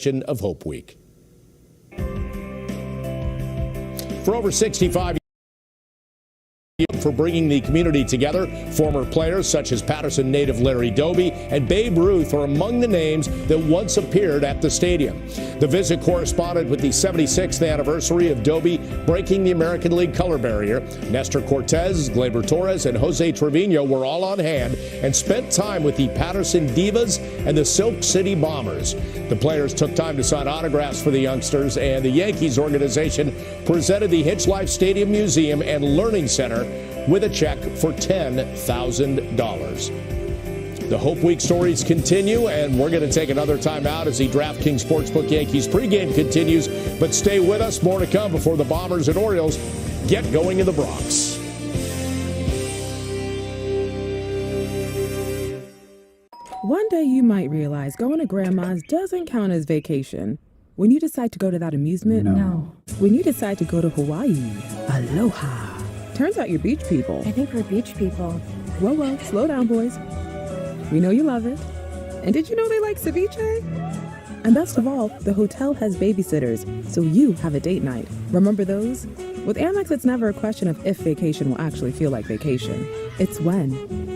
edition of Hope Week. For over 65 for bringing the community together, former players such as Patterson native Larry Doby and Babe Ruth are among the names that once appeared at the stadium. The visit corresponded with the 76th anniversary of Doby breaking the American League color barrier. Nestor Cortez, Gleyber Torres, and Jose Trevino were all on hand and spent time with the Patterson Divas and the Silk City Bombers. The players took time to sign autographs for the youngsters, and the Yankees organization presented the Hitch Life Stadium Museum and Learning Center with a check for $10,000. The Hope Week stories continue, and we're going to take another time out as the DraftKings Sportsbook Yankees pregame continues. But stay with us. More to come before the Bombers and Orioles get going in the Bronx. One day you might realize going to Grandma's doesn't count as vacation. When you decide to go to that amusement? No. When you decide to go to Hawaii? Aloha. Turns out you're beach people. I think we're beach people. Whoa, slow down, boys. We know you love it. And did you know they like ceviche? And best of all, the hotel has babysitters, so you have a date night. Remember those? With Amex, it's never a question of if vacation will actually feel like vacation. It's when.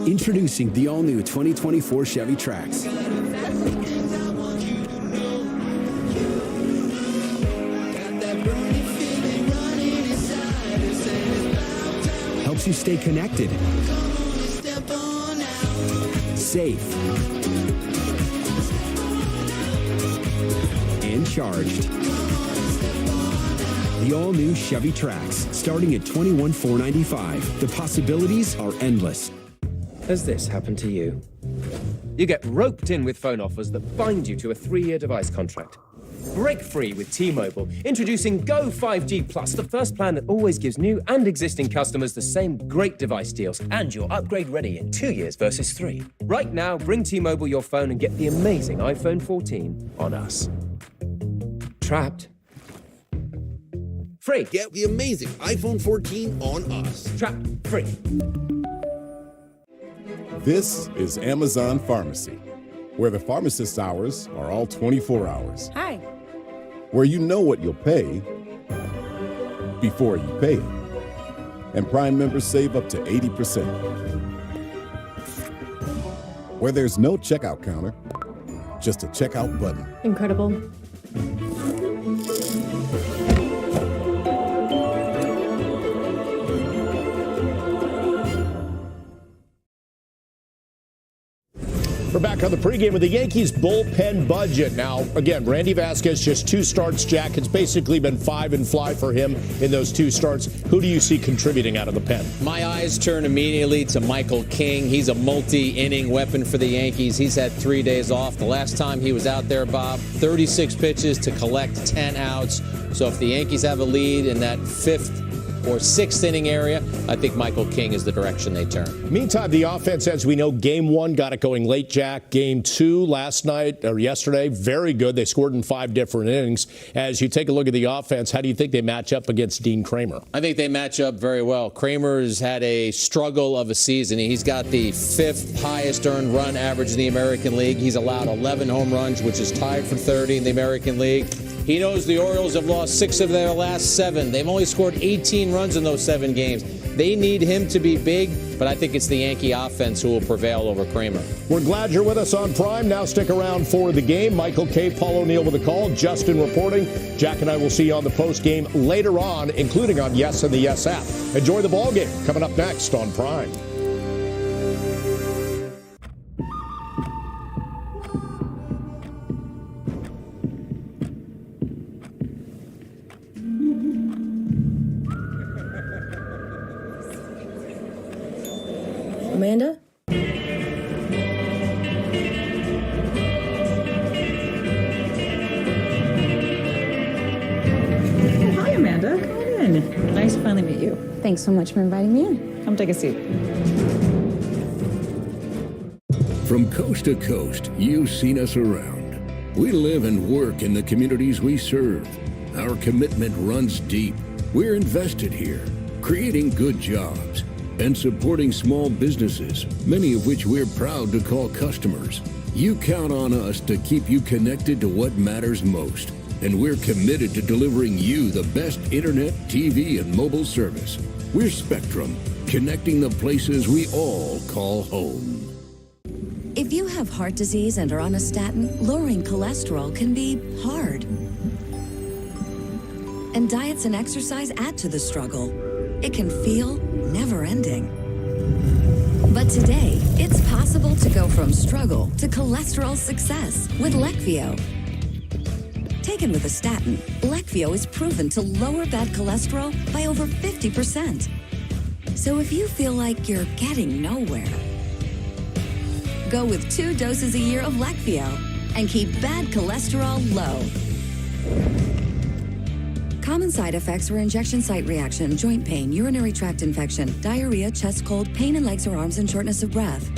Introducing the all-new 2024 Chevy Trax. Helps you stay connected, safe, and charged. The all-new Chevy Trax, starting at $21,495. The possibilities are endless. Has this happened to you? You get roped in with phone offers that bind you to a 3-year device contract. Break free with T-Mobile, introducing Go 5G Plus, the first plan that always gives new and existing customers the same great device deals, and you're upgrade ready in 2 years versus 3. Right now, bring T-Mobile your phone and get the amazing iPhone 14 on us. Trapped. Free. Get the amazing iPhone 14 on us. Trapped. Free. This is Amazon Pharmacy, where the pharmacist's hours are all 24 hours. Hi. Where you know what you'll pay before you pay it. And Prime members save up to 80%. Where there's no checkout counter, just a checkout button. Incredible. We're back on the pregame with the Yankees bullpen budget. Now, again, Randy Vasquez, just 2 starts, Jack. It's basically been 5 and fly for him in those 2 starts. Who do you see contributing out of the pen? My eyes turn immediately to Michael King. He's a multi-inning weapon for the Yankees. He's had 3 days off. The last time he was out there, Bob, 36 pitches to collect 10 outs. So if the Yankees have a lead in that 5th or 6th inning area, I think Michael King is the direction they turn. Meantime, the offense, as we know, Game 1 got it going late, Jack. Game 2 last night or yesterday, very good. They scored in 5 different innings. As you take a look at the offense, how do you think they match up against Dean Kramer? I think they match up very well. Kramer's had a struggle of a season. He's got the 5th highest earned run average in the American League. He's allowed 11 home runs, which is tied for 30 in the American League. He knows the Orioles have lost 6 of their last 7. They've only scored 18 runs in those 7 games. They need him to be big, but I think it's the Yankee offense who will prevail over Kramer. We're glad you're with us on Prime. Now stick around for the game. Michael K., Paul O'Neill with the call, Justin reporting. Jack and I will see you on the post game later on, including on Yes and the Yes app. Enjoy the ball game coming up next on Prime. Amanda? Good. Nice to finally meet you. Thanks so much for inviting me in. Come take a seat. From coast to coast, you've seen us around. We live and work in the communities we serve. Our commitment runs deep. We're invested here, creating good jobs and supporting small businesses, many of which we're proud to call customers. You count on us to keep you connected to what matters most. And we're committed to delivering you the best internet, TV, and mobile service. We're Spectrum, connecting the places we all call home. If you have heart disease and are on a statin, lowering cholesterol can be hard. And diets and exercise add to the struggle. It can feel never-ending. But today, it's possible to go from struggle to cholesterol success with Leqvio. Taken with a statin, Leqvio is proven to lower bad cholesterol by over 50%. So if you feel like you're getting nowhere, go with 2 doses a year of Leqvio and keep bad cholesterol low. Common side effects were injection site reaction, joint pain, urinary tract infection, diarrhea, chest cold, pain in legs or arms, and shortness of breath.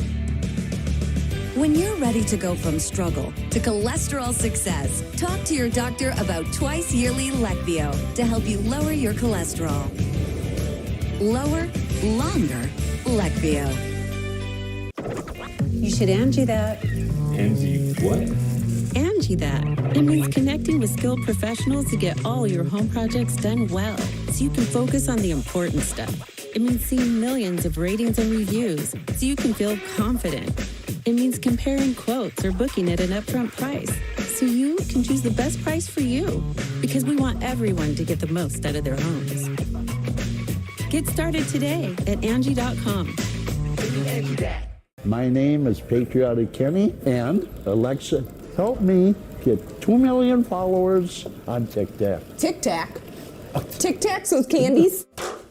When you're ready to go from struggle to cholesterol success, talk to your doctor about twice yearly Leqvio to help you lower your cholesterol. Lower, longer, Leqvio. You should Angie that. Angie what? Angie that. It means connecting with skilled professionals to get all your home projects done well, so you can focus on the important stuff. It means seeing millions of ratings and reviews, so you can feel confident. It means comparing quotes or booking at an upfront price, so you can choose the best price for you, because we want everyone to get the most out of their homes. Get started today at Angie.com. My name is Patriotic Kenny, and Alexa, help me get 2 million followers on TikTok. Tic Tac? Tic Tacs with candies?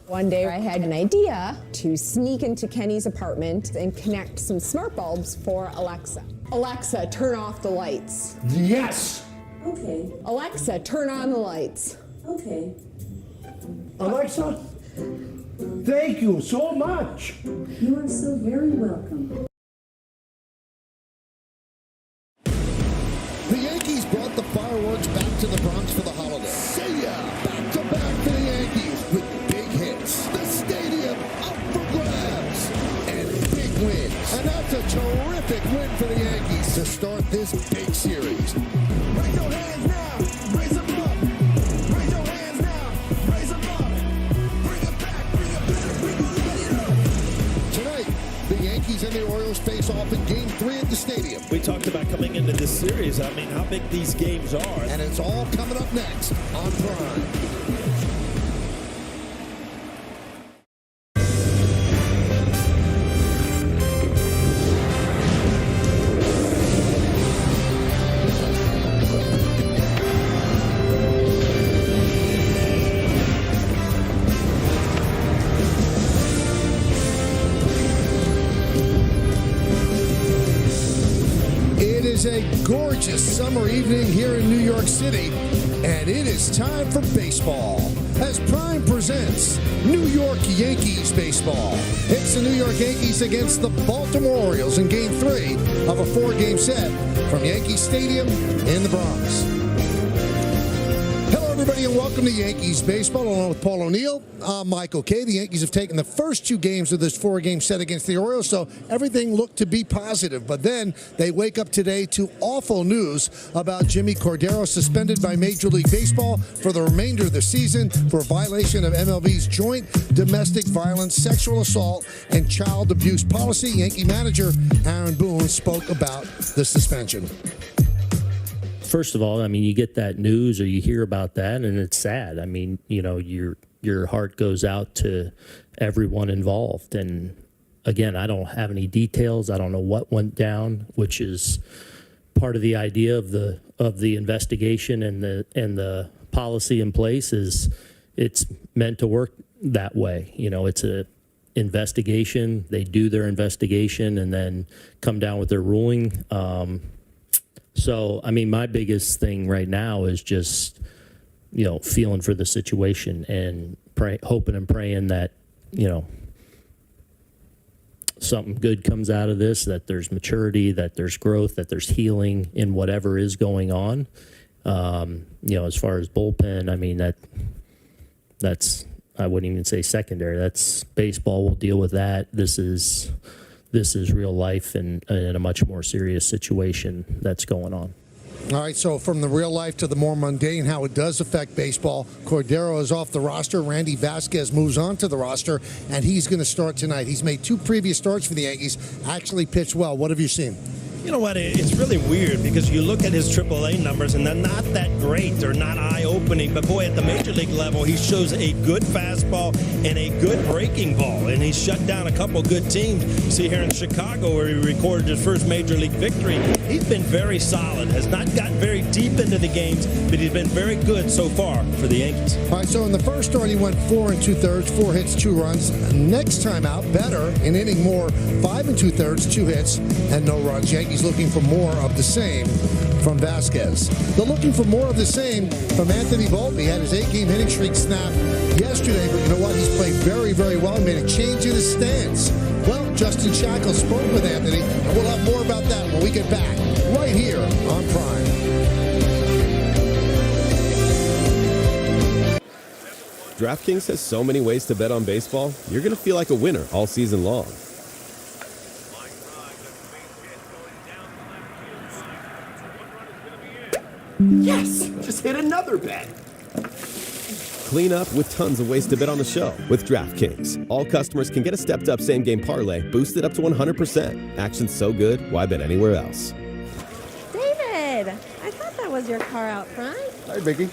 One day I had an idea to sneak into Kenny's apartment and connect some smart bulbs for Alexa. Alexa, turn off the lights. Yes! Okay. Alexa, turn on the lights. Okay. Alexa, thank you so much. You are so very welcome. The Yankees brought the fireworks back to the Bronx for the holiday. See ya! Back to back for the Yankees with big hits. The stadium up for grabs. And big wins. And that's a terrific win for the Yankees to start this big series. Raise your hands now. Raise them up. Raise your hands now. Raise them up. Bring it back. Bring it back. Bring it up. Tonight, the Yankees and the Orioles face off in Game 3 at the stadium. We talked about coming into this series. I mean, how big these games are. And it's all coming up next on Prime. It is a gorgeous summer evening here in New York City, and it is time for baseball as Prime presents New York Yankees baseball. It's the New York Yankees against the Baltimore Orioles in Game 3 of a 4-game set from Yankee Stadium in the Bronx. Hello, everybody, and welcome to Yankees baseball along with Paul O'Neill. I'm Michael Kay. The Yankees have taken the first 2 games of this 4-game set against the Orioles, so everything looked to be positive. But then they wake up today to awful news about Jimmy Cordero suspended by Major League Baseball for the remainder of the season for a violation of MLB's joint domestic violence, sexual assault, and child abuse policy. Yankee manager Aaron Boone spoke about the suspension. First of all, I mean, you get that news or you hear about that, and it's sad. I mean, you know, your heart goes out to everyone involved. And again, I don't have any details. I don't know what went down, which is part of the idea of the investigation and the policy in place. Is it's meant to work that way. You know, it's a investigation. They do their investigation and then come down with their ruling. So, I mean, my biggest thing right now is just, you know, feeling for the situation and hoping and praying that, something good comes out of this, that there's maturity, that there's growth, that there's healing in whatever is going on. As far as bullpen, I mean, that's I wouldn't even say secondary. That's baseball. We'll deal with that. This is real life and in a much more serious situation that's going on. All right, so from the real life to the more mundane, how it does affect baseball. Cordero is off the roster. Randy Vasquez moves on to the roster, and he's going to start tonight. He's made 2 previous starts for the Yankees, actually pitched well. What have you seen? You know what? It's really weird because you look at his AAA numbers and they're not that great. They're not eye-opening. But, boy, at the major league level, he shows a good fastball and a good breaking ball. And he's shut down a couple good teams. You see here in Chicago where he recorded his first major league victory. He's been very solid. Has not gotten very deep into the games, but he's been very good so far for the Yankees. All right, so in the first start, he went 4 2/3, 4 hits, 2 runs. Next time out, better, an inning more, 5 2/3, 2 hits, and no runs. Yankees looking for more of the same from Vasquez. They're looking for more of the same from Anthony Volpe. He had his 8-game hitting streak snap yesterday, but you know what? He's played very, very well. He made a change in his stance. Well, Justin Shackle spoke with Anthony, and we'll have more about that when we get back right here on Prime. DraftKings has so many ways to bet on baseball, you're going to feel like a winner all season long. Yes! Just hit another bet. Clean up with tons of ways to bet on the show with DraftKings. All customers can get a stepped-up same-game parlay boosted up to 100%. Action's so good, why bet anywhere else? David, I thought that was your car out front. Hi, Vicky.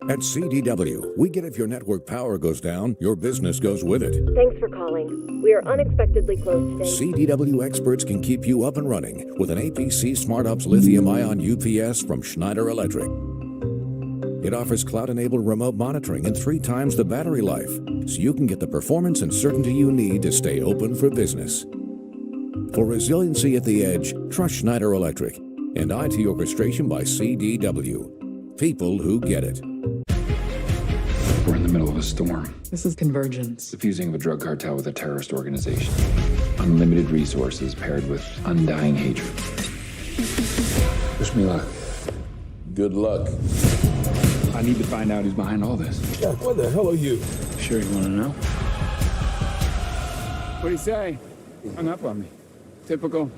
At CDW, we get if your network power goes down, your business goes with it. Thanks for calling. We are unexpectedly closed today. CDW experts can keep you up and running with an APC SmartOps lithium-ion UPS from Schneider Electric. It offers cloud-enabled remote monitoring and 3 times the battery life, so you can get the performance and certainty you need to stay open for business. For resiliency at the edge, trust Schneider Electric and IT orchestration by CDW. People who get it. We're in the middle of a storm. This is convergence. The fusing of a drug cartel with a terrorist organization. Unlimited resources paired with undying hatred. Wish me luck. Good luck. I need to find out who's behind all this. Jack, what the hell are you? Sure you want to know? What'd he say? Hung up on me. Typical.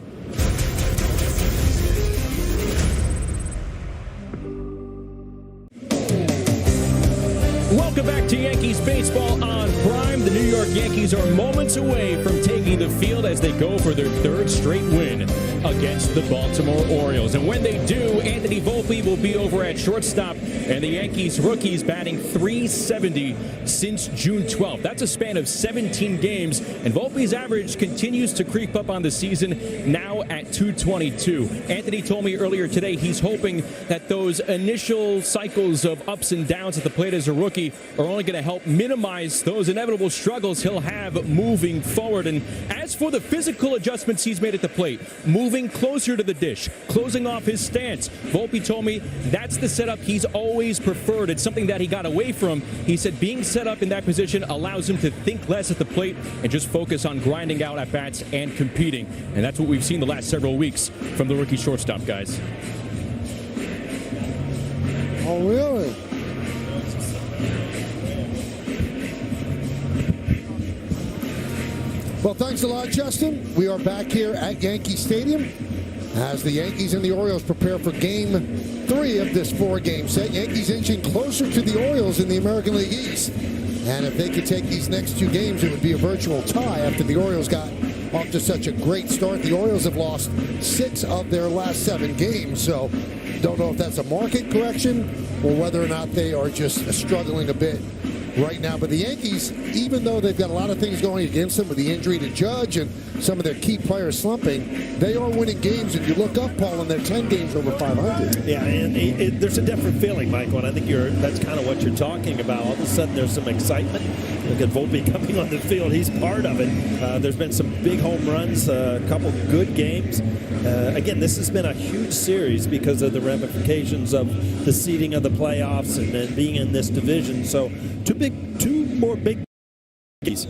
Welcome back to Yankees baseball on Prime. The New York Yankees are moments away from taking the field as they go for their 3rd straight win against the Baltimore Orioles. And when they do, Anthony Volpe will be over at shortstop, and the Yankees rookies batting .370 since June 12th. That's a span of 17 games, and Volpe's average continues to creep up on the season, now at .222. Anthony told me earlier today he's hoping that those initial cycles of ups and downs at the plate as a rookie are only going to help minimize those inevitable struggles he'll have moving forward. And as for the physical adjustments he's made at the plate, moving closer to the dish, closing off his stance, Volpe told me that's the setup he's always preferred. It's something that he got away from. He said being set up in that position allows him to think less at the plate and just focus on grinding out at bats and competing. And that's what we've seen the last several weeks from the rookie shortstop, guys. Oh, really? Well, thanks a lot, Justin. We are back here at Yankee Stadium as the Yankees and the Orioles prepare for Game 3 of this 4-game set. Yankees inching closer to the Orioles in the American League East. And if they could take these next 2 games, it would be a virtual tie after the Orioles got off to such a great start. The Orioles have lost 6 of their last 7 games, so don't know if that's a market correction or whether or not they are just struggling a bit right now. But the Yankees, even though they've got a lot of things going against them with the injury to Judge and some of their key players slumping, they are winning games. And you look up, Paul, and they're 10 games over 500. Yeah, and there's a different feeling, Michael, and I think that's kind of what you're talking about. All of a sudden, there's some excitement. Look at Volpe coming on the field. He's part of it. There's been some big home runs, a couple good games. Again, this has been a huge series because of the ramifications of the seeding of the playoffs and being in this division. So two more big Yankees.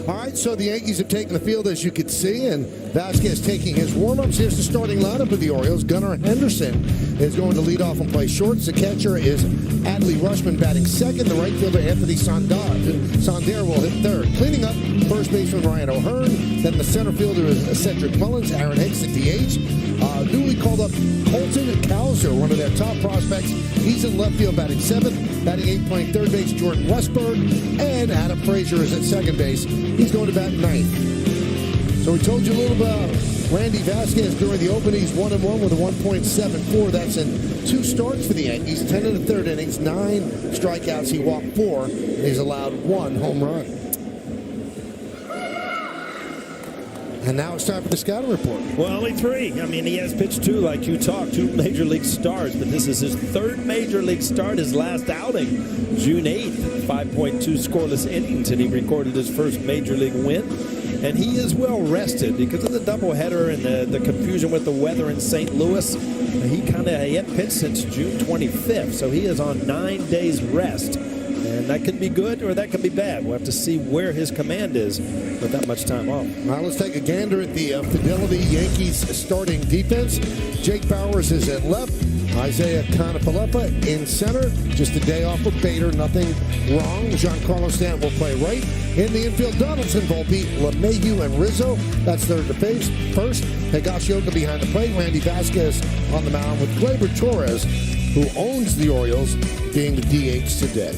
All right, so the Yankees have taken the field, as you can see, and Vasquez taking his warm-ups. Here's the starting lineup of the Orioles. Gunnar Henderson is going to lead off and play shorts. The catcher is Adley Rutschman batting second. The right fielder, Anthony Sonder, will hit third. Cleaning up, first baseman Ryan O'Hearn. Then the center fielder is Cedric Mullins. Aaron Hicks at DH. Newly called up Colton Cowser, one of their top prospects. He's in left field batting seventh. Batting eighth, playing third base, Jordan Westberg. And Adam Frazier is at second base. He's going to bat ninth. So we told you a little about Randy Vasquez during the opening. He's 1-1 with a 1.74. That's in 2 starts for the Yankees. 10 in the third innings, 9 strikeouts. He walked 4, and he's allowed 1 home run. And now it's time for the scouting report. Well, only 3. I mean, he has pitched 2, like you talked, 2 major league starts, but this is his 3rd major league start, his last outing, June 8th, 5.2 scoreless innings, and he recorded his first major league win. And he is well rested because of the doubleheader and the confusion with the weather in St. Louis. He hadn't pitched since June 25th, so he is on 9 days rest. And that could be good or that could be bad. We'll have to see where his command is with that much time off. Now let's take a gander at the Fidelity Yankees starting defense. Jake Bowers is at left. Isaiah Kanafalefa in center. Just a day off for Bader. Nothing wrong. Giancarlo Stanton will play right. In the infield, Donaldson, Volpe, LeMahieu, and Rizzo. That's third to base. First, Higashioka behind the plate. Randy Vasquez on the mound with Gleyber Torres, who owns the Orioles, being the DH today.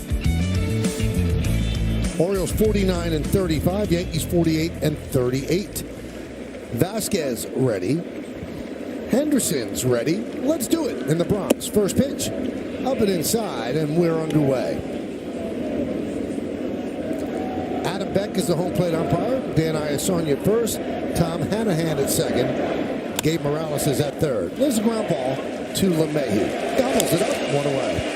Orioles 49-35, Yankees 48-38. Vasquez ready. Henderson's ready. Let's do it in the Bronx. First pitch, up and inside, and we're underway. Adam Beck is the home plate umpire. Dan Iassogna at first. Tom Hanahan at second. Gabe Morales is at third. There's a ground ball to LeMahieu. Gobbles it up, 1 away.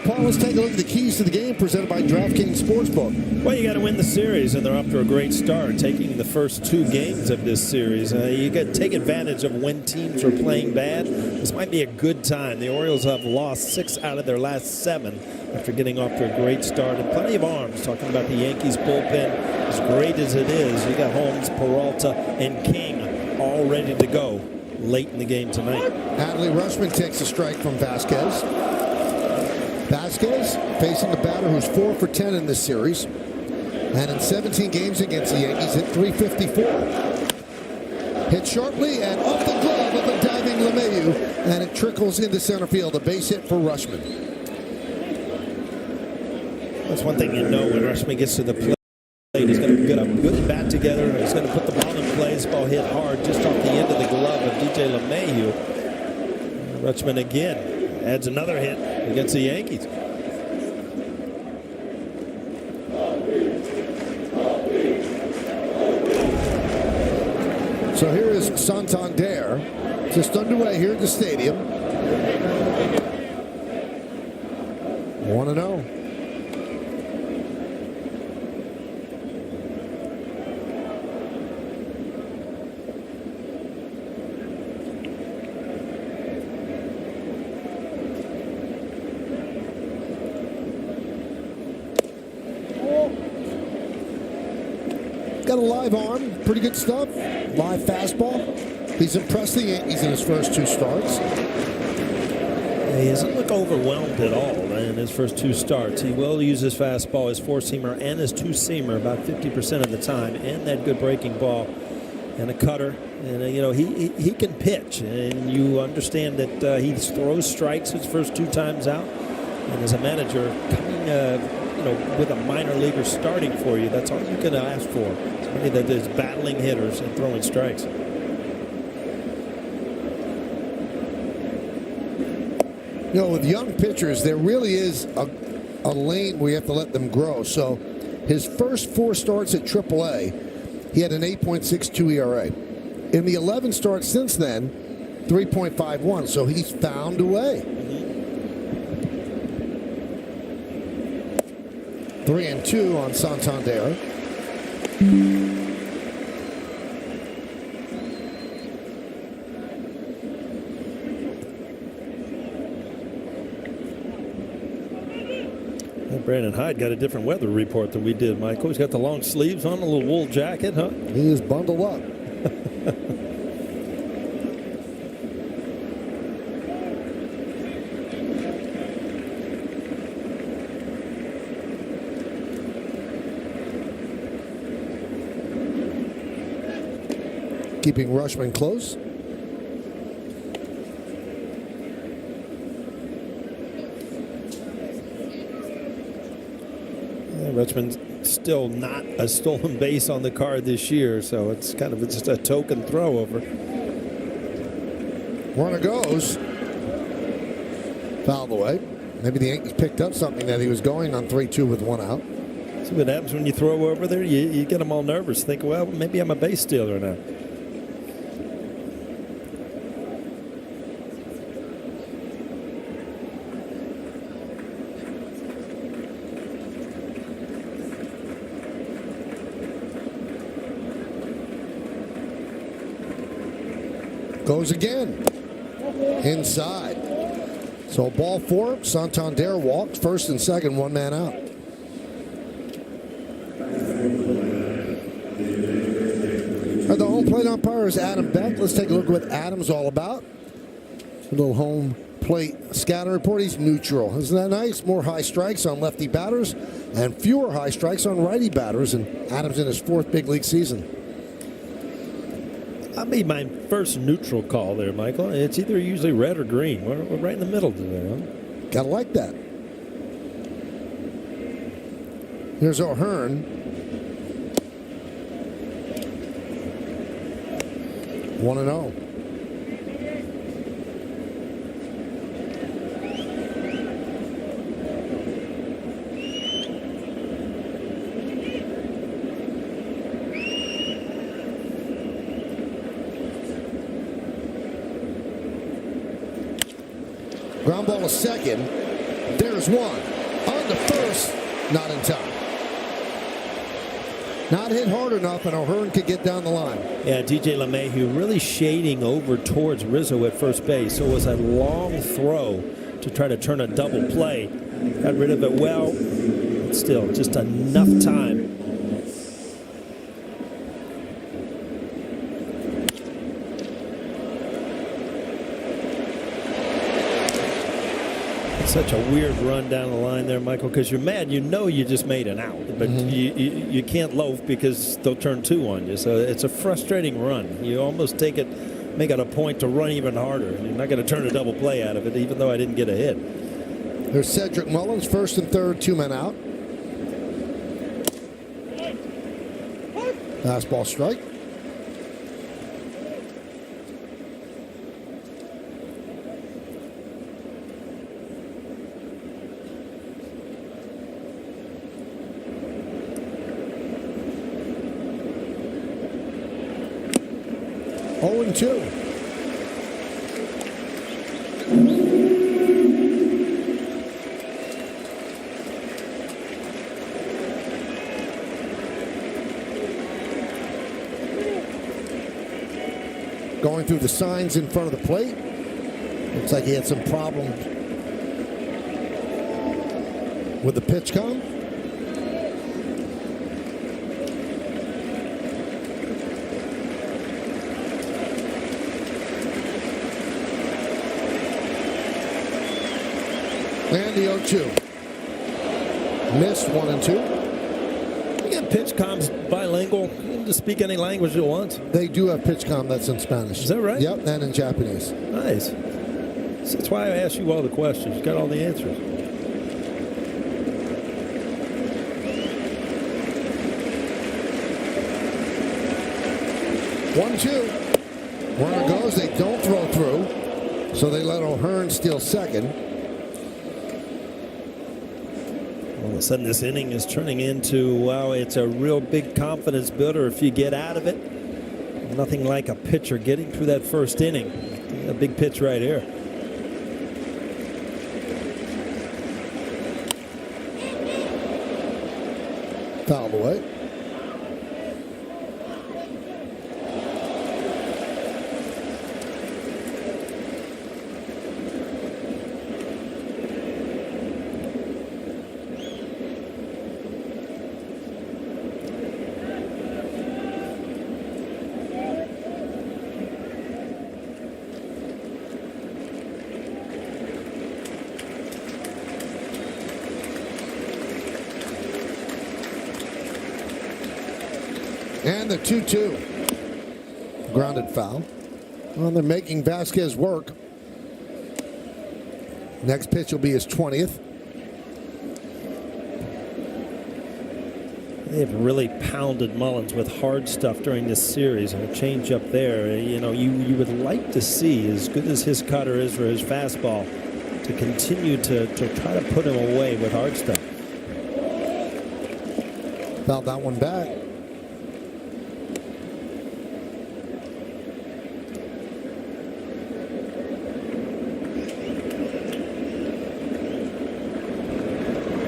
Paul, let's take a look at the keys to the game presented by DraftKings Sportsbook. Well, you got to win the series, and they're off to a great start, taking the first 2 games of this series. You got to take advantage of when teams are playing bad. This might be a good time. The Orioles have lost 6 out of their last 7 after getting off to a great start, and plenty of arms. Talking about the Yankees bullpen, as great as it is, you got Holmes, Peralta, and King all ready to go late in the game tonight. Adley Rutschman takes a strike from Vasquez. Vasquez facing a batter who's 4 for 10 in this series. And in 17 games against the Yankees, hit .354. Hit sharply and off the glove of a diving LeMahieu, and it trickles into center field. A base hit for Rutschman. That's one thing you know when Rutschman gets to the plate. He's going to get a good bat together. He's going to put the ball in play. This ball hit hard just off the end of the glove of DJ LeMahieu. Rutschman again adds another hit against the Yankees. So here is Santander, just underway here at the stadium. 1-0. Got a live arm, pretty good stuff. Live fastball. He's impressed the Yankees in his first 2 starts. He doesn't look overwhelmed at all in his first 2 starts. He will use his fastball, his 4-seamer, and his 2-seamer about 50% of the time, and that good breaking ball and a cutter. And he can pitch, and you understand that he throws strikes his first 2 times out. And as a manager, coming with a minor leaguer starting for you, that's all you can ask for. Somebody that is battling hitters and throwing strikes. With young pitchers, there really is a lane where you have to let them grow. So his first 4 starts at AAA, he had an 8.62 ERA. In the 11 starts since then, 3.51. So he's found a way. 3-2 on Santander. Brandon Hyde got a different weather report than we did, Michael. He's got the long sleeves on, a little wool jacket, huh? He is bundled up. Keeping Rushman close. Richmond's still not a stolen base on the card this year, so it's kind of just a token throw over. Runner goes. Fouled away. Maybe the Yankees picked up something that he was going on 3-2 with one out. See what happens when you throw over there? You get them all nervous. Think, well, maybe I'm a base stealer now. Goes again. Inside. So ball 4. Santander walked. First and second, one man out. The home plate umpire is Adam Beck. Let's take a look at what Adam's all about. A little home plate scatter report. He's neutral. Isn't that nice? More high strikes on lefty batters and fewer high strikes on righty batters. And Adam's in his 4th big league season. I made my first neutral call there, Michael. It's either usually red or green. We're right in the middle today, huh? Gotta like that. Here's O'Hearn. 1-0. Ground ball to second. There's one. On to first. Not in time. Not hit hard enough, and O'Hearn could get down the line. Yeah, DJ LeMahieu really shading over towards Rizzo at first base. So it was a long throw to try to turn a double play. Got rid of it well. But still, just enough time. Such a weird run down the line there, Michael, because you're mad. You know you just made an out, but you can't loaf because they'll turn 2 on you. So it's a frustrating run. You almost make it a point to run even harder. You're not going to turn a double play out of it, even though I didn't get a hit. There's Cedric Mullins, first and third, 2 men out. Fastball strike. Oh, and 2. Going through the signs in front of the plate. Looks like he had some problems with the pitch count. And the 0-2. Missed 1 and 2. You get PitchCom's bilingual. You can just speak any language you want. They do have PitchCom that's in Spanish. Is that right? Yep, and in Japanese. Nice. That's why I asked you all the questions. You got all the answers. One, 2. Runner goes. They don't throw through. So they let O'Hearn steal second. All of a sudden, this inning is turning into, wow, it's a real big confidence builder if you get out of it. Nothing like a pitcher getting through that first inning. A big pitch right here. Fouled away. And the 2-2. Grounded foul. Well, they're making Vasquez work. Next pitch will be his 20th. They've really pounded Mullins with hard stuff during this series, and a change up there. You know, you would like to see, as good as his cutter is for his fastball, to continue to try to put him away with hard stuff. Fouled that one back.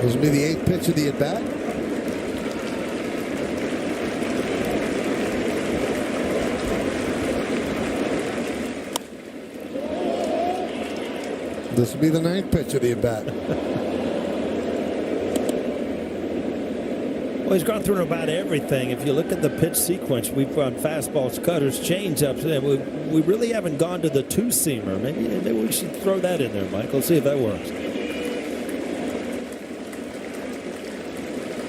This will be the 8th pitch of the at-bat. This will be the 9th pitch of the at-bat. Well, he's gone through about everything. If you look at the pitch sequence, we've gone fastballs, cutters, changeups. We really haven't gone to the two-seamer. Maybe we should throw that in there, Michael. See if that works.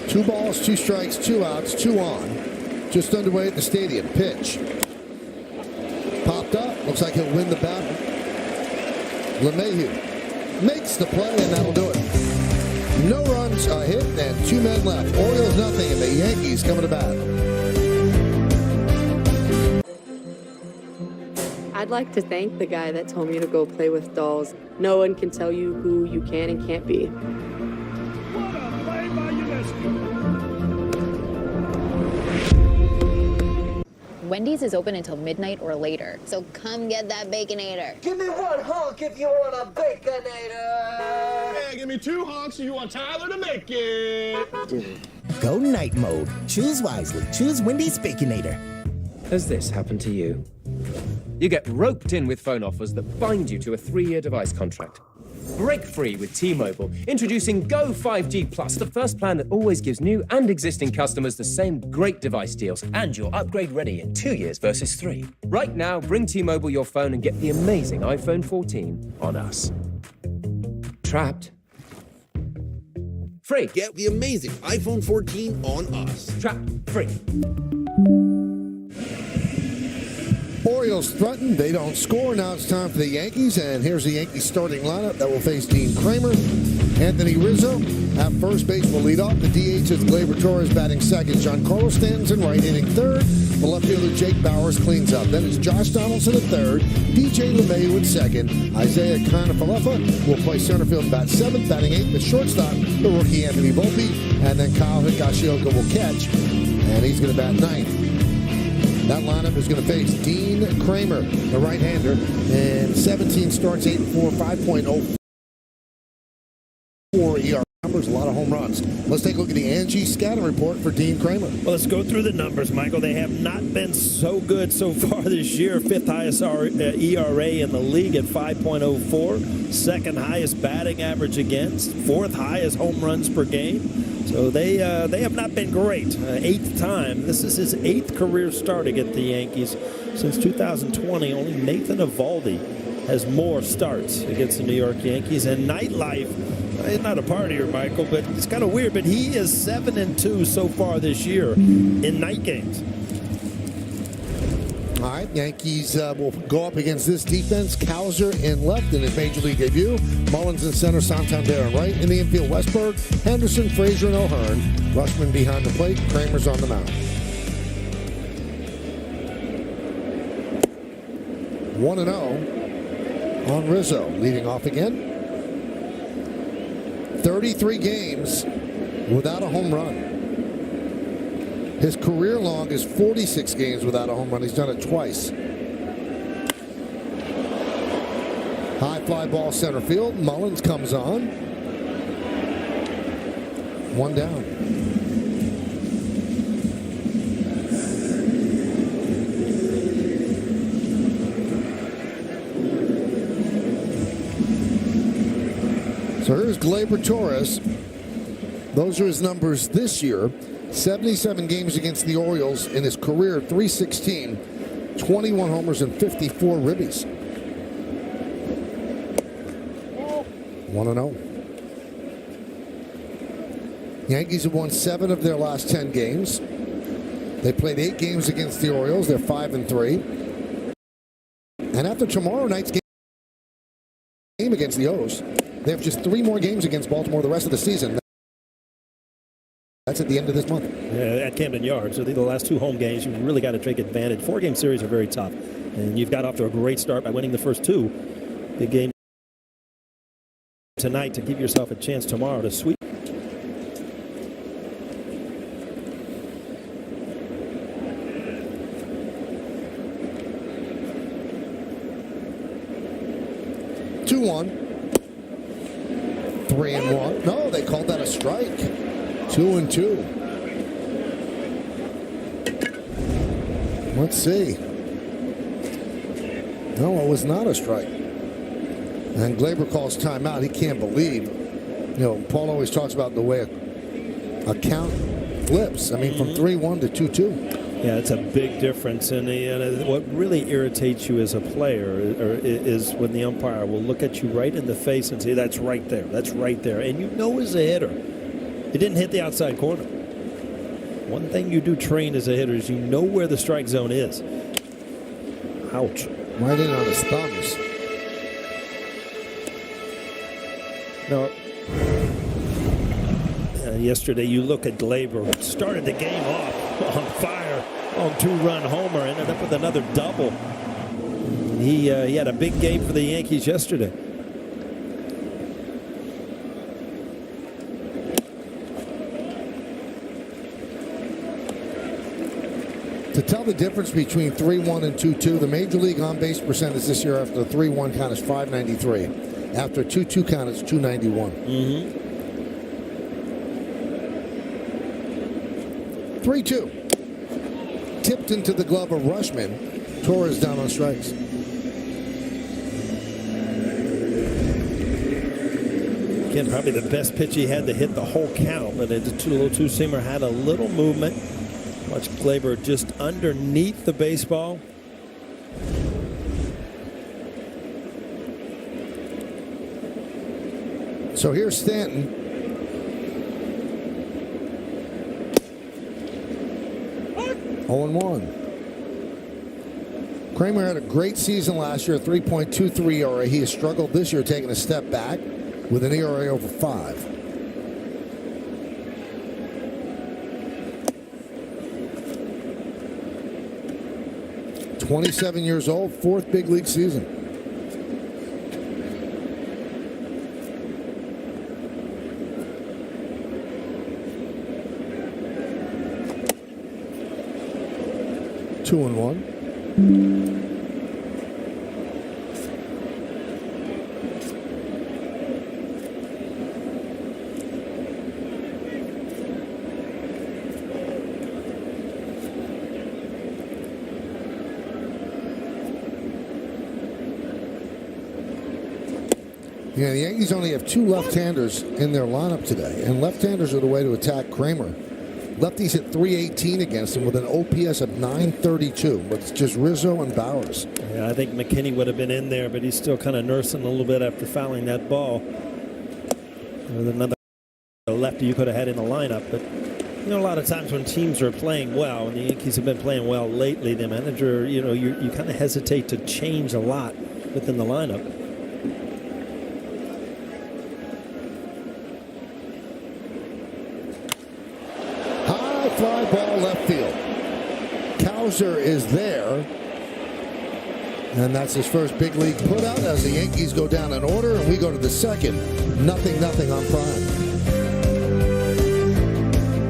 2 balls, 2 strikes, 2 outs, 2 on. Just underway at the stadium. Pitch. Popped up. Looks like he'll win the battle. LeMahieu makes the play, and that'll do it. No runs, a hit, and 2 men left. Orioles nothing, and the Yankees coming to bat. I'd like to thank the guy that told me to go play with dolls. No one can tell you who you can and can't be. Wendy's is open until midnight or later, so come get that Baconator. Give me 1 honk if you want a Baconator. Yeah, give me 2 honks if you want Tyler to make it. Dude. Go night mode. Choose wisely. Choose Wendy's Baconator. Has this happened to you? You get roped in with phone offers that bind you to a 3-year device contract. Break free with T-Mobile, introducing Go 5G Plus, the first plan that always gives new and existing customers the same great device deals, and you're upgrade ready in 2 years versus 3. Right now, bring T-Mobile your phone and get the amazing iPhone 14 on us. Trapped. Free. Get the amazing iPhone 14 on us. Trapped. Free. Orioles threatened. They don't score. Now it's time for the Yankees. And here's the Yankees starting lineup that will face Dean Kramer. Anthony Rizzo at first base will lead off. The DH is Gleyber Torres batting second. Giancarlo Stanton's in right, hitting third. The left fielder Jake Bauers cleans up. Then it's Josh Donaldson at third. DJ LeMahieu at second. Isaiah Kiner-Falefa will play center field and bat seventh. Batting eighth, the shortstop, the rookie Anthony Volpe. And then Kyle Higashioka will catch. And he's going to bat ninth. That lineup is going to face Dean Kramer, the right-hander, and 17 starts, 8-4, 5.04 ERA. Numbers, a lot of home runs. Let's take a look at the Angie scouting report for Dean Kramer. Well, let's go through the numbers, Michael. They have not been so good so far this year. 5th highest ERA in the league at 5.04. 2nd highest batting average against. 4th highest home runs per game. So they have not been great. 8th time. This is his 8th career start against the Yankees. Since 2020, only Nathan Eovaldi has more starts against the New York Yankees. And nightlife, he's not a partier, Michael, but it's kind of weird, but he is 7-2 so far this year in night games. All right, Yankees will go up against this defense. Cowser in left in his major league debut. Mullins in center, Santander in right. In the infield, Westberg, Henderson, Frazier, and O'Hearn. Rushman behind the plate. Kramer's on the mound. 1-0 on Rizzo, leading off again. 33 games without a home run. His career long is 46 games without a home run. He's done it twice. High fly ball center field. Mullins comes on. 1 down. So here's Gleyber Torres. Those are his numbers this year. 77 games against the Orioles in his career, 316, 21 homers and 54 ribbies. 1-0. Yankees have won 7 of their last 10 games. They played 8 games against the Orioles. They're 5-3. And after tomorrow night's game against the O's, they have just 3 more games against Baltimore the rest of the season. That's at the end of this month. Yeah, at Camden Yards. So these are the last 2 home games. You've really got to take advantage. 4-game series are very tough. And you've got off to a great start by winning the first 2. Big game tonight to give yourself a chance tomorrow to sweep. Two-one. 3-1. No, they called that a strike. 2-2. Let's see. No, it was not a strike. And Gleyber calls timeout. He can't believe. Paul always talks about the way a count flips. I mean, from 3-1 to 2-2. Yeah, it's a big difference. And what really irritates you as a player is when the umpire will look at you right in the face and say, that's right there. That's right there. And you know as a hitter, it didn't hit the outside corner. One thing you do train as a hitter is you know where the strike zone is. Ouch. Right in on his thumbs. No. Yesterday, you look at Gleyber, started the game off on fire on 2-run homer, ended up with another double. He had a big game for the Yankees yesterday. To tell the difference between 3-1 and 2-2, the Major League on-base percentage this year after the 3-1 count is .593. After a 2-2 count, it's .291. 3-2. Tipped into the glove of Rushman. Torres down on strikes. Again, probably the best pitch he had to hit the whole count, but a little two-seamer had a little movement. Watch Gleyber just underneath the baseball. So here's Stanton. Oh, 0-1. Kramer had a great season last year, 3.23 ERA. He has struggled this year, taking a step back with an ERA over 5. (27 years old, 4th big league season. Two and one. Yeah, the Yankees only have 2 left-handers in their lineup today, and left-handers are the way to attack Kramer. Lefties hit .318 against him with an OPS of .932, but it's just Rizzo and Bowers. Yeah, I think McKinney would have been in there, but he's still kind of nursing a little bit after fouling that ball. With another lefty you could have had in the lineup, but a lot of times when teams are playing well, and the Yankees have been playing well lately, the manager, you kind of hesitate to change a lot within the lineup. Fly ball left field. Cowser is there. And that's his first big league putout as the Yankees go down in order and we go to the second. 0-0 on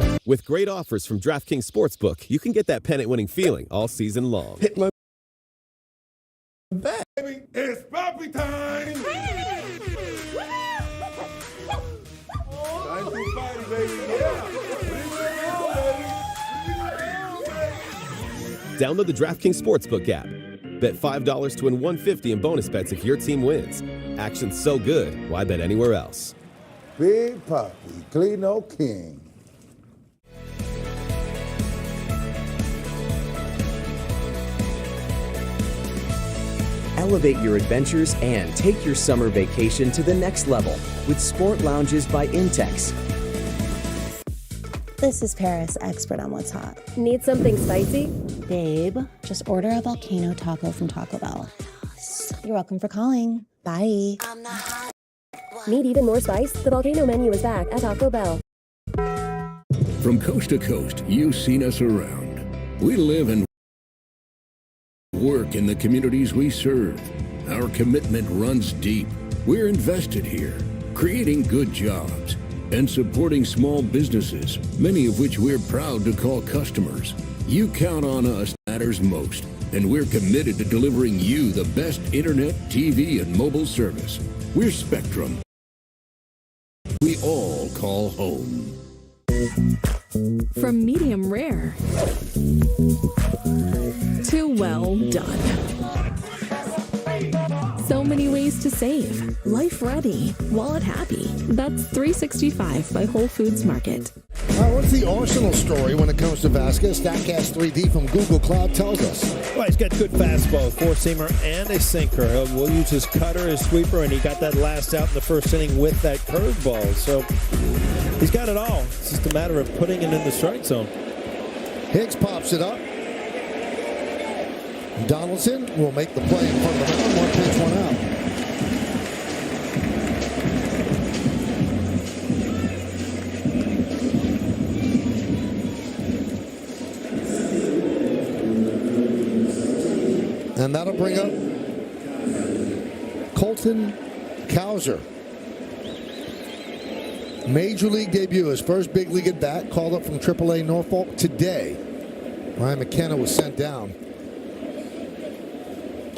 Prime. With great offers from DraftKings Sportsbook, you can get that pennant-winning feeling all season long. Hit my baby, it's puppy time! Time to party, baby, yeah! Download the DraftKings Sportsbook app. Bet $5 to win $150 in bonus bets if your team wins. Action's so good, why bet anywhere else? Big Papi, Clino King. Elevate your adventures and take your summer vacation to the next level with Sport Lounges by Intex. This is Paris, expert on what's hot. Need something spicy? Babe, just order a volcano taco from Taco Bell. You're welcome for calling. Bye. Need even more spice? The volcano menu is back at Taco Bell. From coast to coast, you've seen us around. We live and work in the communities we serve. Our commitment runs deep. We're invested here, creating good jobs and supporting small businesses, many of which we're proud to call customers. You count on us matters most, and we're committed to delivering you the best internet, TV, and mobile service. We're Spectrum. We all call home. From medium rare to well done. So many ways to save. Life ready, wallet happy. That's 365 by Whole Foods Market. What's the Arsenal story when it comes to Vasquez? StatCast 3D from Google Cloud tells us. Well, he's got good fastball, four-seamer and a sinker. We'll use his cutter, his sweeper, and he got that last out in the first inning with that curveball. So he's got it all. It's just a matter of putting it in the strike zone. Hicks pops it up. Donaldson will make the play in front of the mound. One pitch, one out. And that'll bring up Colton Cowser. Major league debut, his first big league at bat, called up from AAA Norfolk today. Ryan McKenna was sent down.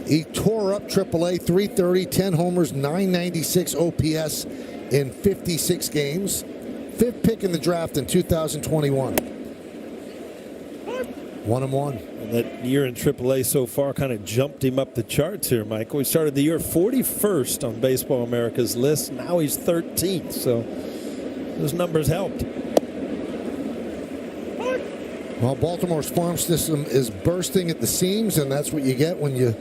He tore up AAA, 330, 10 homers, 996 OPS in 56 games. Fifth pick in the draft in 2021. 1-1. And that year in AAA so far kind of jumped him up the charts here, Michael. He started the year 41st on Baseball America's list. Now he's 13th, so those numbers helped. Well, Baltimore's farm system is bursting at the seams, and that's what you get when you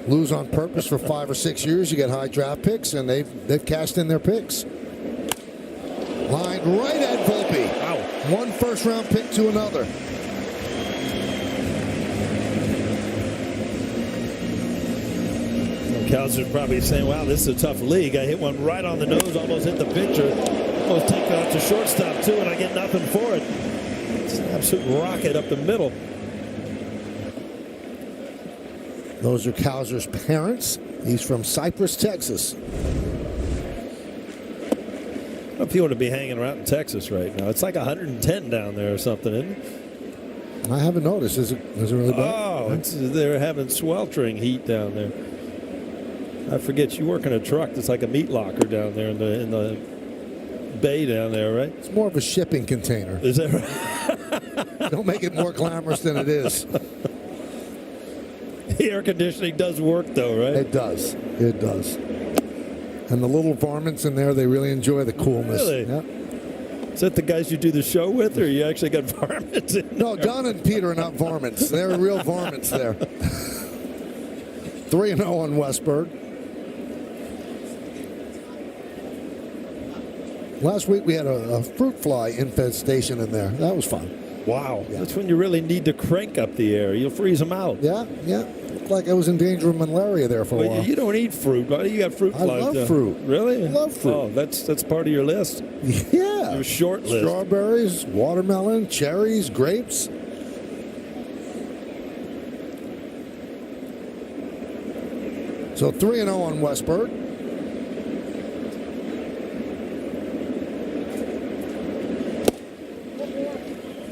lose on purpose for 5 or 6 years. You get high draft picks, and they've cashed in their picks. Line right at Volpe. Wow. One first-round pick to another. Cowser's probably saying, wow, this is a tough league. I hit one right on the nose, almost hit the pitcher. Almost take out to shortstop, too, and I get nothing for it. It's an absolute rocket up the middle. Those are Cowser's parents. He's from Cypress, Texas. I don't know if you want to be hanging around in Texas right now. It's like 110 down there or something, isn't it? I haven't noticed. Is it really bad? Oh, they're having sweltering heat down there. I forget, you work in a truck that's like a meat locker down there in the bay down there, right? It's more of a shipping container. Is that right? Don't make it more glamorous than it is. The air conditioning does work, though, right? It does. It does. And the little varmints in there, they really enjoy the coolness. Really? Yeah. Is that the guys you do the show with, or you actually got varmints in there? No, Don and Peter are not varmints. They're real varmints there. 3-0 on Westburg. Last week we had a fruit fly infestation in there. That was fun. Wow. Yeah. That's when you really need to crank up the air. You'll freeze them out. Yeah. Looked like I was in danger of malaria there for a while. You don't eat fruit, buddy. You got fruit flies. I love fruit. Really? I love fruit. Oh, that's part of your list? Yeah. Your short list. Strawberries, watermelon, cherries, grapes. So 3-0 on Westburg.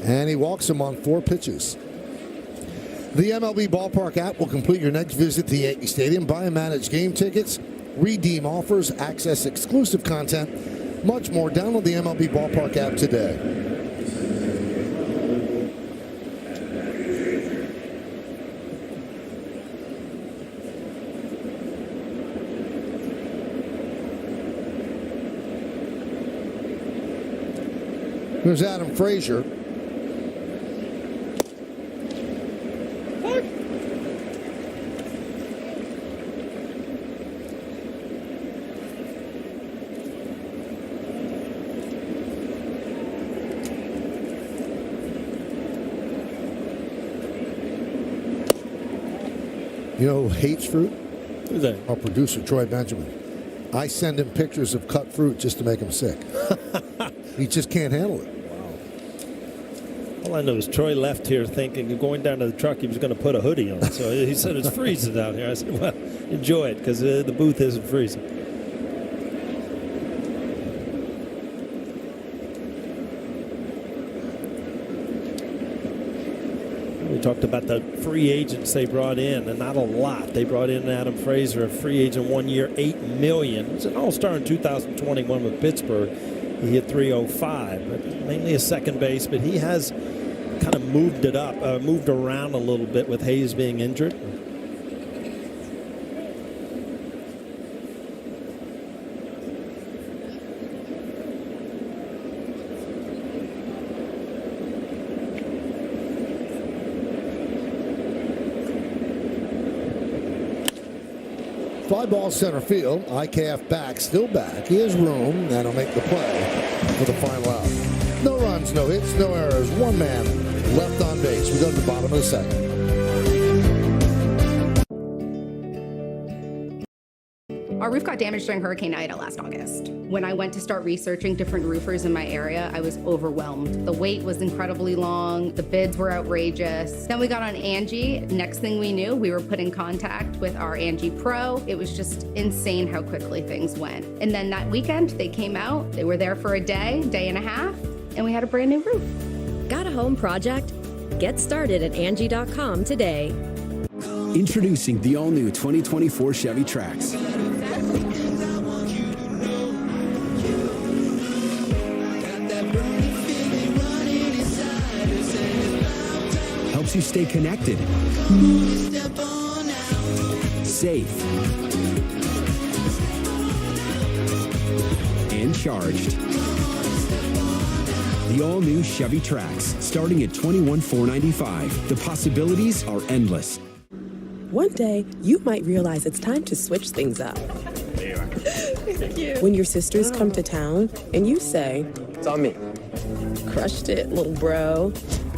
And he walks him on 4 pitches. The MLB Ballpark app will complete your next visit to Yankee Stadium. Buy and manage game tickets, redeem offers, access exclusive content, much more. Download the MLB Ballpark app today. Here's Adam Frazier. You know who hates fruit? Who's that? Our producer, Troy Benjamin. I send him pictures of cut fruit just to make him sick. He just can't handle it. All I know is Troy left here thinking, going down to the truck, he was going to put a hoodie on. So he said, it's freezing out here. I said, well, enjoy it, because the booth isn't freezing. We talked about the free agents they brought in, and not a lot. They brought in Adam Frazier, a free agent 1 year, $8 million. He's an all-star in 2021 with Pittsburgh. He hit .305, but mainly a second base, but he has kind of moved it up, moved around a little bit with Hayes being injured. Fly ball center field. IKF back, still back. He has room. That'll make the play for the final out. No runs, no hits, no errors. One man left on base. We go to the bottom of the second. Our roof got damaged during Hurricane Ida last August. When I went to start researching different roofers in my area, I was overwhelmed. The wait was incredibly long. The bids were outrageous. Then we got on Angie. Next thing we knew, we were put in contact with our Angie Pro. It was just insane how quickly things went. And then that weekend, they came out. They were there for a day and a half, and we had a brand new roof. Got a home project? Get started at Angie.com today. Introducing the all-new 2024 Chevy Trax. Helps you stay connected, safe, and charged. The all-new Chevy Trax, starting at $21,495. The possibilities are endless. One day, you might realize it's time to switch things up. Thank you. When your sisters come to town and you say, It's on me. crushed it, little bro.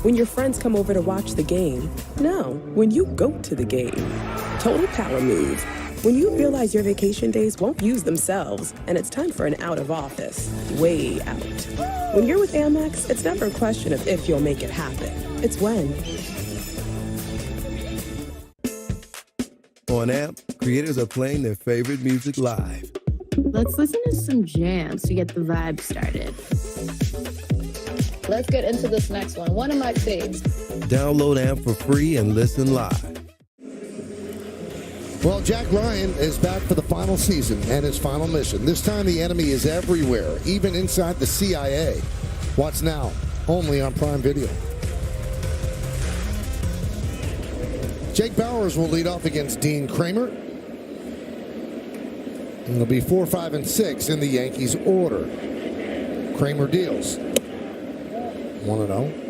When your friends come over to watch the game. No, when you go to the game. Total power move. When you realize your vacation days won't use themselves and it's time for an out of office. Way out. When you're with Amex, it's never a question of if you'll make it happen. It's when. On AMP, creators are playing their favorite music live. Let's listen to some jams to get the vibe started. Let's get into this next one. One of my faves. Download AMP for free and listen live. Well, Jack Ryan is back for the final season and his final mission. This time the enemy is everywhere, even inside the CIA. Watch now, only on Prime Video. Jake Bowers will lead off against Dean Kramer. And it'll be 4, 5, and 6 in the Yankees order. Kramer deals. 1-0.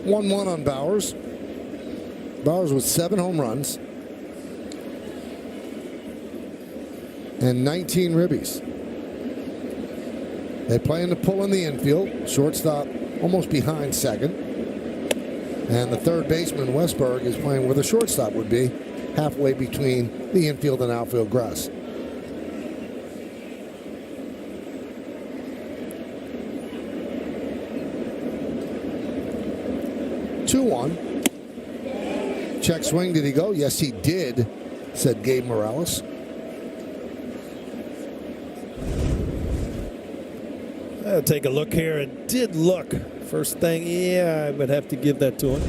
One on Bowers. Bowers with 7 home runs and 19 ribbies. They play in the pull in the infield. Shortstop almost behind second. And the third baseman, Westberg, is playing where the shortstop would be, halfway between the infield and outfield grass. Two-one. Check swing. Did he go? Yes, he did, said Gabe Morales. I'll take a look here. It did look. First thing, yeah, I would have to give that to him.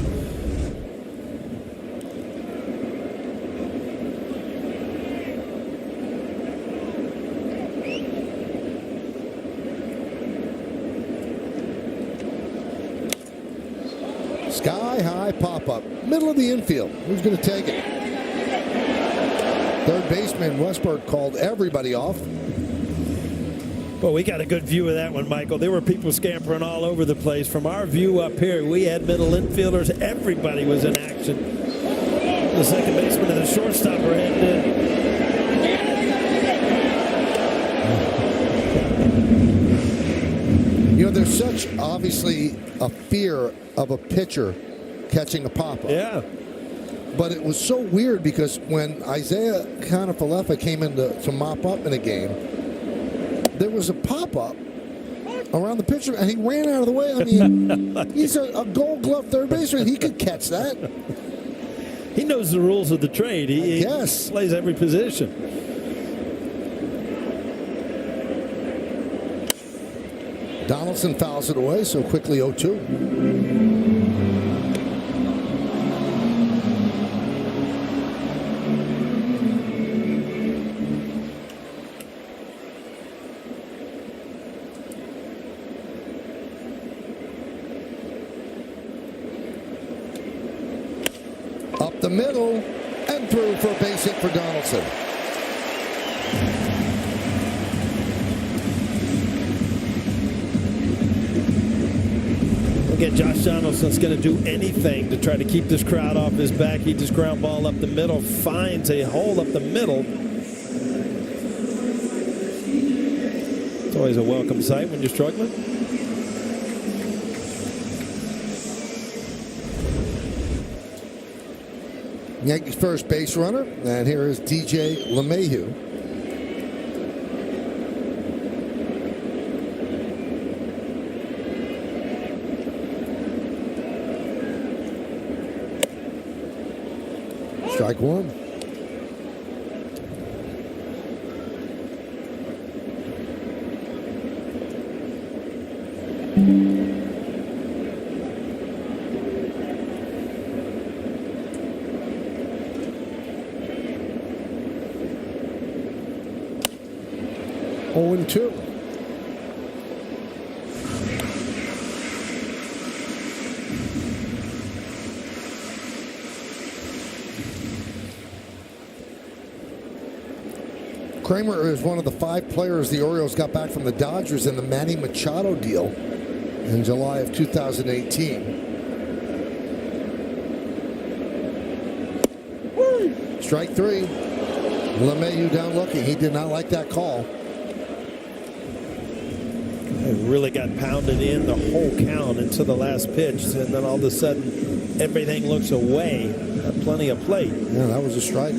Sky-high pop-up. Middle of the infield. Who's going to take it? Third baseman Westberg called everybody off. Well, we got a good view of that one, Michael. There were people scampering all over the place. From our view up here, we had middle infielders. Everybody was in action. The second baseman and the shortstop were heading in. You know, there's such, obviously, a fear of a pitcher catching a pop-up. Yeah. But it was so weird because when Isaiah Kiner-Falefa came in to mop up in a game, there was a pop-up around the pitcher, and he ran out of the way. I mean, he's a Gold Glove third baseman. He could catch that. He knows the rules of the trade. He plays every position. Donaldson fouls it away, so quickly 0-2. Up the middle and through for a base hit for Donaldson. Again, Josh Donaldson's going to do anything to try to keep this crowd off his back. He just ground ball up the middle, finds a hole up the middle. It's always a welcome sight when you're struggling. Yankees first base runner, and here is DJ LeMahieu. Strike one. Oh, and 2. Kramer is one of the 5 players the Orioles got back from the Dodgers in the Manny Machado deal in July of 2018. Strike 3. LeMahieu down looking. He did not like that call. It really got pounded in the whole count until the last pitch, and then all of a sudden everything looks away. Got plenty of plate. Yeah, that was a strike.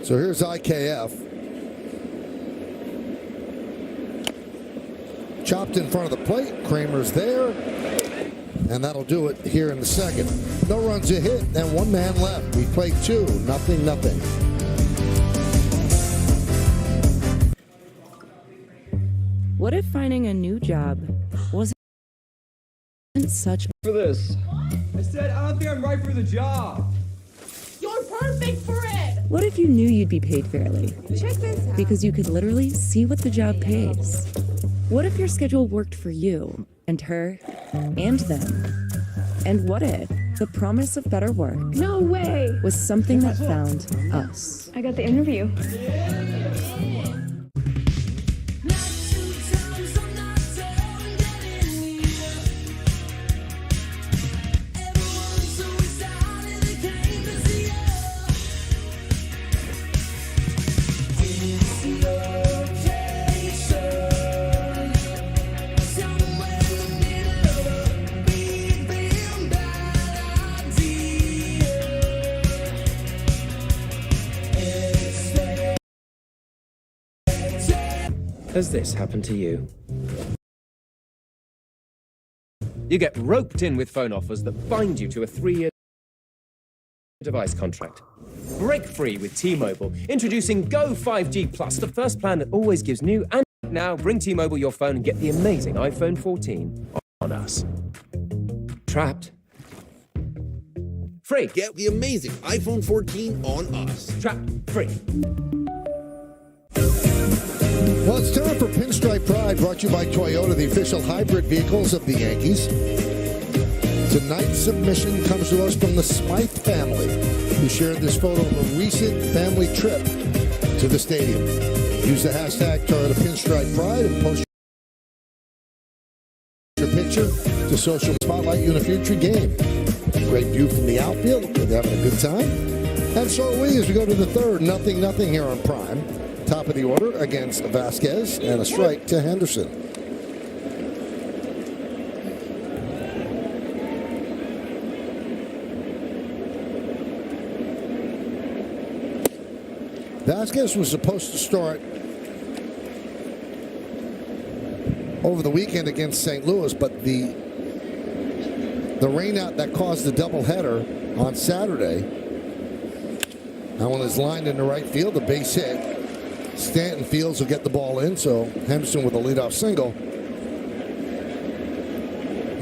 So here's IKF. Chopped in front of the plate. Kramer's there. And that'll do it here in the second. No runs a hit and 1 man left. We played 2. Nothing. What if finding a new job wasn't such for this? I said I don't think I'm right for the job. You're perfect for it! What if you knew you'd be paid fairly? Check this out. Because you could literally see what the job pays. What if your schedule worked for you, and her, and them? And what if the promise of better work No way! was something that found us? I got the interview. Has this happened to you? You get roped in with phone offers that bind you to a 3-year device contract. Break free with T-Mobile. Introducing Go 5G Plus, the first plan that always gives new and now. Bring T-Mobile your phone and get the amazing iPhone 14 on us. Trapped? free. Get the amazing iPhone 14 on us. Trap free. Well, it's time for Pinstripe Pride, brought to you by Toyota, the official hybrid vehicles of the Yankees. Tonight's submission comes to us from the Smythe family, who shared this photo of a recent family trip to the stadium. Use the hashtag Toyota Pinstripe Pride and post your picture to social spotlight you in a future game. Great view from the outfield. They're having a good time. And so are we as we go to the third. 0-0 here on Prime. Top of the order against Vasquez, and a strike to Henderson. Vasquez was supposed to start over the weekend against St. Louis, but the rainout that caused the doubleheader on Saturday. That one is lined into right field, a base hit. Stanton Fields will get the ball in, so Henderson with a leadoff single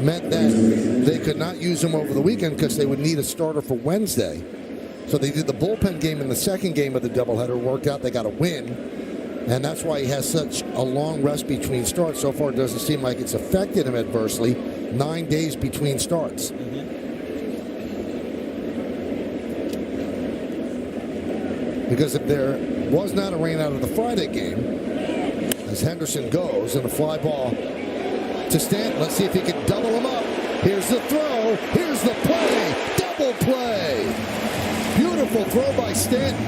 meant that they could not use him over the weekend because they would need a starter for Wednesday. So they did the bullpen game in the second game of the doubleheader, worked out, they got a win, and that's why he has such a long rest between starts. So far, it doesn't seem like it's affected him adversely. 9 days between starts. Because if there was not a rain out of the Friday game, as Henderson goes, and a fly ball to Stanton. Let's see if he can double him up. Here's the throw. Here's the play. Double play. Beautiful throw by Stanton.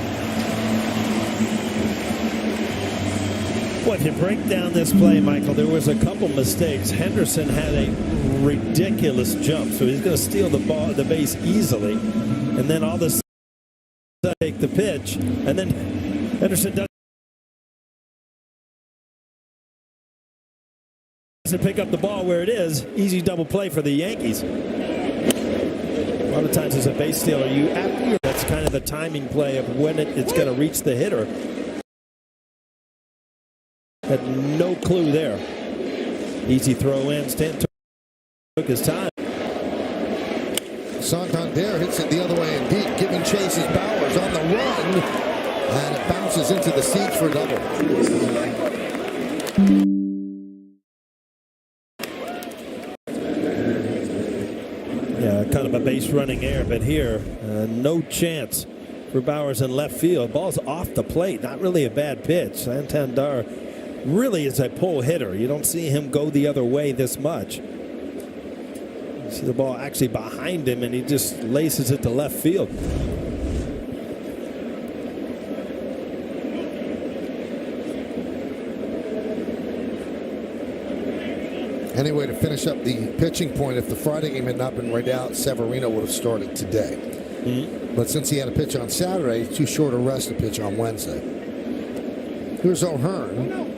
What, to break down this play, Michael, there was a couple mistakes. Henderson had a ridiculous jump, so he's going to steal the base easily. And then all of a sudden, take the pitch, and then Henderson doesn't pick up the ball where it is. Easy double play for the Yankees. A lot of times as a base stealer, that's kind of the timing play of when it's going to reach the hitter. Had no clue there. Easy throw in. Stanton took his time. Santander hits it the other way and deep, giving chases Bowers on the run, and it bounces into the seats for a double. Yeah, kind of a base running error, but here, no chance for Bowers in left field. Ball's off the plate, not really a bad pitch. Santander really is a pull hitter. You don't see him go the other way this much. You see the ball actually behind him, and he just laces it to left field. Anyway, to finish up the pitching point, if the Friday game had not been rained out, Severino would have started today. But since he had a pitch on Saturday, too short a rest to pitch on Wednesday. Here's O'Hearn.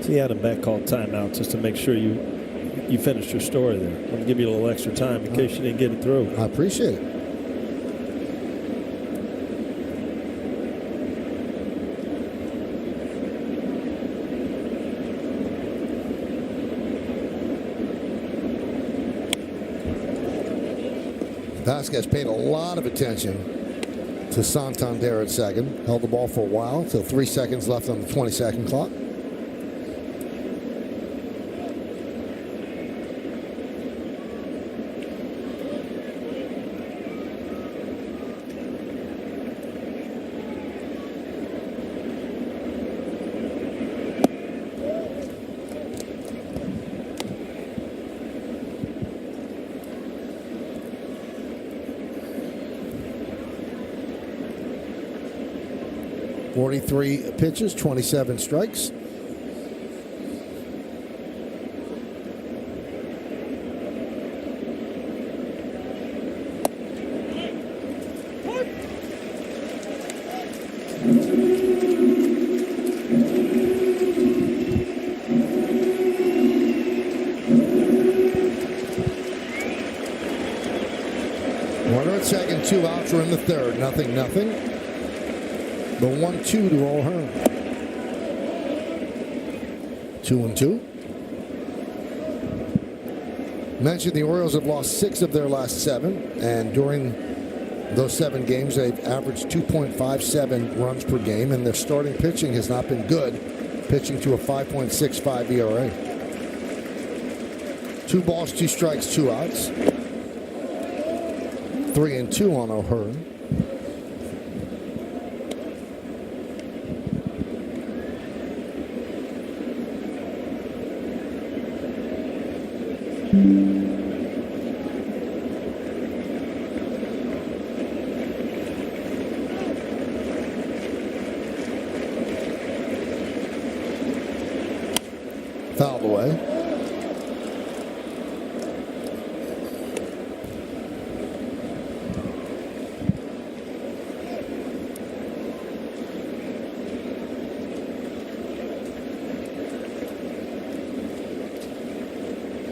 See Adam Beck called timeout just to make sure you finished your story there. I'm going to give you a little extra time in case you didn't get it through. I appreciate it. Vasquez paid a lot of attention to Santander at second. Held the ball for a while until 3 seconds left on the 20-second clock. Forty-three pitches, 27 strikes. Runner at second, 2 outs are in the third. 0-0. The 1-2 to O'Hearn. 2-2. Mentioned the Orioles have lost 6 of their last 7, and during those 7 games, they've averaged 2.57 runs per game, and their starting pitching has not been good, pitching to a 5.65 ERA. 2 balls, 2 strikes, 2 outs. 3-2 on O'Hearn. Fouled away.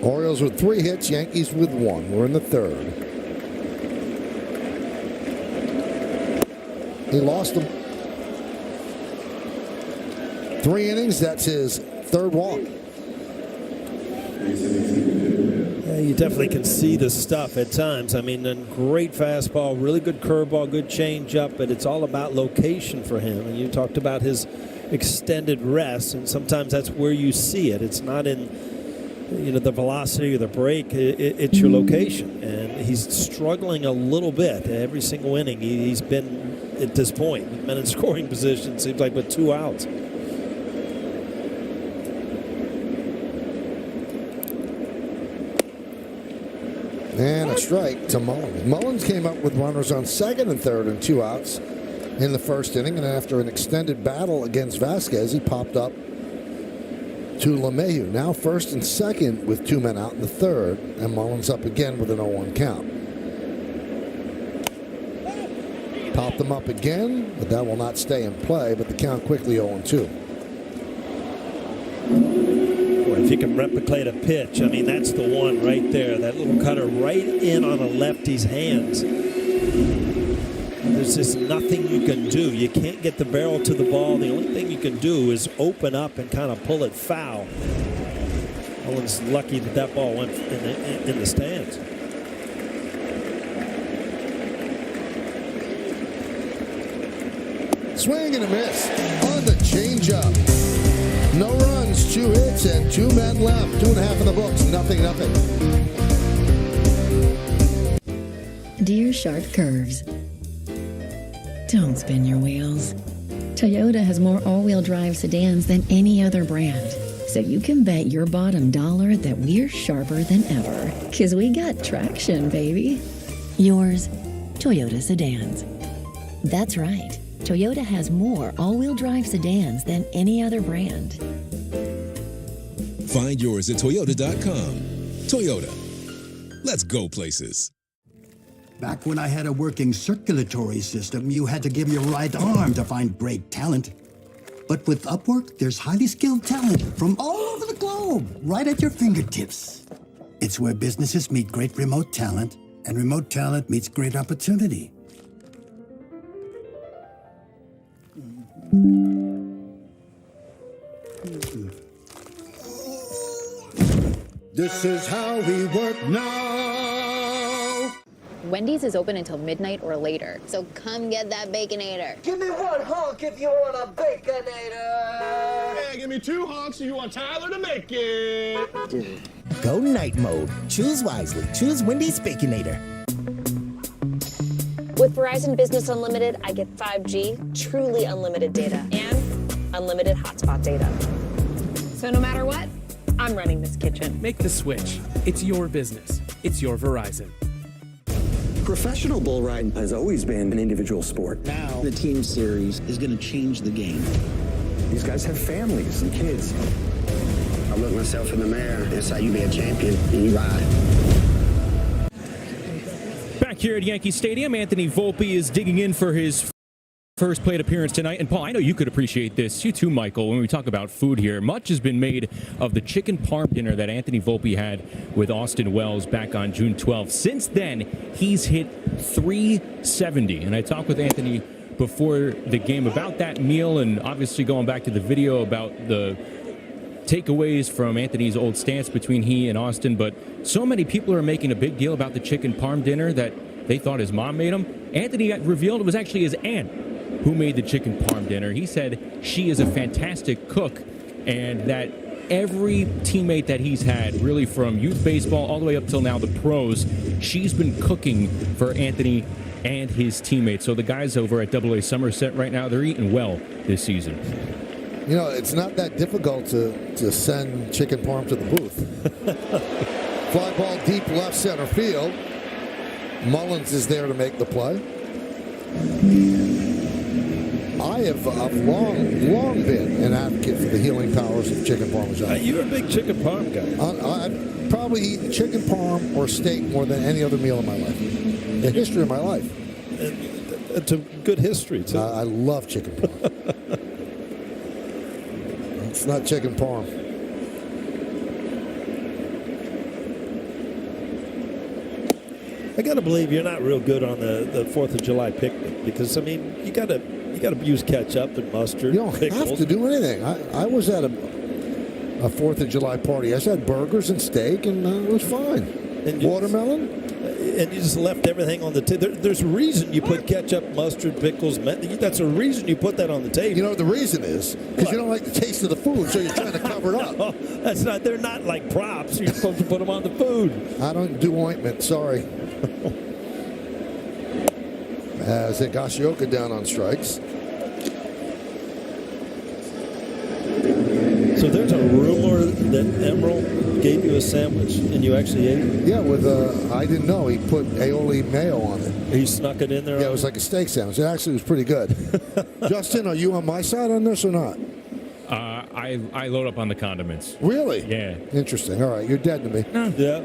Orioles with 3 hits, Yankees with 1. We're in the 3rd. He lost them. 3 innings, that's his 3rd walk. Yeah, you definitely can see the stuff at times. I mean, a great fastball, really good curveball, good changeup, but it's all about location for him. And you talked about his extended rest, and sometimes that's where you see it. It's not in the velocity or the break, it's your location. And he's struggling a little bit every single inning. He's been, at this point, he's been in scoring position, seems like, with 2 outs. And a strike to Mullins. Mullins came up with runners on 2nd and 3rd and 2 outs in the 1st inning. And after an extended battle against Vasquez, he popped up to LeMahieu. Now 1st and 2nd with 2 men out in the 3rd, and Mullins up again with an 0-1 count. Popped them up again, but that will not stay in play, but the count quickly 0-2. Boy, if you can replicate a pitch, I mean, that's the one right there. That little cutter right in on a lefty's hands. There's just nothing you can do. You can't get the barrel to the ball. The only thing you can do is open up and kind of pull it foul. Owen's lucky that that ball went in the stands. Swing and a miss on the changeup. No runs, 2 hits, and 2 men left. 2.5 in the books. 0-0. Dear Sharp Curves, don't spin your wheels. Toyota has more all-wheel drive sedans than any other brand. So you can bet your bottom dollar that we're sharper than ever. 'Cause we got traction, baby. Yours, Toyota Sedans. That's right. Toyota has more all-wheel drive sedans than any other brand. Find yours at Toyota.com. Toyota. Let's go places. Back when I had a working circulatory system, you had to give your right arm to find great talent. But with Upwork, there's highly skilled talent from all over the globe, right at your fingertips. It's where businesses meet great remote talent, and remote talent meets great opportunity. This is how we work now. Wendy's is open until midnight or later, so come get that Baconator. Give me 1 honk if you want a Baconator. Hey, give me 2 honks if you want Tyler to make it. Dude. Go night mode. Choose wisely. Choose Wendy's Baconator. With Verizon Business Unlimited, I get 5G, truly unlimited data, and unlimited hotspot data. So no matter what, I'm running this kitchen. Make the switch. It's your business. It's your Verizon. Professional bull riding has always been an individual sport. Now, the team series is going to change the game. These guys have families and kids. I look myself in the mirror. That's how you be a champion, and you ride. Back here at Yankee Stadium, Anthony Volpe is digging in for his first plate appearance tonight. And Paul, I know you could appreciate this. You too, Michael, when we talk about food here. Much has been made of the chicken parm dinner that Anthony Volpe had with Austin Wells back on June 12th. Since then, he's hit 370. And I talked with Anthony before the game about that meal, and obviously going back to the video about the takeaways from Anthony's old stance between he and Austin, but so many people are making a big deal about the chicken parm dinner that they thought his mom made him. Anthony revealed it was actually his aunt who made the chicken parm dinner. He said she is a fantastic cook and that every teammate that he's had, really from youth baseball all the way up till now the pros, she's been cooking for Anthony and his teammates. So the guys over at AA Somerset right now, they're eating well this season. You know, it's not that difficult to send chicken parm to the booth. Fly ball deep left center field. Mullins is there to make the play. I've long been an advocate for the healing powers of chicken parmesan. You're a big chicken parm guy. I've probably eaten chicken parm or steak more than any other meal in my life. The history of my life. It's a good history, too. I love chicken parm. It's not chicken parm. I got to believe you're not real good on the 4th of July picnic because, I mean, you got to use ketchup and mustard. You don't pickles. have to do anything. I was at a 4th of July party. I just had burgers and steak, and it was fine. And watermelon. And you just left everything on the table. There's a reason you put ketchup, mustard, pickles. That's a reason you put that on the table. You know what the reason is? Because you don't like the taste of the food, so you're trying to cover it up. No, that's not. They're not like props. You're supposed to put them on the food. I don't do ointment. Sorry. As Higashioka down on strikes. So there's a rumor that Emerald gave you a sandwich and you actually ate it? Yeah, with I didn't know. He put aioli mayo on it. He snuck it in there? Yeah, it was like a steak sandwich. It actually was pretty good. Justin, are you on my side on this or not? I load up on the condiments. Really? Yeah. Interesting. All right, you're dead to me. Yeah.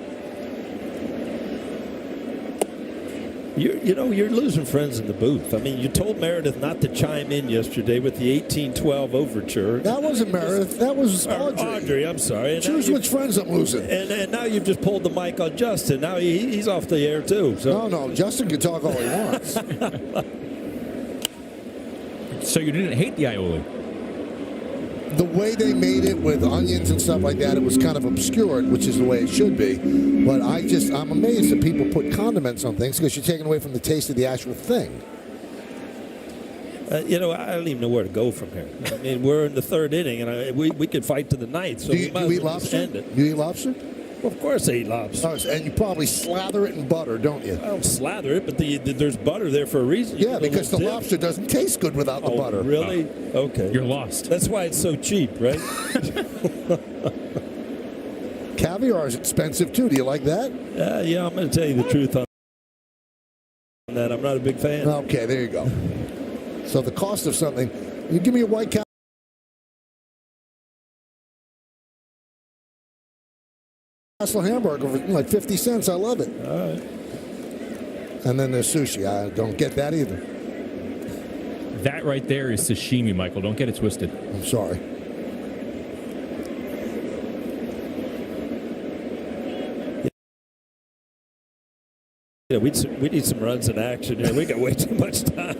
You're losing friends in the booth. I mean, you told Meredith not to chime in yesterday with the 1812 overture. That wasn't Meredith. That was Audrey. Audrey, I'm sorry. And choose which friends I'm losing. And now you've just pulled the mic on Justin. Now he's off the air, too. So. No, Justin can talk all he wants. So you didn't hate the aioli? The way they made it with onions and stuff like that, it was kind of obscured, which is the way it should be. But I'm amazed that people put condiments on things because you're taking away from the taste of the actual thing. I don't even know where to go from here. I mean, we're in the third inning, and we could fight to the ninth. So do you eat lobster? You eat lobster? Well, of course I eat lobster. Oh, and you probably slather it in butter, don't you? I don't slather it, but there's butter there for a reason. Yeah, because the lobster doesn't taste good without the butter. Really? Okay. You're lost. That's why it's so cheap, right? Caviar is expensive, too. Do you like that? Yeah, I'm going to tell you the truth on that. I'm not a big fan. Okay, there you go. So the cost of something, you give me a White Castle hamburger for like 50 cents. I love it. All right. And then there's sushi. I don't get that either. That right there is sashimi, Michael. Don't get it twisted. I'm sorry. Yeah, we need some runs in action here. We got way too much time.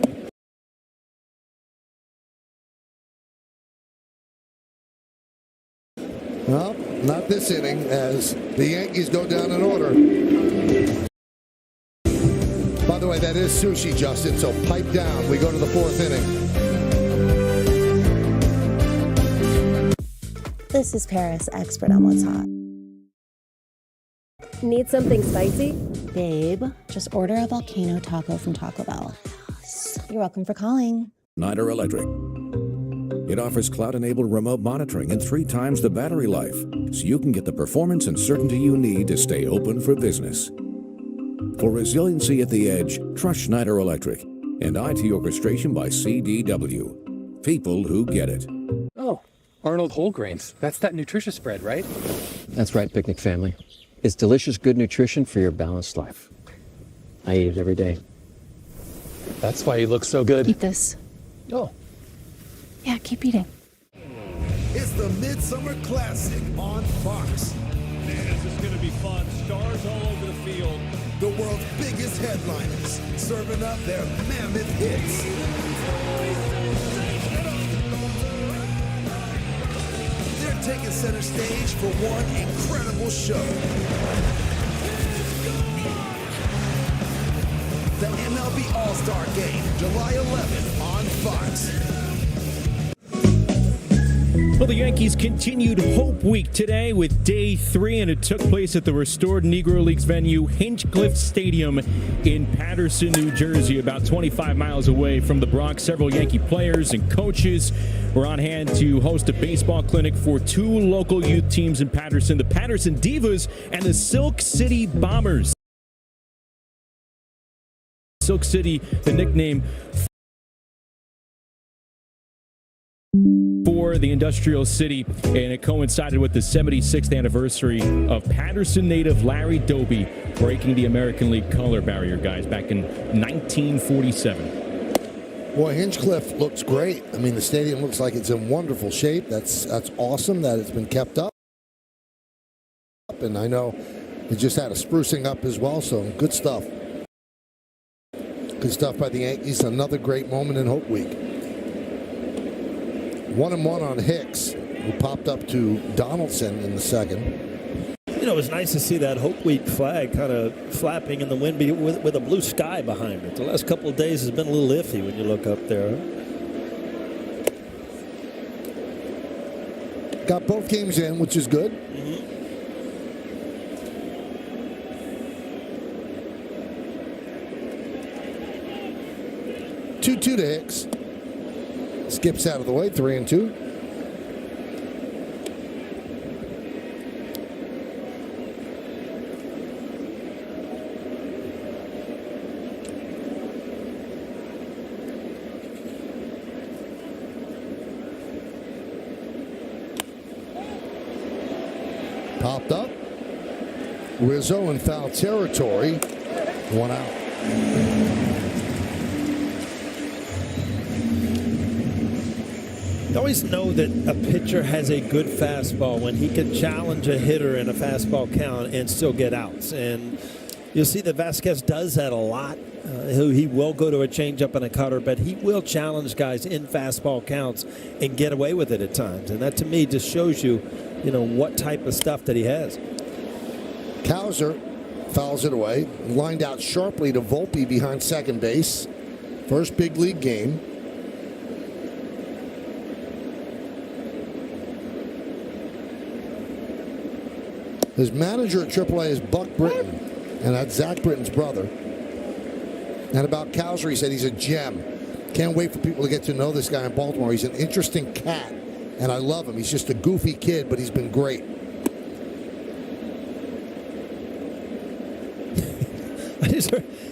Well, not this inning as the Yankees go down in order. By the way, that is sushi, Justin, so pipe down. We go to the fourth inning. This is Paris, expert on what's hot. Need something spicy? Babe, just order a volcano taco from Taco Bell. You're welcome for calling. Schneider Electric. It offers cloud-enabled remote monitoring and 3 times the battery life, so you can get the performance and certainty you need to stay open for business. For resiliency at the edge, trust Schneider Electric and IT orchestration by CDW. People who get it. Oh, Arnold Whole Grains. That's that nutritious bread, right? That's right, Picnic family. It's delicious, good nutrition for your balanced life. I eat it every day. That's why you look so good. Eat this. Oh. Yeah, keep eating. It's the Midsummer Classic on Fox. Man, this is going to be fun. Stars all over the field. The world's biggest headliners serving up their mammoth hits. They're taking center stage for one incredible show. The MLB All-Star Game, July 11th on Fox. Well, the Yankees continued Hope Week today with Day 3, and it took place at the restored Negro Leagues venue, Hinchcliffe Stadium in Paterson, New Jersey, about 25 miles away from the Bronx. Several Yankee players and coaches were on hand to host a baseball clinic for 2 local youth teams in Paterson, the Paterson Divas and the Silk City Bombers. Silk City, the nickname for the industrial city, and it coincided with the 76th anniversary of Paterson native Larry Doby breaking the American League color barrier, guys, back in 1947. Boy, Hinchcliffe looks great. I mean, the stadium looks like it's in wonderful shape. That's awesome that it's been kept up. And I know it just had a sprucing up as well, so good stuff. Good stuff by the Yankees. Another great moment in Hope Week. 1-1 on Hicks, who popped up to Donaldson in the second. You know, it was nice to see that Hope Week flag kind of flapping in the wind with a blue sky behind it. The last couple of days has been a little iffy when you look up there. Got both games in, which is good. 2-2 to Hicks. Skips out of the way, 3-2. Popped up. Rizzo in foul territory. 1 out. You always know that a pitcher has a good fastball when he can challenge a hitter in a fastball count and still get outs. And you'll see that Vasquez does that a lot. He will go to a changeup and a cutter, but he will challenge guys in fastball counts and get away with it at times. And that, to me, just shows you, what type of stuff that he has. Cowser fouls it away. Lined out sharply to Volpe behind second base. First big league game. His manager at AAA is Buck Britton, and that's Zach Britton's brother. And about Cowser, he said he's a gem. Can't wait for people to get to know this guy in Baltimore. He's an interesting cat, and I love him. He's just a goofy kid, but he's been great.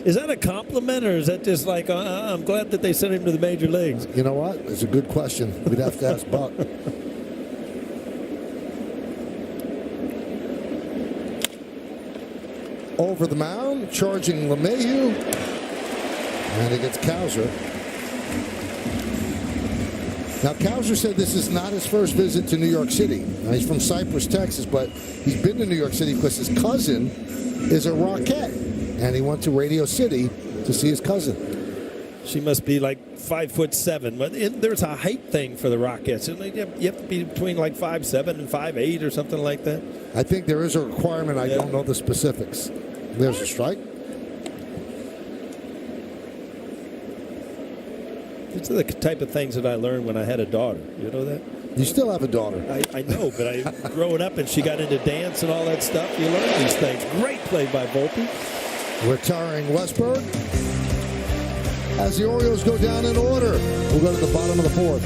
Is that a compliment, or is that just like, I'm glad that they sent him to the major leagues? You know what? It's a good question. We'd have to ask Buck. Over the mound, charging LeMahieu. And it gets Cowser. Now, Cowser said this is not his first visit to New York City. Now, he's from Cypress, Texas, but he's been to New York City because his cousin is a Rockette. And he went to Radio City to see his cousin. She must be like 5'7", but there's a height thing for the Rockettes. You have to be between like 5'7" and 5'8" or something like that. I think there is a requirement. I don't know the specifics. There's a strike. These are the type of things that I learned when I had a daughter. You know that? You still have a daughter. I know, but growing up and she got into dance and all that stuff, you learn these things. Great play by Volpe. Retiring Westberg. As the Orioles go down in order, we'll go to the bottom of the fourth.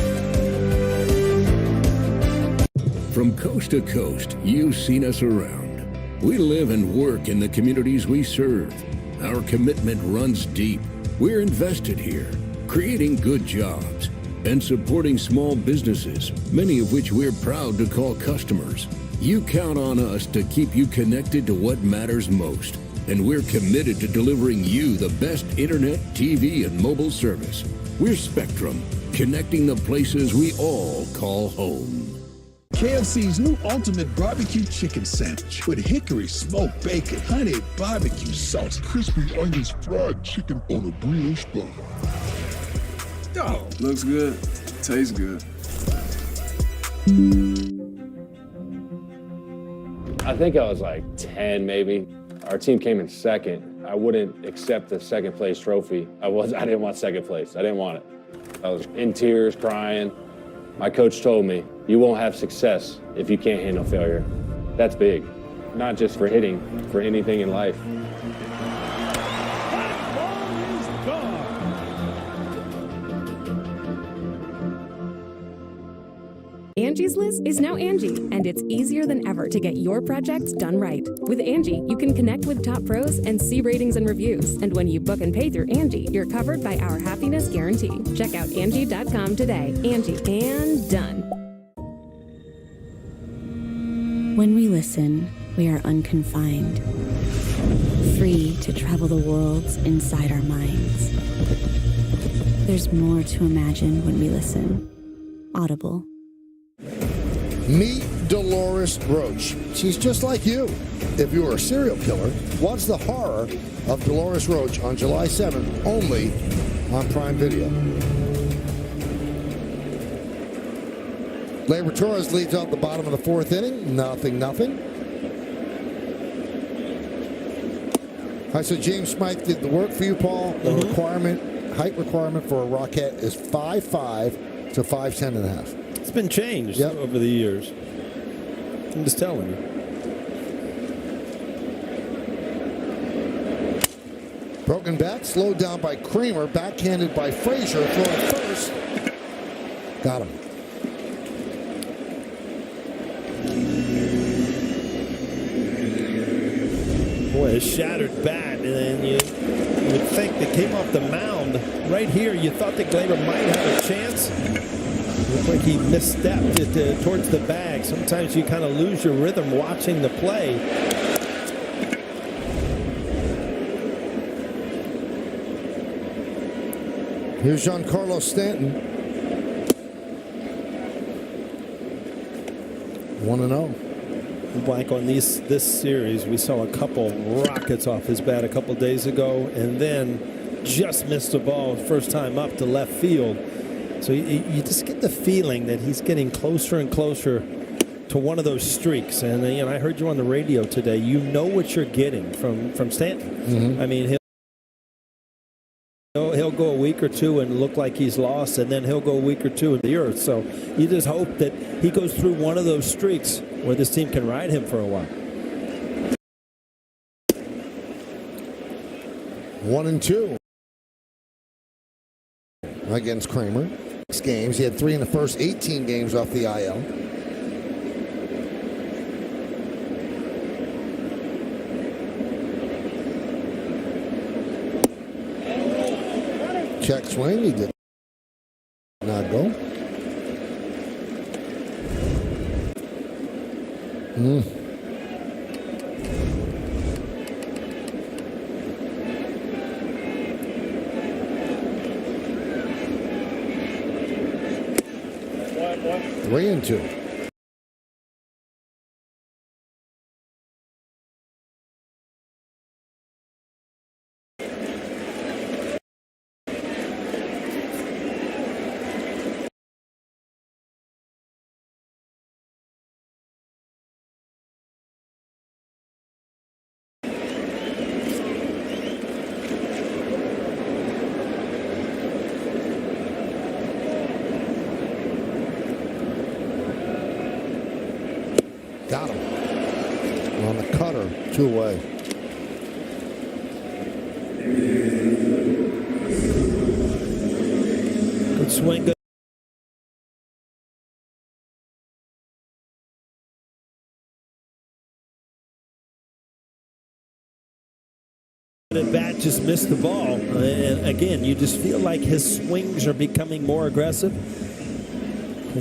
From coast to coast, you've seen us around. We live and work in the communities we serve. Our commitment runs deep. We're invested here, creating good jobs and supporting small businesses, many of which we're proud to call customers. You count on us to keep you connected to what matters most. And we're committed to delivering you the best internet, TV, and mobile service. We're Spectrum, connecting the places we all call home. KFC's new ultimate barbecue chicken sandwich with hickory smoked bacon, honey barbecue sauce, crispy onions, fried chicken on a brioche bun. Oh, looks good. Tastes good. I think I was like 10 maybe. Our team came in second. I wouldn't accept the second place trophy. I didn't want second place. I didn't want it. I was in tears, crying. My coach told me, you won't have success if you can't handle failure. That's big, not just for hitting, for anything in life. Angie's List is now Angie, and it's easier than ever to get your projects done right. With Angie, you can connect with top pros and see ratings and reviews. And when you book and pay through Angie, you're covered by our happiness guarantee. Check out Angie.com today. Angie, and done. When we listen, we are unconfined, free to travel the worlds inside our minds. There's more to imagine when we listen. Audible. Meet Dolores Roach. She's just like you. If you are a serial killer, watch the horror of Dolores Roach on July 7th, only on Prime Video. Gleyber Torres leads out the bottom of the fourth inning. Nothing. All right, so James Smythe did the work for you, Paul. The height requirement for a Rocket is 5'5" to 5'10.5". It's been changed over the years. I'm just telling you. Broken bat, slowed down by Kramer, backhanded by Frazier, throwing first. Got him. Boy, a shattered bat, and then you would think that came off the mound right here. You thought that Gleyber might have a chance. Looked like he misstepped it towards the bag. Sometimes you kind of lose your rhythm watching the play. Here's Giancarlo Stanton. 1-0. Blank on this series. We saw a couple rockets off his bat a couple days ago, and then just missed the ball first time up to left field. So you just get the feeling that he's getting closer and closer to one of those streaks. And I heard you on the radio today. You know what you're getting from Stanton. I mean, he'll go a week or two and look like he's lost, and then he'll go a week or two in the earth. So you just hope that he goes through one of those streaks where this team can ride him for a while. 1-2 against Kramer. 6 games. He had 3 in the first 18 games off the IL. Check swing. He did not go. Three and two. Got him. On the cutter, 2 away. Good swing. Good. The bat just missed the ball. And again, you just feel like his swings are becoming more aggressive.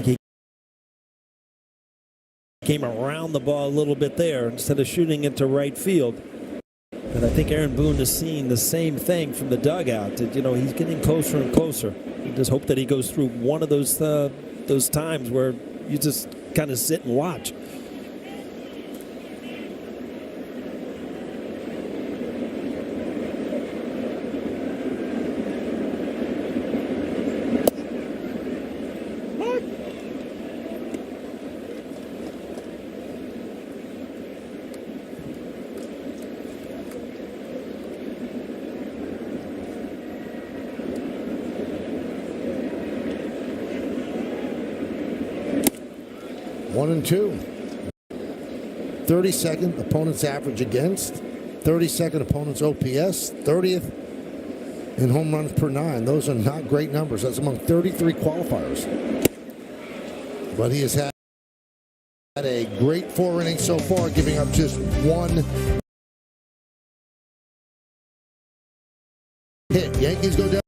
He came around the ball a little bit there instead of shooting it to right field. And I think Aaron Boone is seeing the same thing from the dugout. That, he's getting closer and closer. You just hope that he goes through one of those times where you just kind of sit and watch. 1-2. 32nd opponent's average against, 32nd opponent's OPS, 30th in home runs per 9. Those are not great numbers. That's among 33 qualifiers. But he has had a great 4 innings so far, giving up just 1 hit. Yankees go down.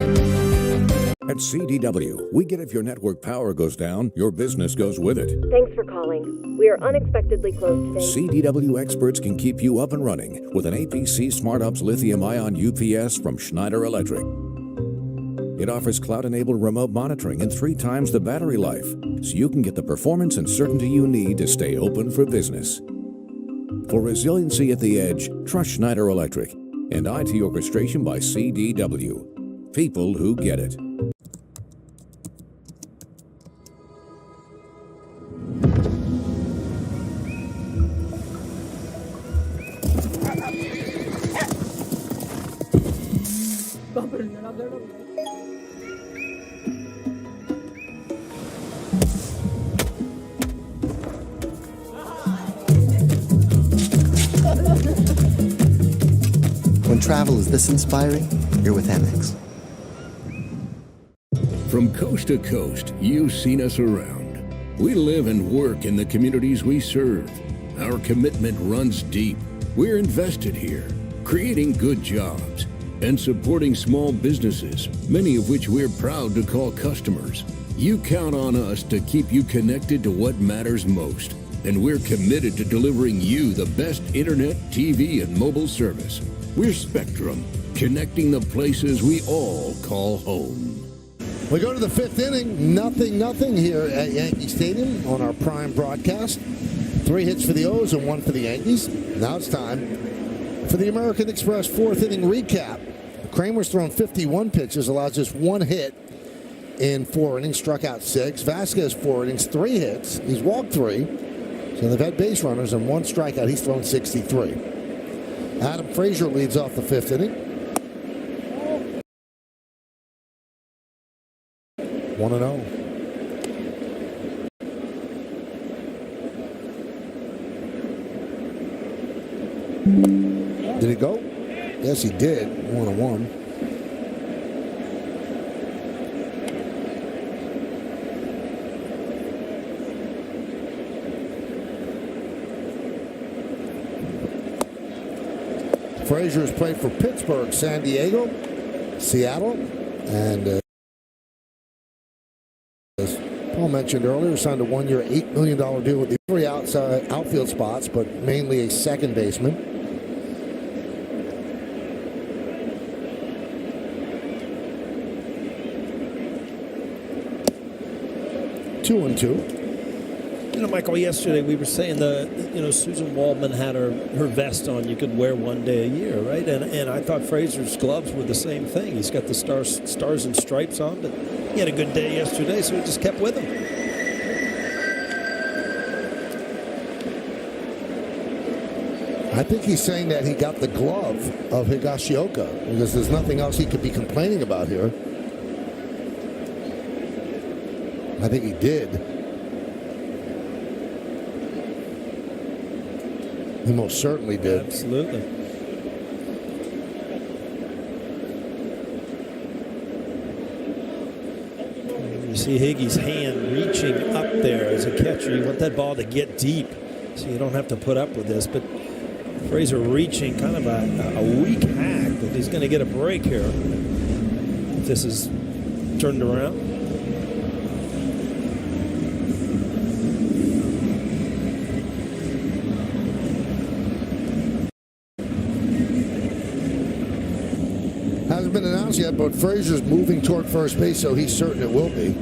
At CDW, we get if your network power goes down, your business goes with it. Thanks for calling. We are unexpectedly closed today. CDW experts can keep you up and running with an APC SmartUps lithium-ion UPS from Schneider Electric. It offers cloud-enabled remote monitoring and 3 times the battery life, so you can get the performance and certainty you need to stay open for business. For resiliency at the edge, trust Schneider Electric and IT orchestration by CDW. People who get it. When travel is this inspiring, you're with Amex. From coast to coast, you've seen us around. We live and work in the communities we serve. Our commitment runs deep. We're invested here, creating good jobs and supporting small businesses, many of which we're proud to call customers. You count on us to keep you connected to what matters most, and we're committed to delivering you the best internet, TV, and mobile service. We're Spectrum, connecting the places we all call home. We go to the 5th inning, 0-0 here at Yankee Stadium on our Prime broadcast. 3 hits for the O's and 1 for the Yankees. Now it's time for the American Express 4th inning recap. Kramer's thrown 51 pitches, allowed just 1 hit in 4 innings, struck out 6. Vasquez 4 innings, 3 hits. He's walked 3. So they've had base runners and 1 strikeout. He's thrown 63. Adam Frazier leads off the 5th inning. 1-0. Did he go? Yes, he did. 1-1. Frazier has played for Pittsburgh, San Diego, Seattle, and as Paul mentioned earlier, signed a 1-year, $8 million deal with the 3 outside outfield spots, but mainly a second baseman. Two and two. You know, Michael, yesterday we were saying Susan Waldman had her vest on you could wear 1 day a year, right? And I thought Frazier's gloves were the same thing. He's got the stars and stripes on, but he had a good day yesterday, so he just kept with him. I think he's saying that he got the glove of Higashioka because there's nothing else he could be complaining about here. I think he did. He most certainly did. Absolutely. You see Higgy's hand reaching up there as a catcher. You want that ball to get deep so you don't have to put up with this. But Frazier reaching, kind of a weak hack, but he's going to get a break here if this is turned around. Hasn't been announced yet, but Frazier's moving toward first base, so he's certain it will be.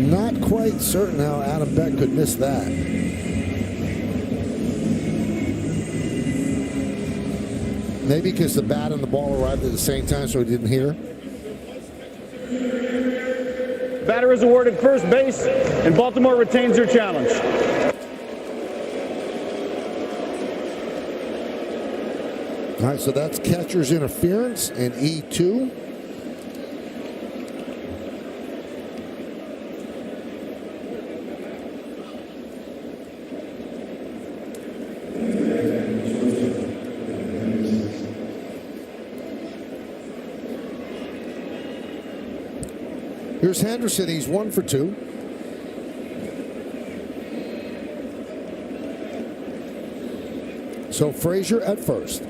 Not quite certain how Adam Beck could miss that. Maybe because the bat and the ball arrived at the same time, so he didn't hear. Batter is awarded first base, and Baltimore retains their challenge. All right, so that's catcher's interference in E2. Here's Henderson. He's 1 for 2. So Frazier at first.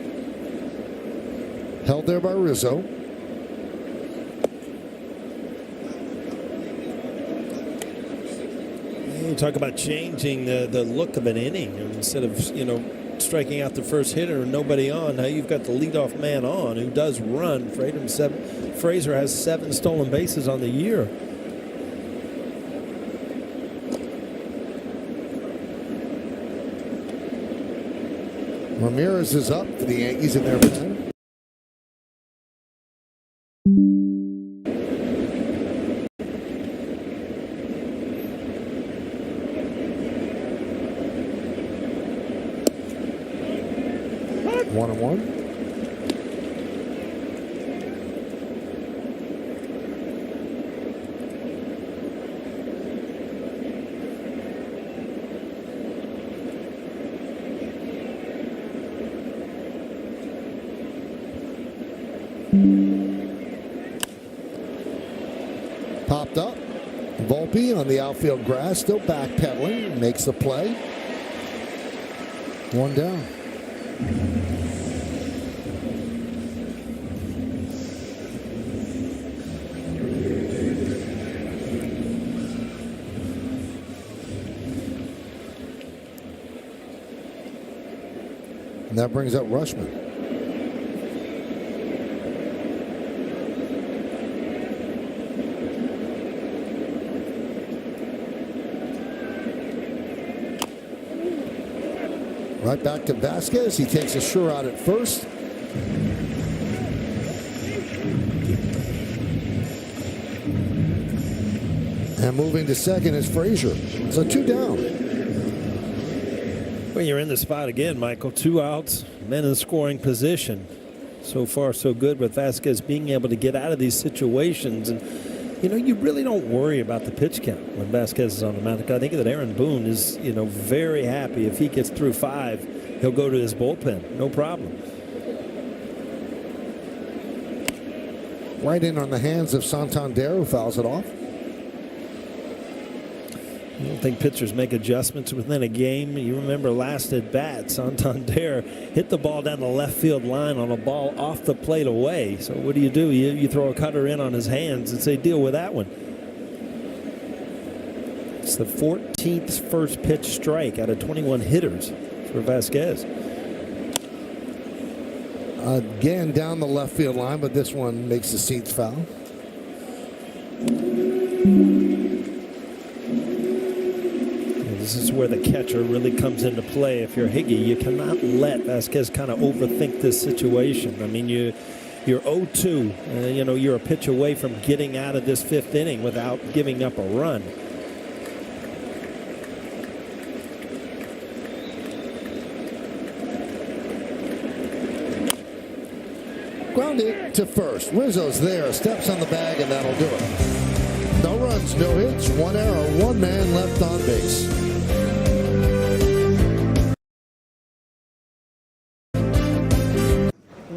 Held there by Rizzo. You talk about changing the look of an inning. Instead of, striking out the first hitter and nobody on, now you've got the leadoff man on who does run. Frazier has 7 stolen bases on the year. Ramirez is up for the Yankees in their man. One and one. Popped up. Volpe on the outfield grass, still backpedaling, makes the play. One down. And that brings up Rushman. Right back to Vasquez. He takes a sure out at first. And moving to second is Frazier. So 2 down. Well, you're in the spot again, Michael. 2 outs, men in scoring position. So far, so good with Vasquez being able to get out of these situations. And, you really don't worry about the pitch count when Vasquez is on the mound. I think that Aaron Boone is, very happy. If he gets through 5, he'll go to his bullpen. No problem. Right in on the hands of Santander, who fouls it off. I don't think pitchers make adjustments within a game. You remember last at bat, Santander hit the ball down the left field line on a ball off the plate away. So what do? You throw a cutter in on his hands and say, deal with that one. It's the 14th first pitch strike out of 21 hitters for Vasquez. Again down the left field line, but this one makes the seats foul. This is where the catcher really comes into play. If you're Higgy, you cannot let Vasquez kind of overthink this situation. I mean, you're 0-2. You're a pitch away from getting out of this 5th inning without giving up a run. Grounded to first. Rizzo's there, steps on the bag, and that'll do it. No runs, no hits, 1 error, 1 man left on base.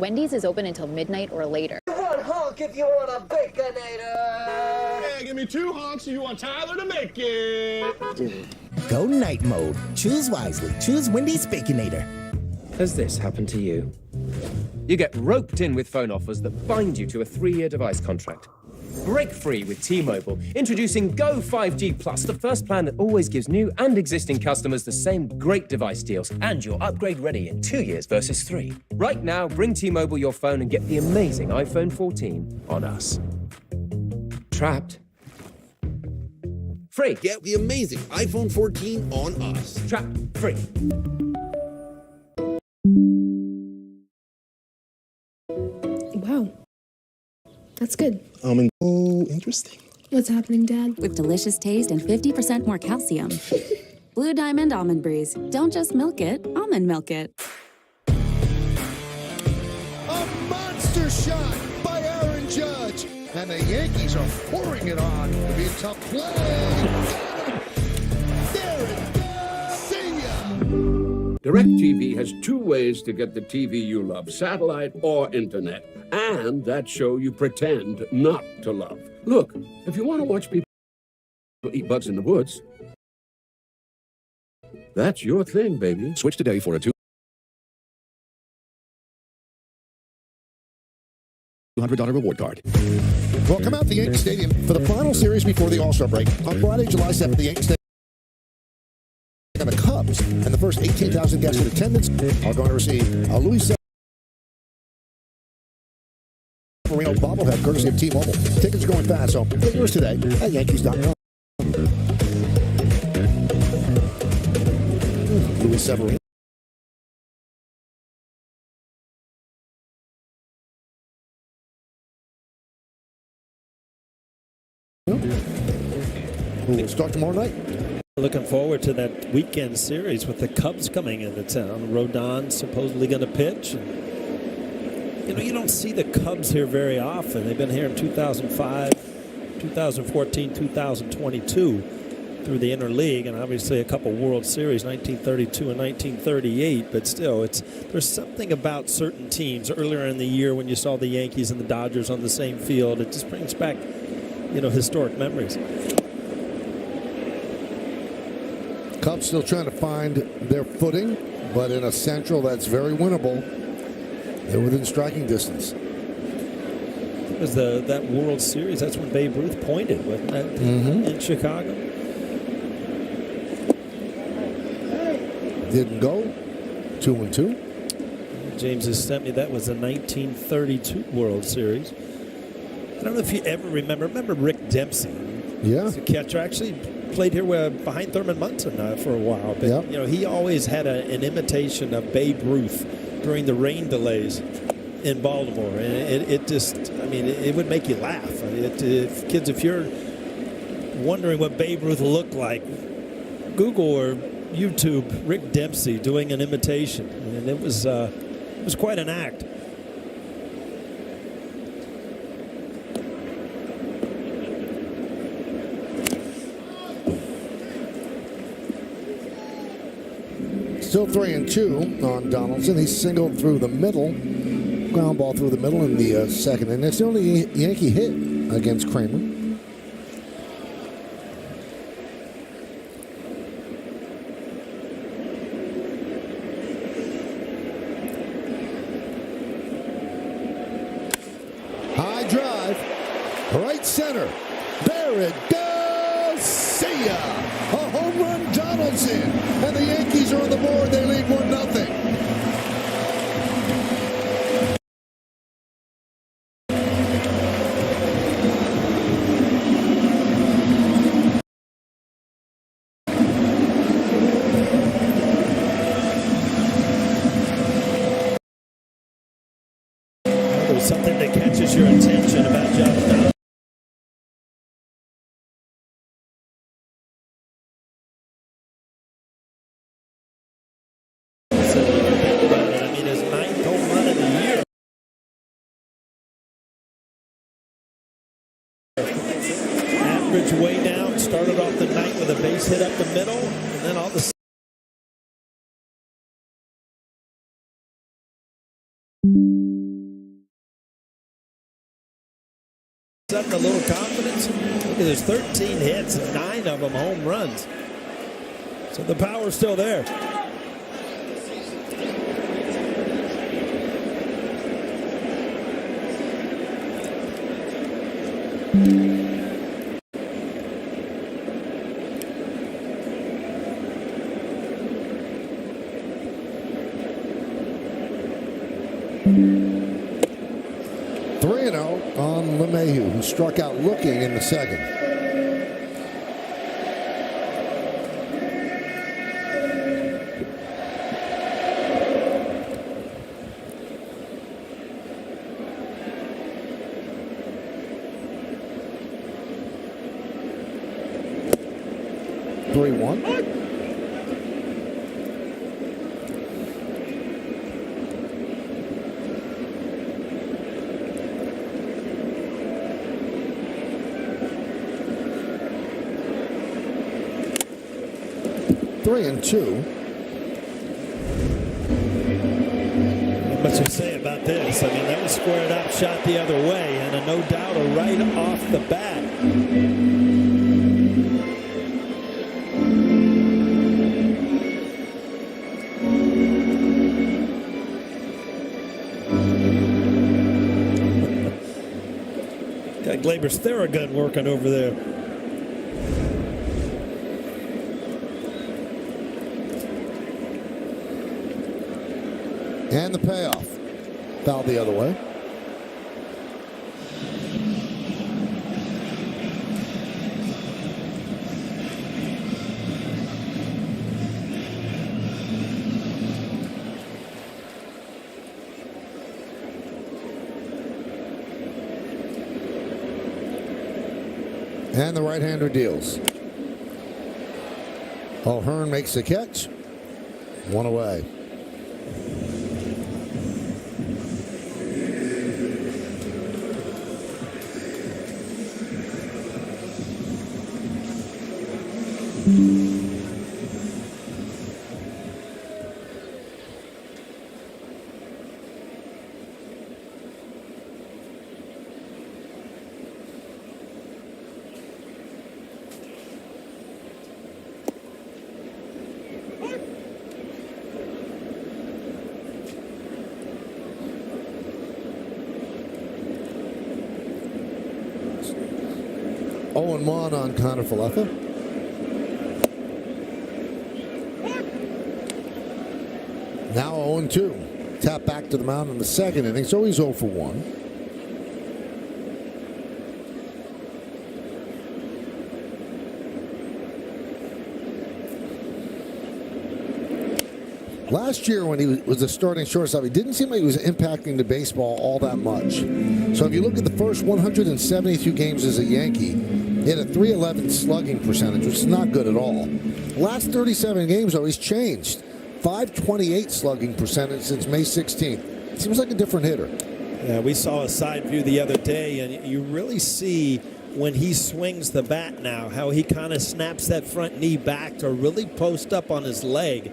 Wendy's is open until midnight or later. 1 honk if you want a Baconator. Yeah, give me 2 honks if you want Tyler to make it. Go night mode. Choose wisely. Choose Wendy's Baconator. Has this happened to you? You get roped in with phone offers that bind you to a 3-year device contract. Break free with T-Mobile, introducing Go 5G Plus, the first plan that always gives new and existing customers the same great device deals, and you're upgrade ready in 2 years versus 3. Right now, bring T-Mobile your phone and get the amazing iPhone 14 on us. Trapped? Free. Get the amazing iPhone 14 on us. Trapped. Free. Wow. That's good. Interesting. What's happening, Dad? With delicious taste and 50% more calcium. Blue Diamond Almond Breeze. Don't just milk it, almond milk it. And the Yankees are pouring it on. It'll be a tough play. There it goes. See ya. DirecTV has two ways to get the TV you love, satellite or internet, and that show you pretend not to love. Look, if you want to watch people eat bugs in the woods, that's your thing, baby. Switch today for a $200 reward card. Well, come out to Yankee Stadium for the final series before the All-Star break. On Friday, July 7th, the Yankee Stadium and the Cubs. And the first 18,000 guests in attendance are going to receive a Louis Severino bobblehead courtesy of T-Mobile. Tickets are going fast, so get yours today at Yankees.com. Louis Severino. We'll start tomorrow night. Looking forward to that weekend series with the Cubs coming into town. Rodon supposedly going to pitch. And, you don't see the Cubs here very often. They've been here in 2005, 2014, 2022 through the interleague, and obviously a couple World Series, 1932 and 1938. But still, there's something about certain teams earlier in the year when you saw the Yankees and the Dodgers on the same field. It just brings back, historic memories. Cubs still trying to find their footing, but in a Central that's very winnable. They're within striking distance. It was that World Series. That's when Babe Ruth pointed, wasn't that? In Chicago. Didn't go. 2-2. James has sent me that was the 1932 World Series. I don't know if you ever remember Rick Dempsey. Yeah. He's a catcher. Actually played here behind Thurman Munson for a while. But, he always had an imitation of Babe Ruth during the rain delays in Baltimore. And it would make you laugh. If you're wondering what Babe Ruth looked like, Google or YouTube Rick Dempsey doing an imitation. And it was quite an act. Still 3-2 on Donaldson. He singled through the middle. Ground ball through the middle in the second. And that's the only Yankee hit against Kramer. High drive. Right center. There it goes. See ya. A home run, Donaldson. And the Yankees are on the board. They lead 1-0. There's something that catches your attention about Jonathan. His 9th home run of the year. Average way down. Started off the night with a base hit up the middle, and then all of a sudden. A little confidence. Look at this, 13 hits and 9 of them home runs. So the power's still there. On LeMahieu, who struck out looking in the second. 3-2. Not much to say about this. I mean, that was squared up, shot the other way, and a no doubter right off the bat. Got Glaber's Theragun working over there. And the payoff. Foul the other way. And the right-hander deals. O'Hearn makes the catch. One away. Owen Mon on Connor Falefa. Now 0-2. Tap back to the mound in the second inning, so he's 0 for 1. Last year when he was the starting shortstop, he didn't seem like he was impacting the baseball all that much. So if you look at the first 172 games as a Yankee, he had a .311 slugging percentage, which is not good at all. Last 37 games, though, he's changed. .528 slugging percentage since May 16th. Seems like a different hitter. Yeah, we saw a side view the other day, and you really see when he swings the bat now how he kind of snaps that front knee back to really post up on his leg.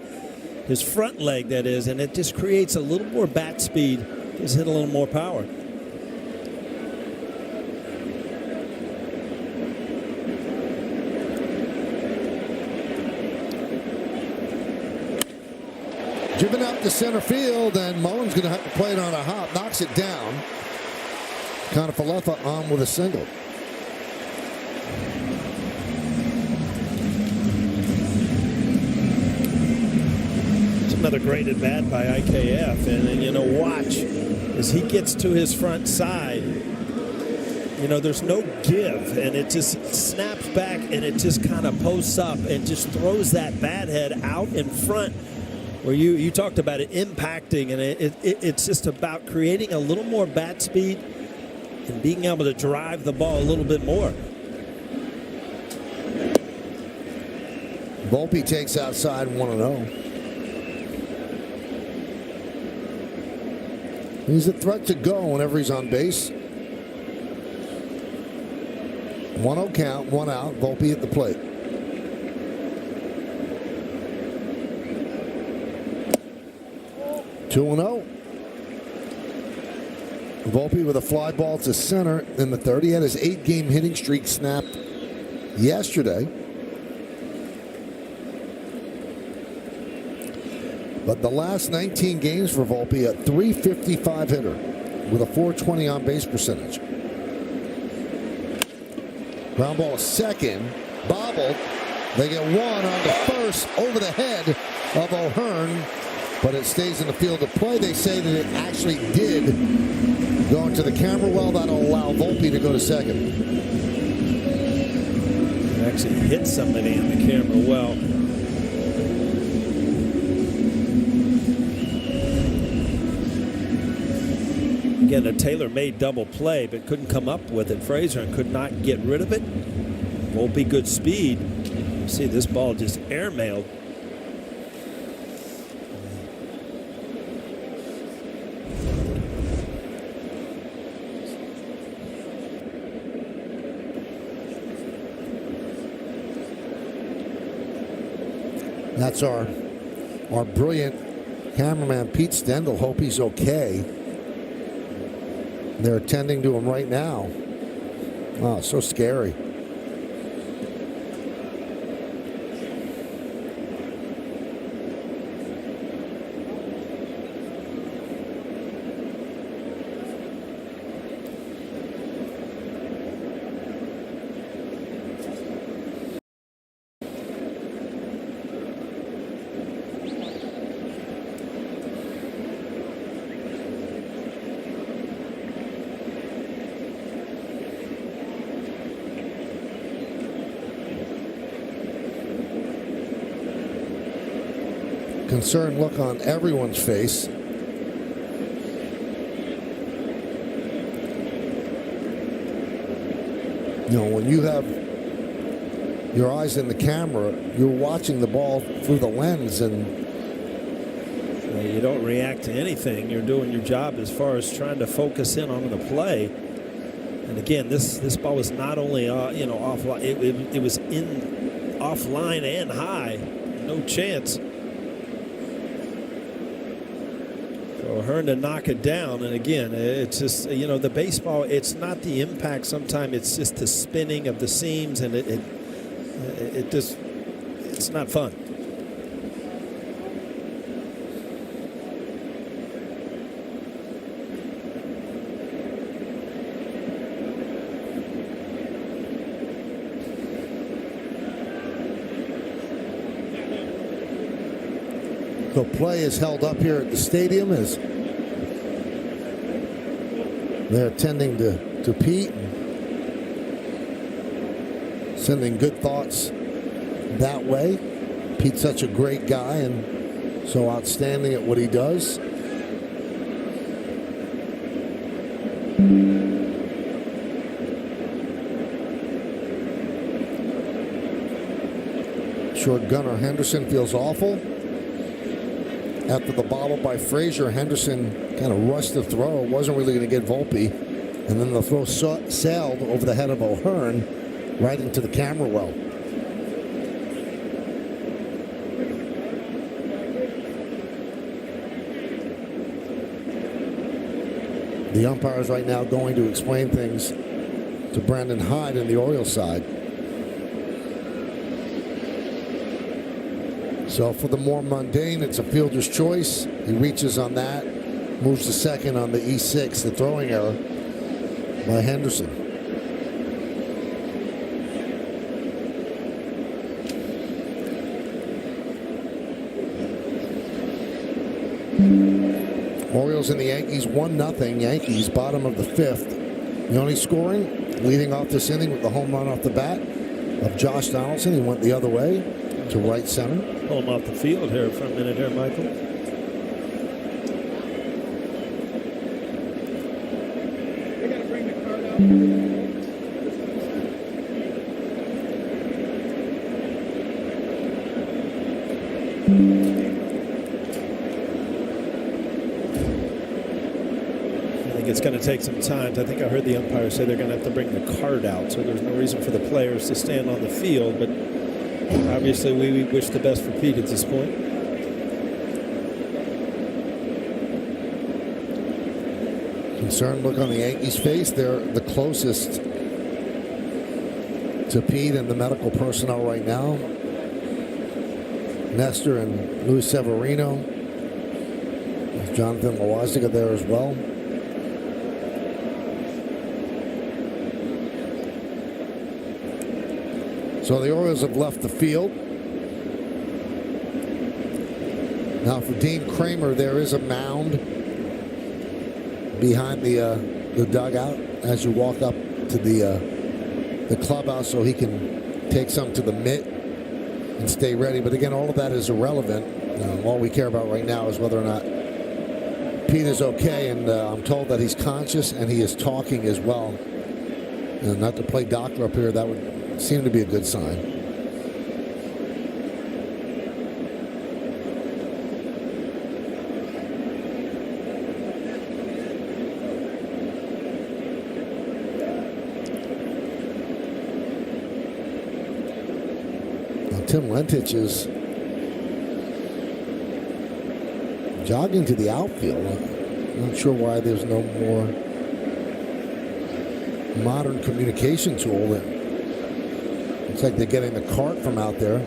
His front leg, that is, and it just creates a little more bat speed. Just hit a little more power. Driven up to center field, and Mullen's going to have to play it on a hop. Knocks it down. Connor Falefa on with a single. Another great at bat by IKF, and then, you know, watch as he gets to his front side. You know, there's no give, and it just snaps back, and it just kind of posts up and just throws that bat head out in front. Where you talked about it impacting, and it's just about creating a little more bat speed and being able to drive the ball a little bit more. Volpe takes outside 1-0. He's a threat to go whenever he's on base. 1-0 count, 1 out. Volpe at the plate. Two 2-0. Volpe with a fly ball to center in the third. He had his 8-game hitting streak snapped yesterday. But the last 19 games for Volpe, a .355 hitter with a .420 on base percentage. Ground ball second, bobbled. They get one on the first over the head of O'Hearn, but it stays in the field of play. They say that it actually did go into the camera well. That'll allow Volpe to go to second. It actually hit somebody in the camera well. Again, a tailor-made double play, but couldn't come up with it. Frazier and could not get rid of it. Won't be good speed. See, this ball just airmailed. That's our brilliant cameraman, Pete Stendel. Hope he's okay. They're attending to him right now. Oh, so scary. Concerned look on everyone's face. You know, when you have your eyes in the camera, you're watching the ball through the lens, and you don't react to anything. You're doing your job as far as trying to focus in on the play. And again, this ball was not only offline, it was in offline and high. No chance for Hearn to knock it down. And again, it's just, the baseball, it's not the impact sometimes, it's just the spinning of the seams, and it just, it's not fun. The play is held up here at the stadium as they're attending to Pete and sending good thoughts that way. Pete's such a great guy and so outstanding at what he does. Short gunner Henderson feels awful. After the bobble by Frazier, Henderson kind of rushed the throw. Wasn't really going to get Volpe. And then the throw sailed over the head of O'Hearn right into the camera well. The umpires right now going to explain things to Brandon Hyde and the Orioles side. So for the more mundane, it's a fielder's choice. He reaches on that, moves to second on the E6, the throwing error by Henderson. Orioles and the Yankees 1-0. Yankees bottom of the fifth. The only scoring, leading off this inning with the home run off the bat of Josh Donaldson. He went the other way to right center. Pull him off the field here for a minute here, Michael. They got to bring the card out. I think it's going to take some time. I think I heard the umpire say they're going to have to bring the card out, so there's no reason for the players to stand on the field, but obviously, we wish the best for Pete at this point. Concerned look on the Yankees' face. They're the closest to Pete and the medical personnel right now. Nestor and Luis Severino. There's Jonathan Loaziga there as well. So the Orioles have left the field. Now for Dean Kramer, there is a mound behind the dugout as you walk up to the clubhouse, so he can take some to the mitt and stay ready. But again, all of that is irrelevant. All we care about right now is whether or not Pete is okay, and I'm told that he's conscious and he is talking as well. Not to play doctor up here, that would seem to be a good sign. Now, Tim Lentich is jogging to the outfield. I'm not sure why there's no more modern communication tool. Looks like they're getting the cart from out there.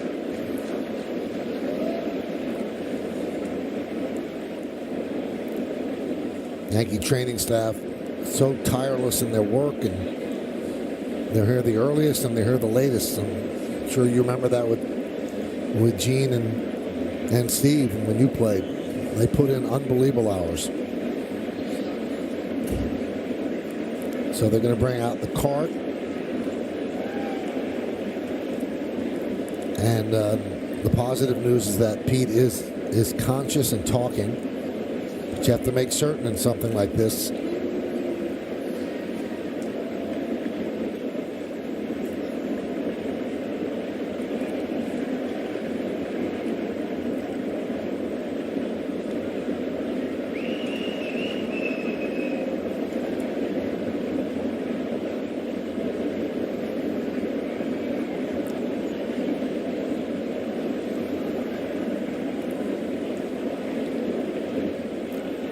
Yankee training staff so tireless in their work, and they're here the earliest and they're here the latest. I'm sure you remember that with Gene and Steve when you played. They put in unbelievable hours. So they're going to bring out the cart. And the positive news is that Pete is conscious and talking. But you have to make certain in something like this.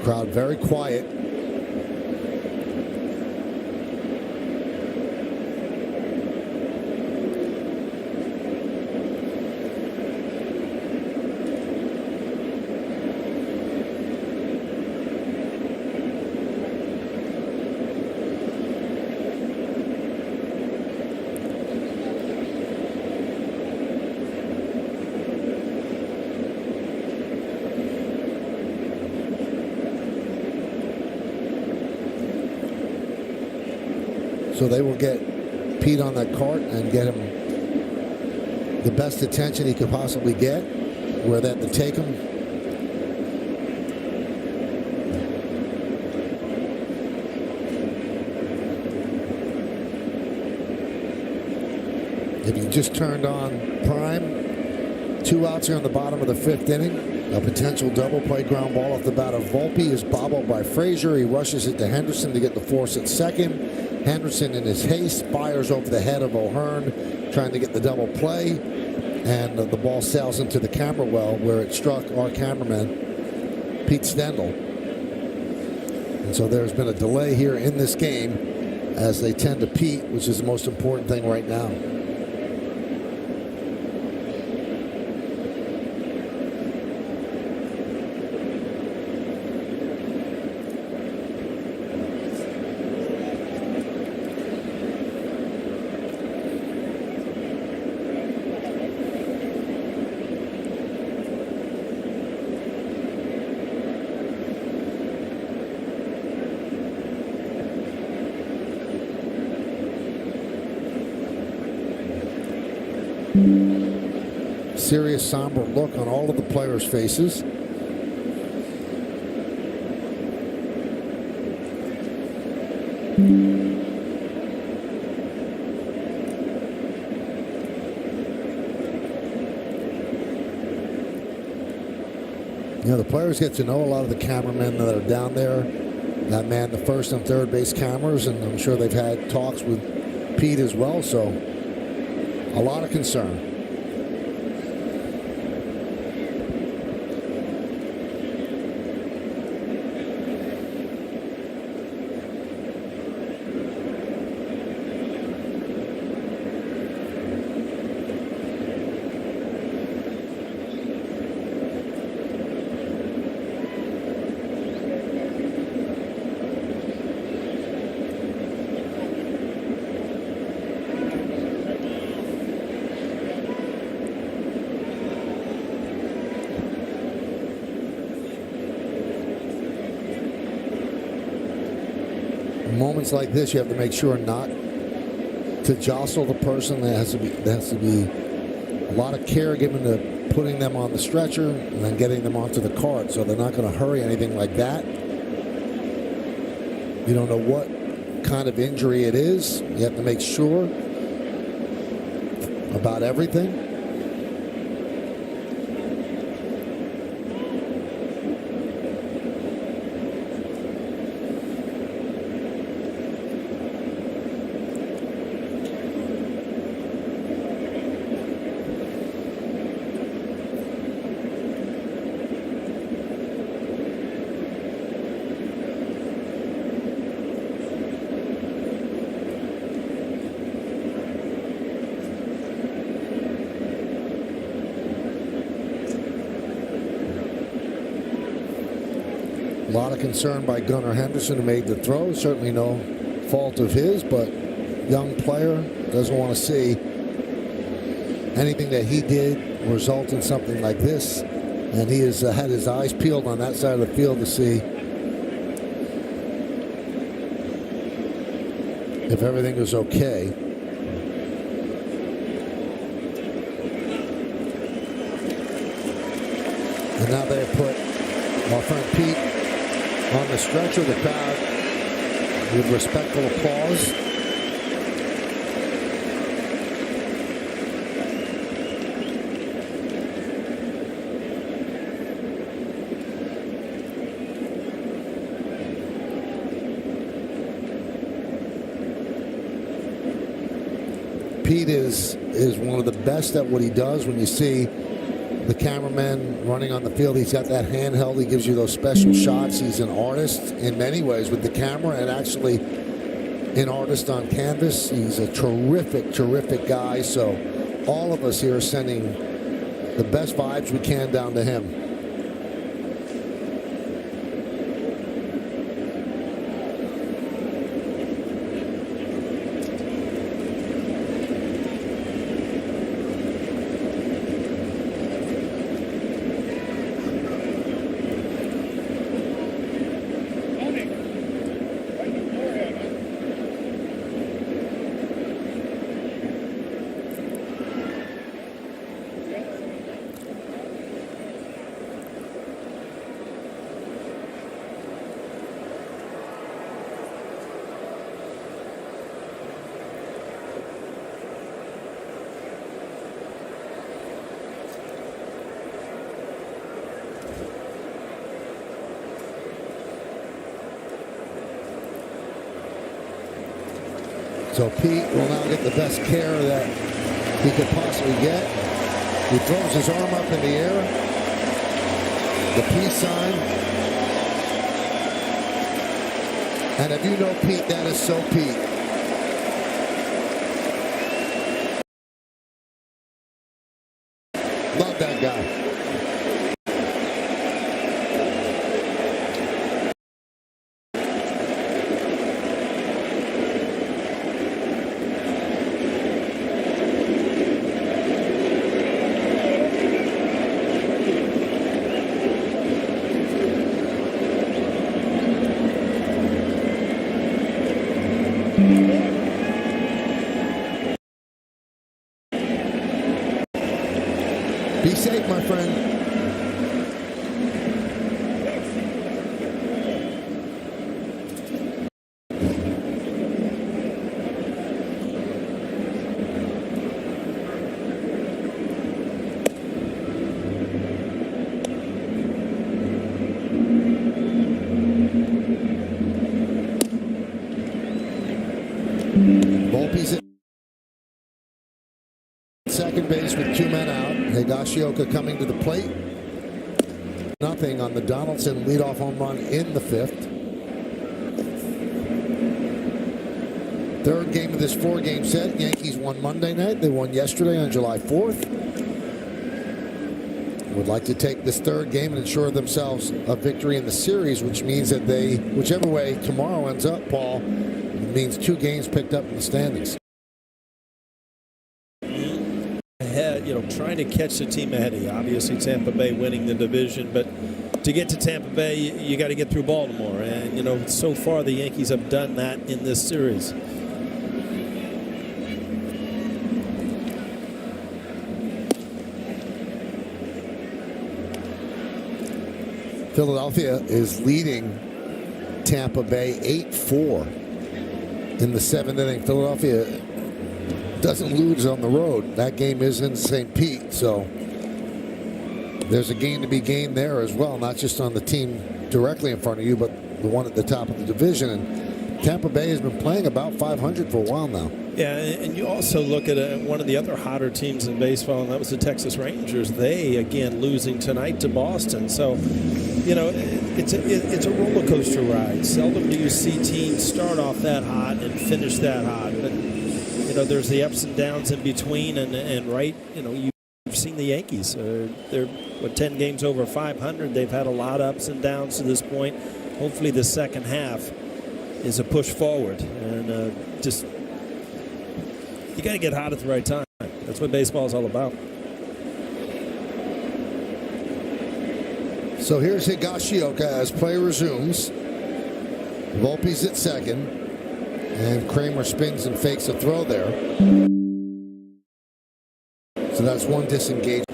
Crowd very quiet. So they will get Pete on that cart and get him the best attention he could possibly get, where they have to take him. If you just turned on Prime, 2 outs here in the bottom of the 5th inning. A potential double play ground ball off the bat of Volpe is bobbled by Frazier. He rushes it to Henderson to get the force at second. Henderson, in his haste, fires over the head of O'Hearn, trying to get the double play, and the ball sails into the camera well, where it struck our cameraman, Pete Stendel. And so there's been a delay here in this game as they tend to Pete, which is the most important thing right now. Serious, somber look on all of the players' faces. You know, the players get to know a lot of the cameramen that are down there that man the first and third base cameras, and I'm sure they've had talks with Pete as well, so a lot of concern. Moments like this, you have to make sure not to jostle the person. There has to be a lot of care given to putting them on the stretcher and then getting them onto the cart, so they're not going to hurry anything like that. You don't know what kind of injury it is. You have to make sure about everything. lot of concern by Gunnar Henderson, who made the throw. Certainly no fault of his, but young player doesn't want to see anything that he did result in something like this. And he has had his eyes peeled on that side of the field to see if everything is okay. And now they have put our friend Pete on the stretcher. The crowd with respectful applause. Pete is one of the best at what he does. When you see the cameraman running on the field, he's got that handheld. He gives you those special shots. He's an artist in many ways with the camera, and actually an artist on canvas. He's a terrific, terrific guy. So all of us here are sending the best vibes we can down to him. So Pete will now get the best care that he could possibly get. He throws his arm up in the air. The peace sign. And if you know Pete, that is so Pete. Love that guy. Be safe, my friend. Volpe's at second base with 2 men out. Higashioka coming to the plate. Nothing on the Donaldson leadoff home run in the 5th. Third game of this 4-game set. Yankees won Monday night. They won yesterday on July 4th. Would like to take this third game and ensure themselves a victory in the series, which means that they, whichever way tomorrow ends up, Paul, it means 2 games picked up in the standings. Ahead, trying to catch the team ahead of you. Obviously, Tampa Bay winning the division, but to get to Tampa Bay, you got to get through Baltimore. And, so far the Yankees have done that in this series. Philadelphia is leading Tampa Bay 8-4 in the 7th inning. Philadelphia doesn't lose on the road. That game is in St. Pete, so there's a game to be gained there as well, not just on the team directly in front of you, but the one at the top of the division. And Tampa Bay has been playing about 500 for a while now. Yeah, and you also look at one of the other hotter teams in baseball, and that was the Texas Rangers. They, again, losing tonight to Boston. So, it's a roller coaster ride. Seldom do you see teams start off that hot and finish that hot. But, there's the ups and downs in between, and right, you've seen the Yankees. They're 10 games over 500. They've had a lot of ups and downs to this point. hopefully the second half is a push forward. And just, you got to get hot at the right time. That's what baseball is all about. So here's Higashioka as play resumes. Volpe's at second. And Kramer spins and fakes a throw there. So that's one disengagement.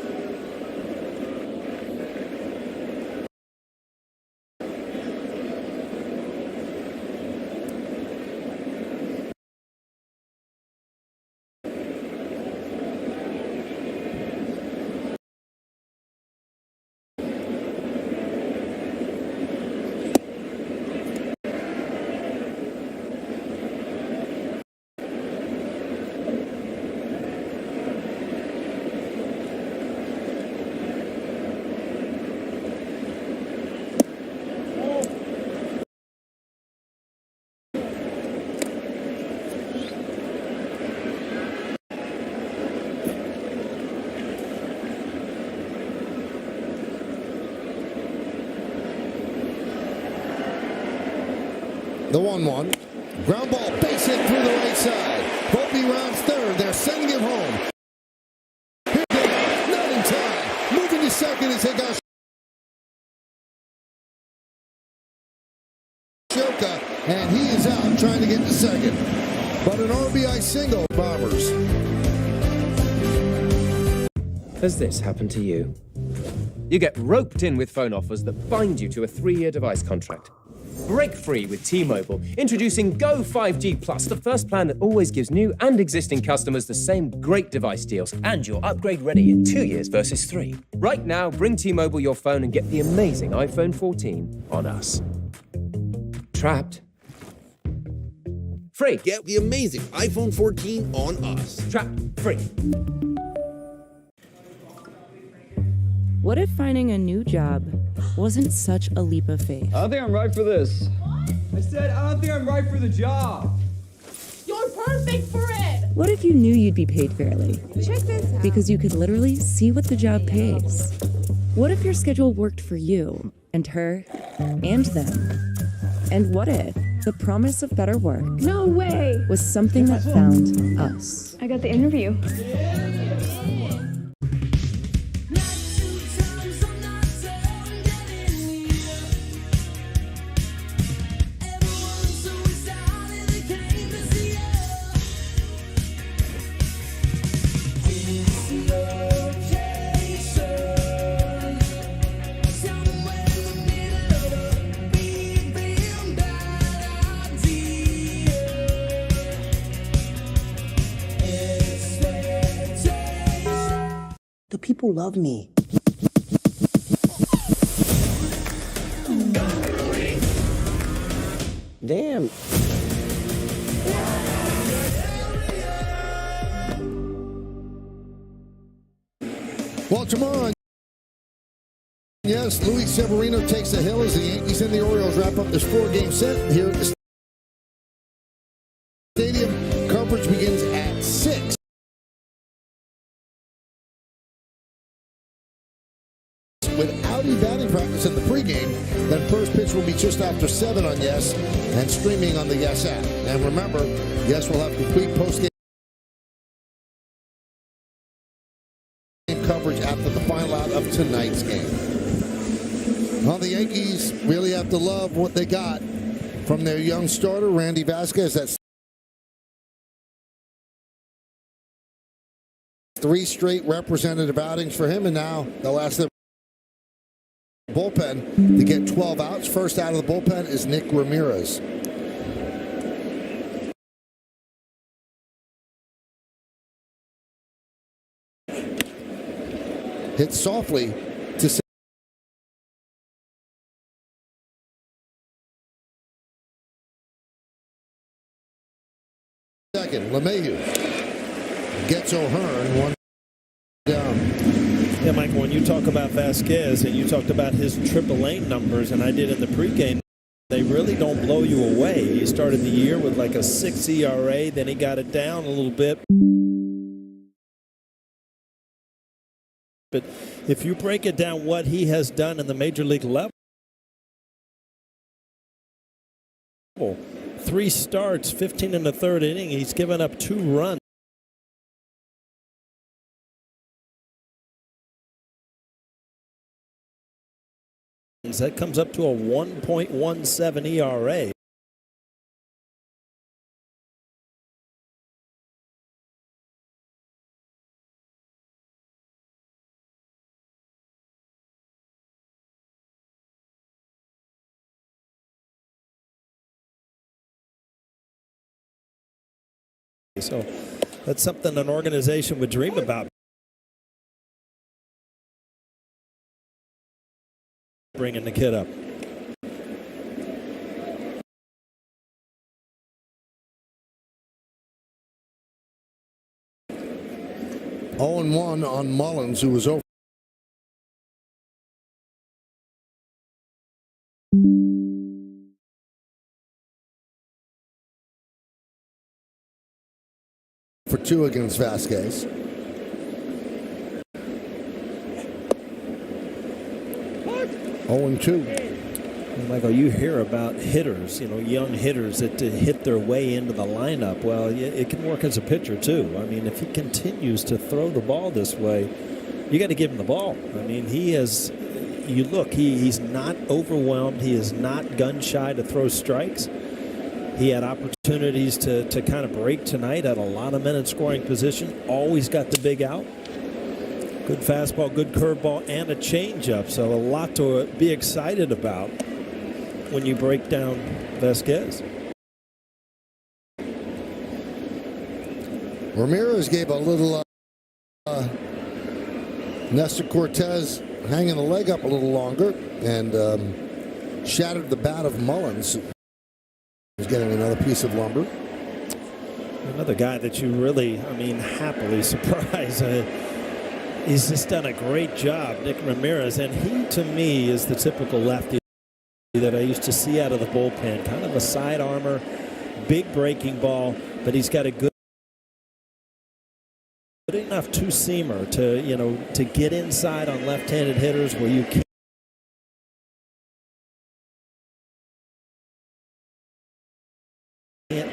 The 1-1. Ground ball, base hit through the right side. Volpe rounds third. They're sending him home. Here they are, not in time. Moving to second is Higashioka, and he is out trying to get to second. But an RBI single, Bombers. Has this happened to you? You get roped in with phone offers that bind you to a 3-year device contract. Break free with T-Mobile, introducing Go 5G Plus, the first plan that always gives new and existing customers the same great device deals, and you're upgrade ready in 2 years versus 3. Right now, bring T-Mobile your phone and get the amazing iPhone 14 on us. Trapped? Free. Get the amazing iPhone 14 on us. Trapped. Free. What if finding a new job wasn't such a leap of faith? I don't think I'm right for this. I said I don't think I'm right for the job. You're perfect for it! What if you knew you'd be paid fairly? Check this out. Because you could literally see what the job pays. What if your schedule worked for you, and her, and them? And what if the promise of better work No way! was something that found us? I got the interview. The people love me. Damn. Well, tomorrow, yes, Luis Severino takes the hill as the Yankees and the Orioles wrap up this 4-game set here at the stadium. Coverage begins at 6. Without any batting practice in the pregame, then first pitch will be just after 7 on Yes and streaming on the Yes app. And remember, Yes will have complete postgame coverage after the final out of tonight's game. Well, the Yankees really have to love what they got from their young starter, Randy Vasquez. That's 3 straight representative outings for him, and now they'll ask them bullpen to get 12 outs. First out of the bullpen is Nick Ramirez. Hit softly to second. LeMahieu gets O'Hearn, 1 down. Yeah, Michael, when you talk about Vasquez and you talked about his AAA numbers, and I did in the pregame, they really don't blow you away. He started the year with like a 6 ERA, then he got it down a little bit. But if you break it down what he has done in the major league level, 3 starts, 15 in the third inning. He's given up 2 runs. That comes up to a 1.17 ERA. So that's something an organization would dream about. Bringing the kid up. Oh, and 1 on Mullins, who was over. For 2 against Vasquez. Oh, and 2. Michael, you hear about hitters, young hitters that hit their way into the lineup. Well, it can work as a pitcher, too. I mean, if he continues to throw the ball this way, you got to give him the ball. I mean, he's not overwhelmed. He is not gun shy to throw strikes. He had opportunities to kind of break tonight, had a lot of men in scoring position, always got the big out. Good fastball, good curveball, and a changeup. So a lot to be excited about when you break down Vasquez. Ramirez gave a little Nestor Cortez hanging the leg up a little longer and shattered the bat of Mullins. He's getting another piece of lumber. Another guy that you really, happily surprise. He's just done a great job, Nick Ramirez, and he, to me, is the typical lefty that I used to see out of the bullpen. Kind of a side armor, big breaking ball, but he's got a good enough two-seamer to get inside on left-handed hitters where you can't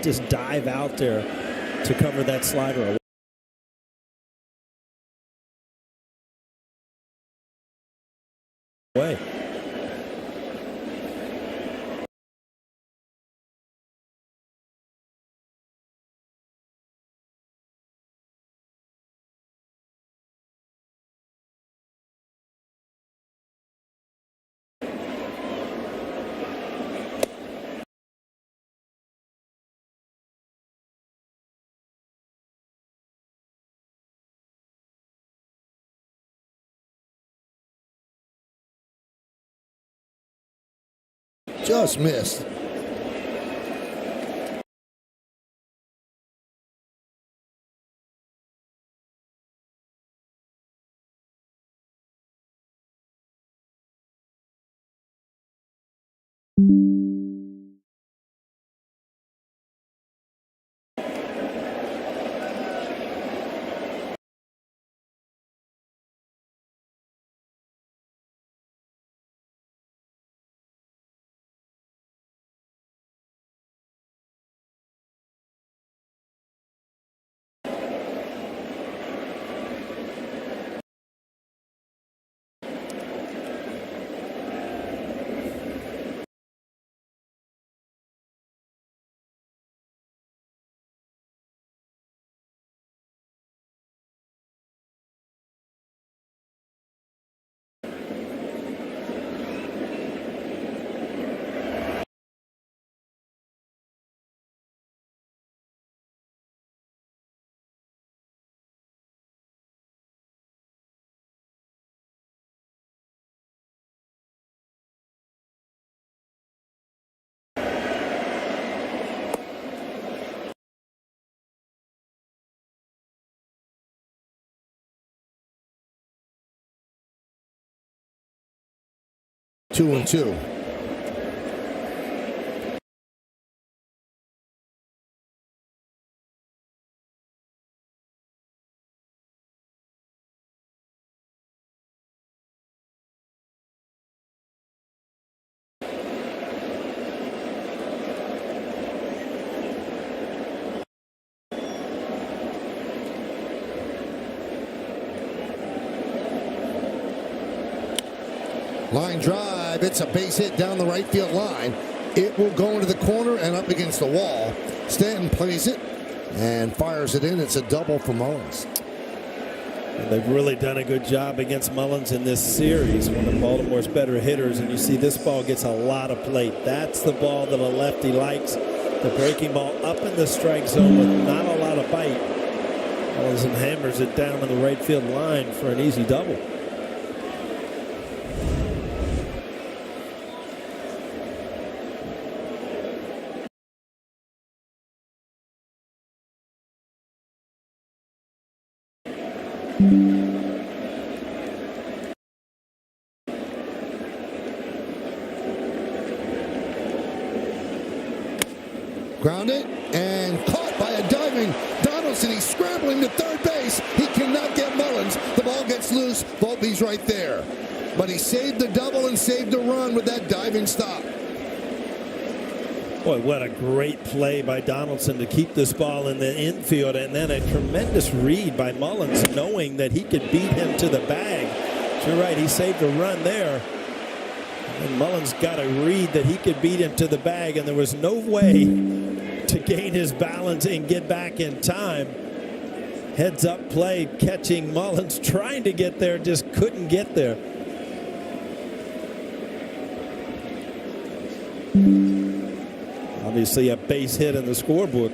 just dive out there to cover that slider away. 2. Just missed. Two and two. Line drive. It's a base hit down the right field line. It will go into the corner and up against the wall. Stanton plays it and fires it in. It's a double for Mullins. And they've really done a good job against Mullins in this series, one of Baltimore's better hitters. And you see this ball gets a lot of plate. That's the ball that a lefty likes. The breaking ball up in the strike zone with not a lot of bite. Mullins hammers it down in the right field line for an easy double. Grounded and caught by a diving Donaldson. He's scrambling to third base. He cannot get Mullins. The ball gets loose. Volpe's right there. But he saved the double and saved the run with that diving stop. Boy, what a great play by Donaldson to keep this ball in the infield, and then a tremendous read by Mullins, knowing that he could beat him to the bag. So you're right, he saved a run there. And Mullins got a read that he could beat him to the bag, and there was no way to gain his balance and get back in time. Heads up play, catching Mullins, trying to get there, just couldn't get there. Obviously a base hit in the scorebook.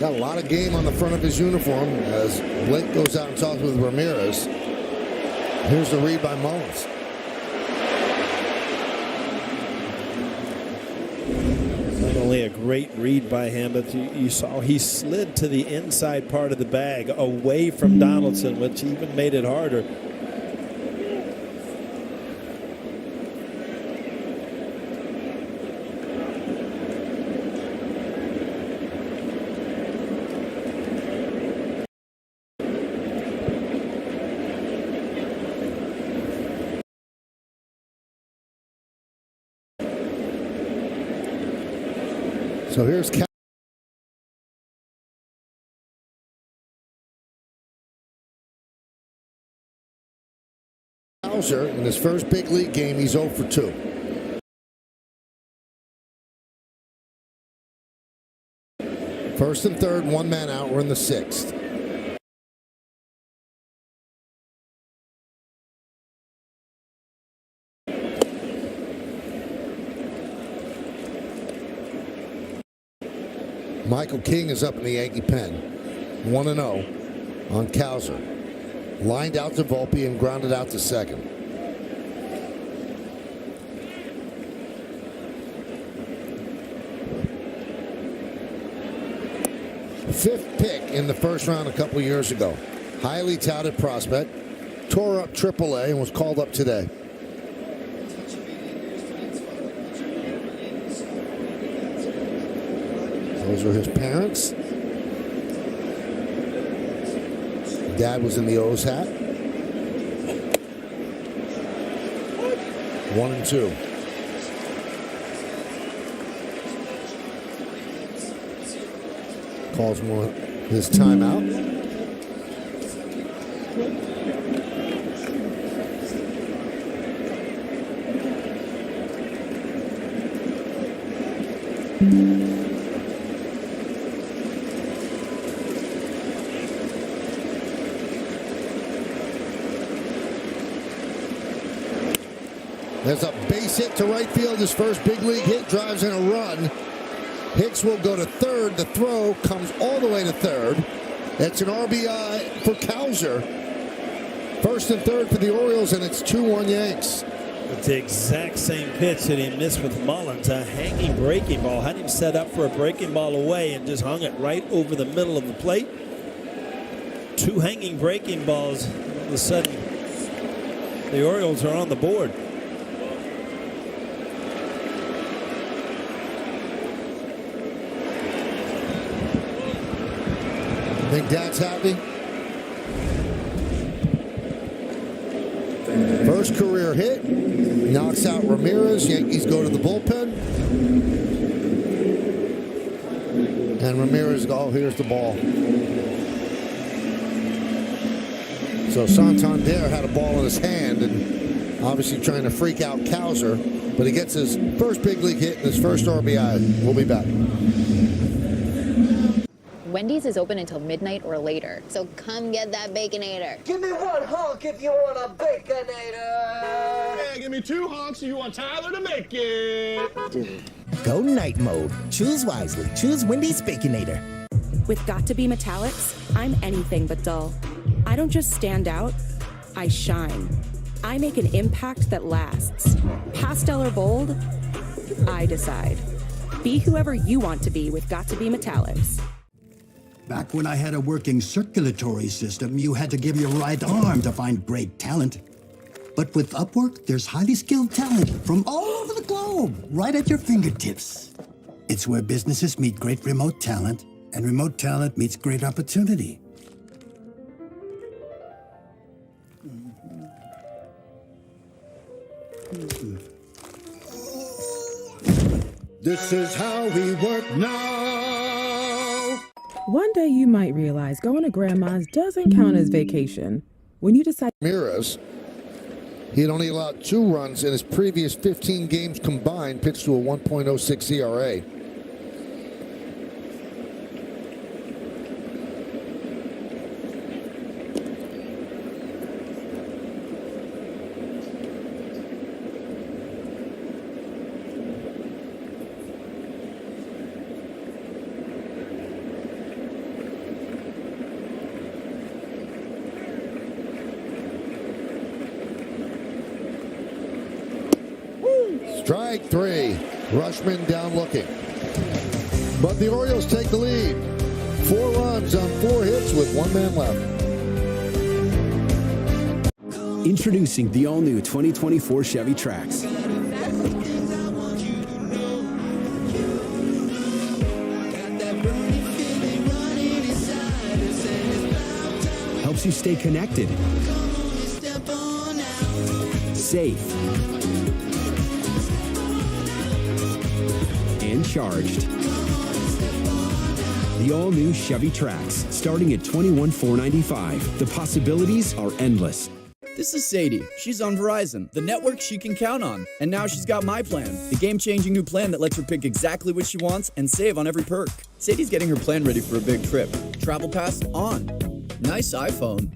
Got a lot of game on the front of his uniform as Blake goes out and talks with Ramirez. Here's the read by Mullins. Not only a great read by him, but you saw he slid to the inside part of the bag away from Donaldson, which even made it harder. So here's Cowser in his first big league game. He's 0 for 2. First and third, one man out. We're in the 6th. Michael King is up in the Yankee pen. 1-0 on Cowser. Lined out to Volpe and grounded out to second. Fifth pick in the first round a couple years ago. Highly touted prospect. Tore up AAA and was called up today. Those are his parents. Dad was in the O's hat. 1-2. Calls his timeout. There's a base hit to right field. His first big league hit, drives in a run. Hicks will go to third. The throw comes all the way to third. It's an RBI for Cowser. First and third for the Orioles, and it's 2-1 Yanks. It's the exact same pitch that he missed with Mullins, a hanging breaking ball. Had him set up for a breaking ball away and just hung it right over the middle of the plate. Two hanging breaking balls. All of a sudden, the Orioles are on the board. Think Dad's happy? First career hit, knocks out Ramirez. Yankees go to the bullpen. And Ramirez, oh, here's the ball. So Santander had a ball in his hand and obviously trying to freak out Cowser, but he gets his first big league hit and his first RBI. We'll be back. Wendy's is open until midnight or later, so come get that Baconator. Give me one honk if you want a Baconator. Hey, give me 2 honks if you want Tyler to make it. Go night mode. Choose wisely. Choose Wendy's Baconator. With Got to Be Metallics, I'm anything but dull. I don't just stand out, I shine. I make an impact that lasts. Pastel or bold, I decide. Be whoever you want to be with Got to Be Metallics. Back when I had a working circulatory system, you had to give your right arm to find great talent. But with Upwork, there's highly skilled talent from all over the globe, right at your fingertips. It's where businesses meet great remote talent, and remote talent meets great opportunity. This is how we work now. One day you might realize going to grandma's doesn't count as vacation. When you decide... Ramirez, he had only allowed 2 runs in his previous 15 games combined, pitched to a 1.06 ERA. Strike 3. Rushman down looking. But the Orioles take the lead. 4 runs on 4 hits with 1 man left. Introducing the all-new 2024 Chevy Trax. Helps you stay connected, safe, and charged. The all-new Chevy Trax, starting at $21,495. The possibilities are endless. This is Sadie. She's on Verizon, the network she can count on. And now she's got my plan, the game-changing new plan that lets her pick exactly what she wants and save on every perk. Sadie's getting her plan ready for a big trip. Travel Pass on. Nice iPhone.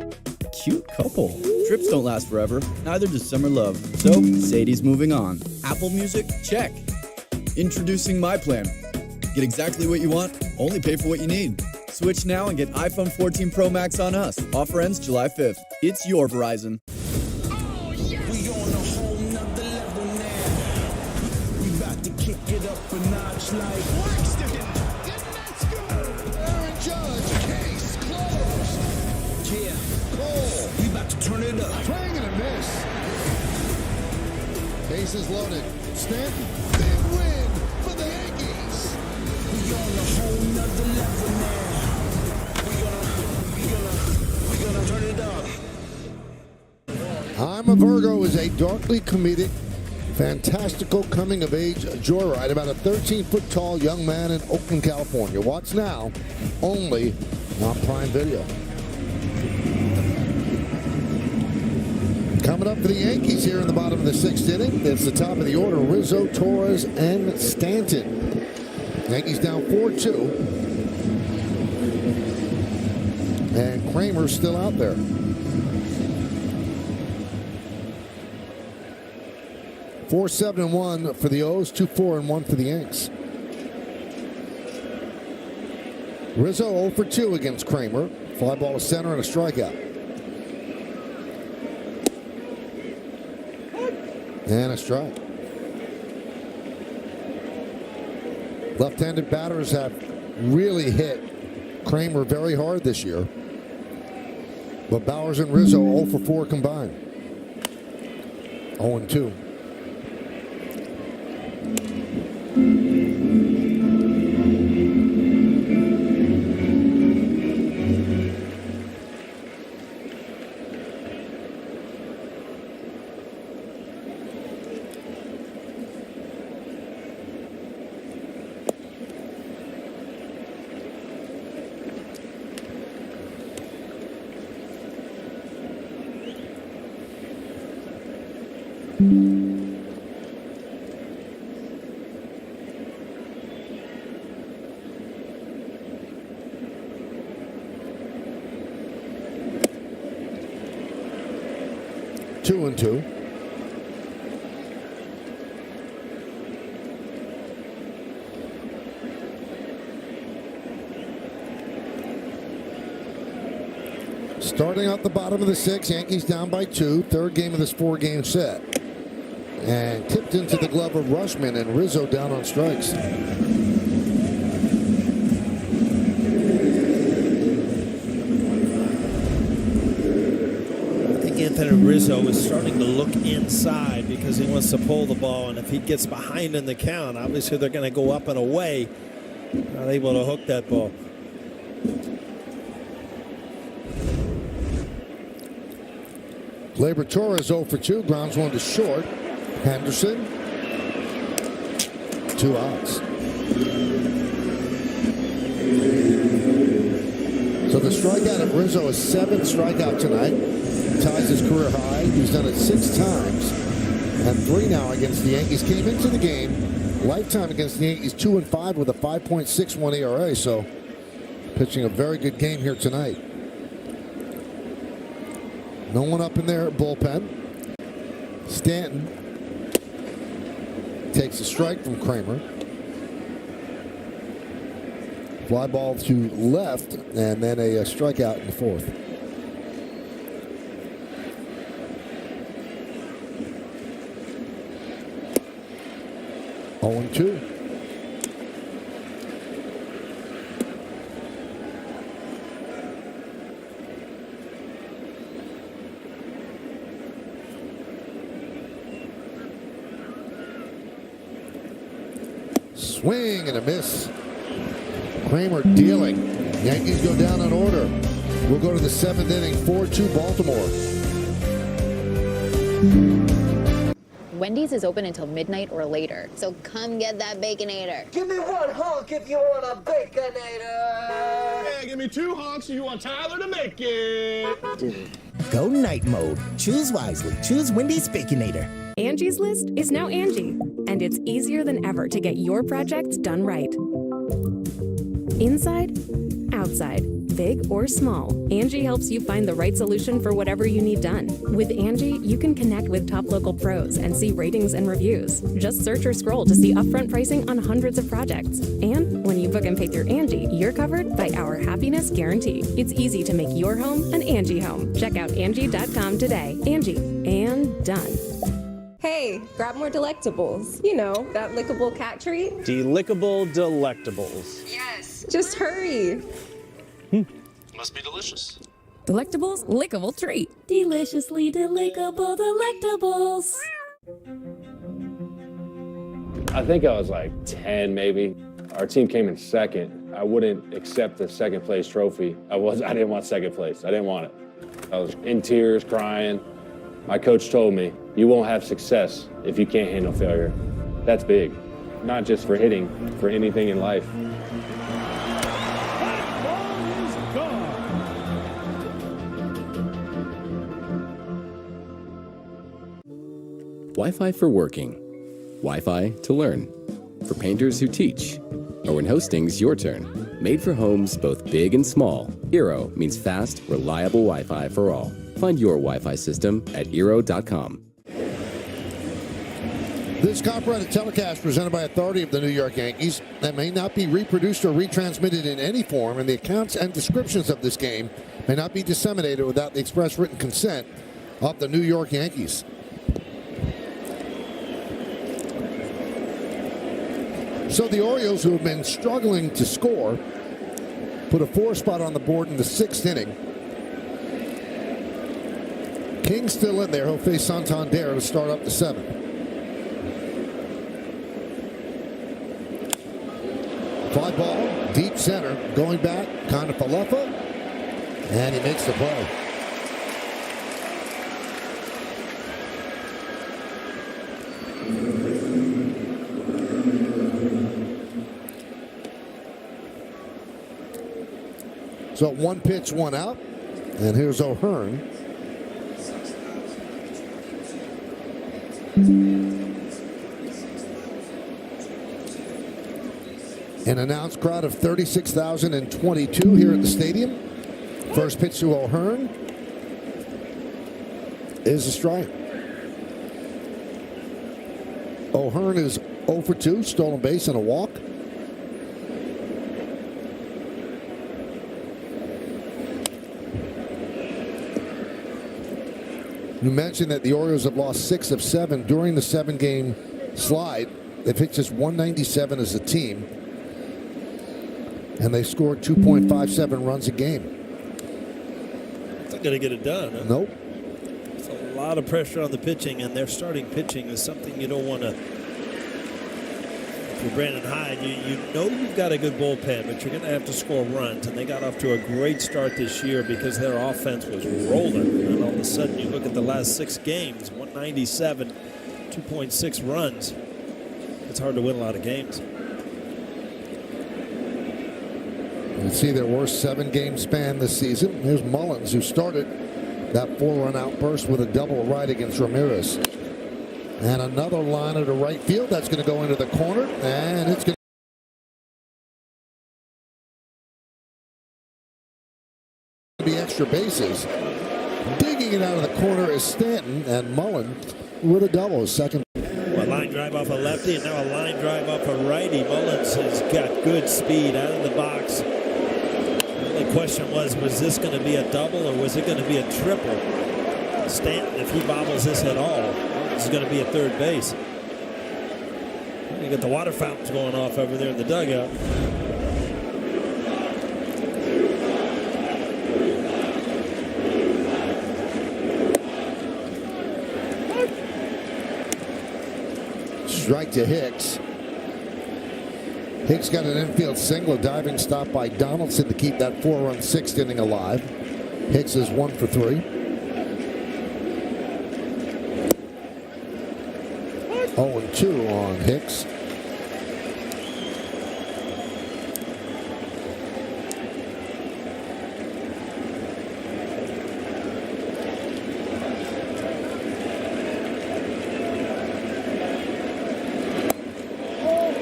Cute couple. Trips don't last forever, neither does summer love. So, Sadie's moving on. Apple Music? Check. Introducing my plan. Get exactly what you want, only pay for what you need. Switch now and get iPhone 14 Pro Max on us. Offer ends July 5th. It's your Verizon. Oh, yes. We on a whole nother level now. We about to kick it up a notch like Waxton. Let's go. Aaron Judge, case closed. Yeah. Cole. We about to turn it up. Swing and a miss. Bases loaded. Stanton, big win for the Yankees. We on a whole nother level now. We gonna turn it up. I'm a Virgo is a darkly comedic, fantastical coming-of-age joyride about a 13-foot tall young man in Oakland, California. Watch now, only on Prime Video. Coming up for the Yankees here in the bottom of the 6th inning, it's the top of the order, Rizzo, Torres, and Stanton. Yankees down 4-2. And Kramer's still out there. (4-7-1) for the O's, 2-4-1 for the Yanks. Rizzo 0 for 2 against Kramer. Fly ball to center and a strikeout. And a strike. Left-handed batters have really hit Kramer very hard this year. But Bowers and Rizzo 0 for 4 combined. 0-2. Two and two. Starting out the bottom of the sixth, Yankees down by 2. Third game of this 4-game set. And tipped into the glove of Rushman, and Rizzo down on strikes. Anthony Rizzo is starting to look inside because he wants to pull the ball, and if he gets behind in the count, obviously they're going to go up and away. Not able to hook that ball. Gleyber Torres 0 for 2, grounds one to short. Henderson, 2 outs. So the strikeout of Rizzo is 7th strikeout tonight. Ties his career high. He's done it 6 times, and 3 now against the Yankees. Came into the game lifetime against the Yankees 2-5 with a 5.61 ERA. So pitching a very good game here tonight. No one up in their bullpen. Stanton takes a strike from Kramer. Fly ball to left, and then a strikeout in the 4th. Oh, 2. Swing and a miss. Kramer dealing. Yankees go down in order. We'll go to the 7th inning, 4-2 Baltimore. Wendy's is open until midnight or later, so come get that Baconator. Give me 1 honk if you want a Baconator. Yeah, give me 2 honks if you want Tyler to make it. Go night mode. Choose wisely. Choose Wendy's Baconator. Angie's List is now Angie, and it's easier than ever to get your projects done right. Inside, outside, big or small, Angie helps you find the right solution for whatever you need done. With Angie, you can connect with top local pros and see ratings and reviews. Just search or scroll to see upfront pricing on hundreds of projects. And when you book and pay through Angie, you're covered by our happiness guarantee. It's easy to make your home an Angie home. Check out Angie.com today. Angie, and done. Hey, grab more delectables. You know, that lickable cat treat. Delickable delectables. Yes. Just hurry. Must be delicious. Delectables, lickable treat. Deliciously delickable delectables. I think I was like 10 maybe. Our team came in second. I wouldn't accept the second place trophy. I didn't want second place. I didn't want it. I was in tears, crying. My coach told me, you won't have success if you can't handle failure. That's big, not just for hitting, for anything in life. Wi-Fi for working. Wi-Fi to learn. For painters who teach. Or when hosting's your turn. Made for homes both big and small, Eero means fast, reliable Wi-Fi for all. Find your Wi-Fi system at Eero.com. This copyrighted telecast presented by authority of the New York Yankees that may not be reproduced or retransmitted in any form, and the accounts and descriptions of this game may not be disseminated without the express written consent of the New York Yankees. So the Orioles, who have been struggling to score, put a 4 spot on the board in the 6th inning. King's still in there. He'll face Santander to start up the 7th. Fly ball, deep center, going back, kind of Falefa, and he makes the play. So 1 pitch, 1 out, and here's O'Hearn. An announced crowd of 36,022 here at the stadium. First pitch to O'Hearn is a strike. O'Hearn is 0 for 2, stolen base and a walk. You mentioned that the Orioles have lost 6 of 7 during the 7-game slide. They've hit just 197 as a team. And they scored 2.57 runs a game. It's not going to get it done. Huh? Nope. It's a lot of pressure on the pitching, and their starting pitching is something you don't want to. If you're Brandon Hyde, you know you've got a good bullpen, but you're going to have to score runs. And they got off to a great start this year because their offense was rolling. And all of a sudden, you look at the last 6 games, 197, 2.6 runs. It's hard to win a lot of games. You see their worst 7-game span this season. Here's Mullins, who started that 4-run outburst with a double right against Ramirez. And another liner to right field. That's going to go into the corner, and it's going to be extra bases. Digging it out of the corner is Stanton, and Mullen with a double, his second. A line drive off a lefty, and now a line drive off a righty. Mullins has got good speed out of the box. The question was this going to be a double or was it going to be a triple? Stanton, if he bobbles this at all, this is going to be at third base. You got the water fountains going off over there in the dugout. Strike to Hicks. Hicks got an infield single, a diving stop by Donaldson to keep that 4-run 6th inning alive. Hicks is 1 for 3. 0-2 on Hicks.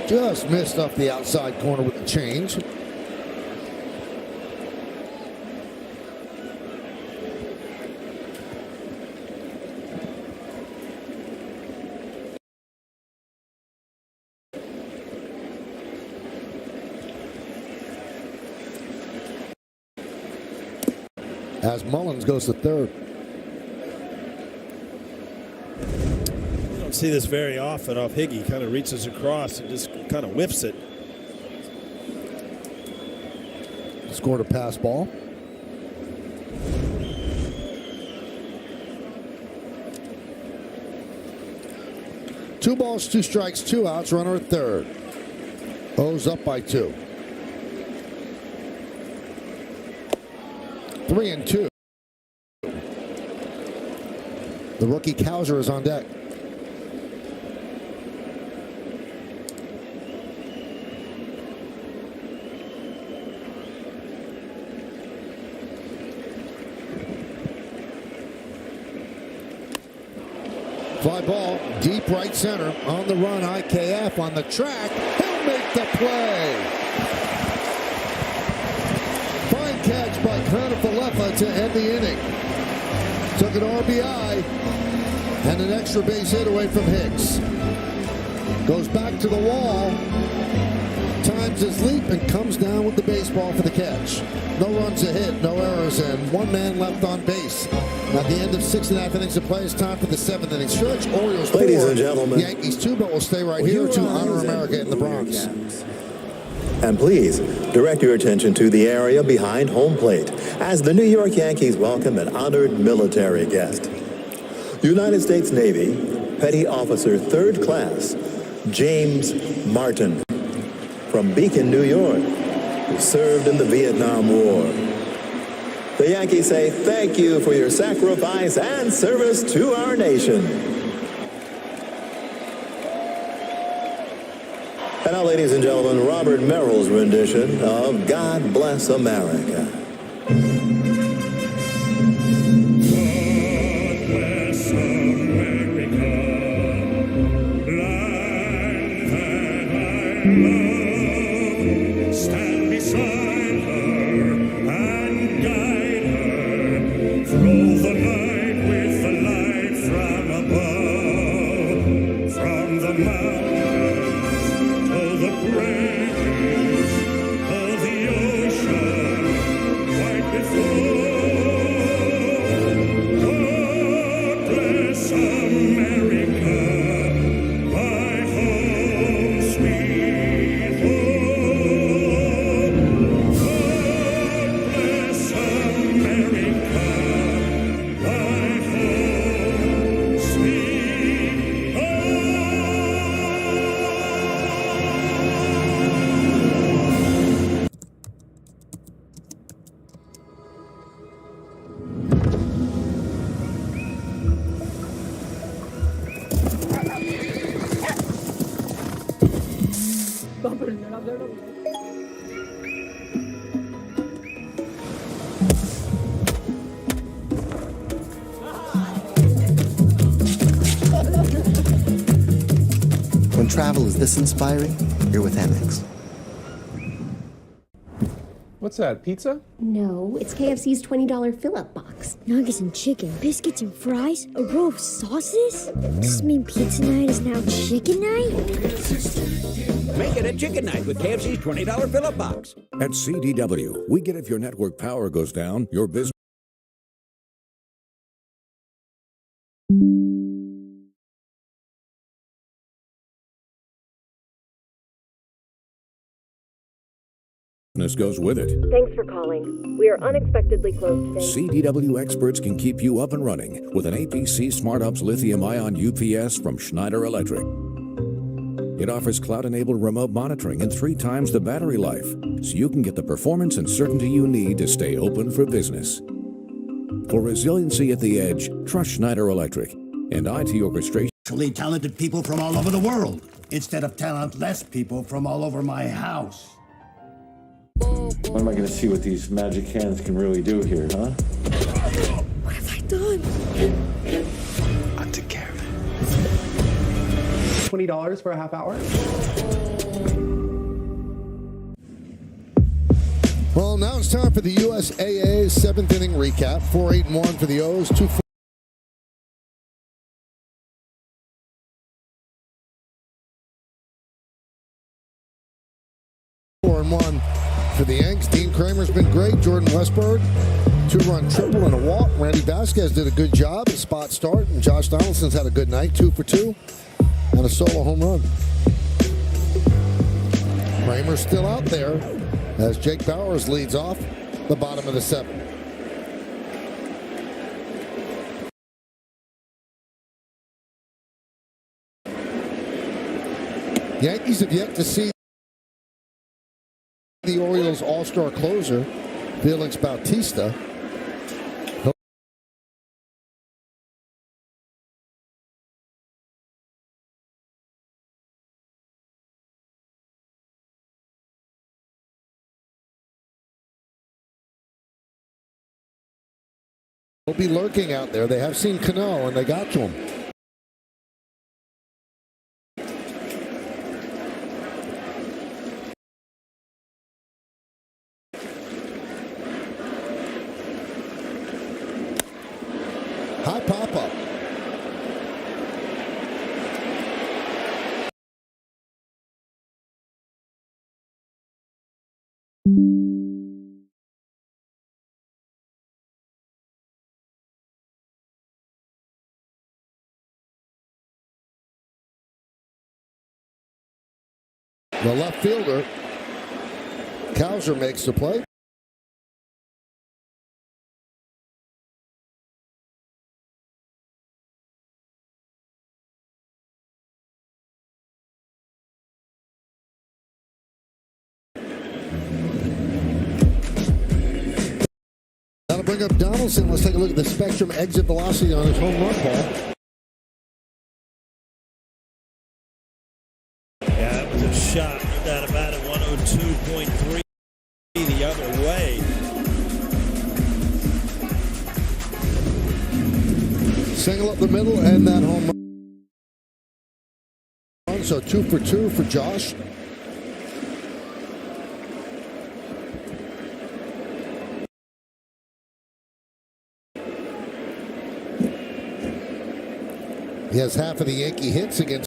Just missed off the outside corner with the change. As Mullins goes to third. See this very often off Higgy. Kind of reaches across and just kind of whiffs it. Scored a pass ball. Two balls, 2 strikes, 2 outs. Runner at third. O's up by 2. 3-2. The rookie Cowser is on deck. Fly ball, deep right center, on the run, IKF on the track. He'll make the play. Fine catch by Kranafalefa to end the inning. Took an RBI and an extra base hit away from Hicks. Goes back to the wall, times his leap and comes down with the baseball for the catch. No runs a hit, no errors, and 1 man left on base. At the end of 6.5 innings of play, it's time for the 7th inning stretch. Orioles 4, ladies and gentlemen, Yankees 2, but we'll stay right here to honor America in the Bronx. And please direct your attention to the area behind home plate as the New York Yankees welcome an honored military guest. United States Navy Petty Officer 3rd Class James Martin from Beacon, New York, who served in the Vietnam War. The Yankees say thank you for your sacrifice and service to our nation. And now, ladies and gentlemen, Robert Merrill's rendition of God Bless America. God bless America. When travel is this inspiring, you're with Amex. What's that, pizza? No, it's KFC's $20 fill-up box. Nuggets and chicken, biscuits and fries, a row of sauces? Does this mean pizza night is now chicken night? Make it a chicken night with KFC's $20 fill-up box. At CDW, we get if your network power goes down, your business goes with it. Thanks for calling. We are unexpectedly closed today. CDW experts can keep you up and running with an APC SmartUps lithium-ion UPS from Schneider Electric. It offers cloud-enabled remote monitoring and 3 times the battery life, so you can get the performance and certainty you need to stay open for business. For resiliency at the edge, trust Schneider Electric and IT orchestration. Actually talented people from all over the world, instead of talentless people from all over my house. When am I going to see what these magic hands can really do here, huh? What have I done? I took care of it. $20 for a half hour? Well, now it's time for the USAA 7th inning recap. 4-8-1 for the O's, 2-4. For the Yanks, Dean Kramer's been great. Jordan Westberg, 2-run triple and a walk. Randy Vasquez did a good job, a spot start. And Josh Donaldson's had a good night, 2 for 2, and a solo home run. Kramer's still out there as Jake Bowers leads off the bottom of the 7th. Yankees have yet to see the Orioles all-star closer, Felix Bautista. He'll be lurking out there. They have seen Cano, and they got to him. High pop-up. The left fielder, Cowser, makes the play. That'll bring up Donaldson. Let's take a look at the Spectrum exit velocity on his home run ball. Yeah, that was a shot. That about at 102.3 the other way. Single up the middle and that home run. So 2 for 2 for Josh. He has half of the Yankee hits against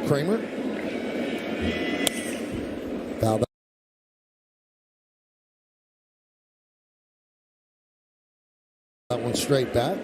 Kramer. Foul. That one straight back.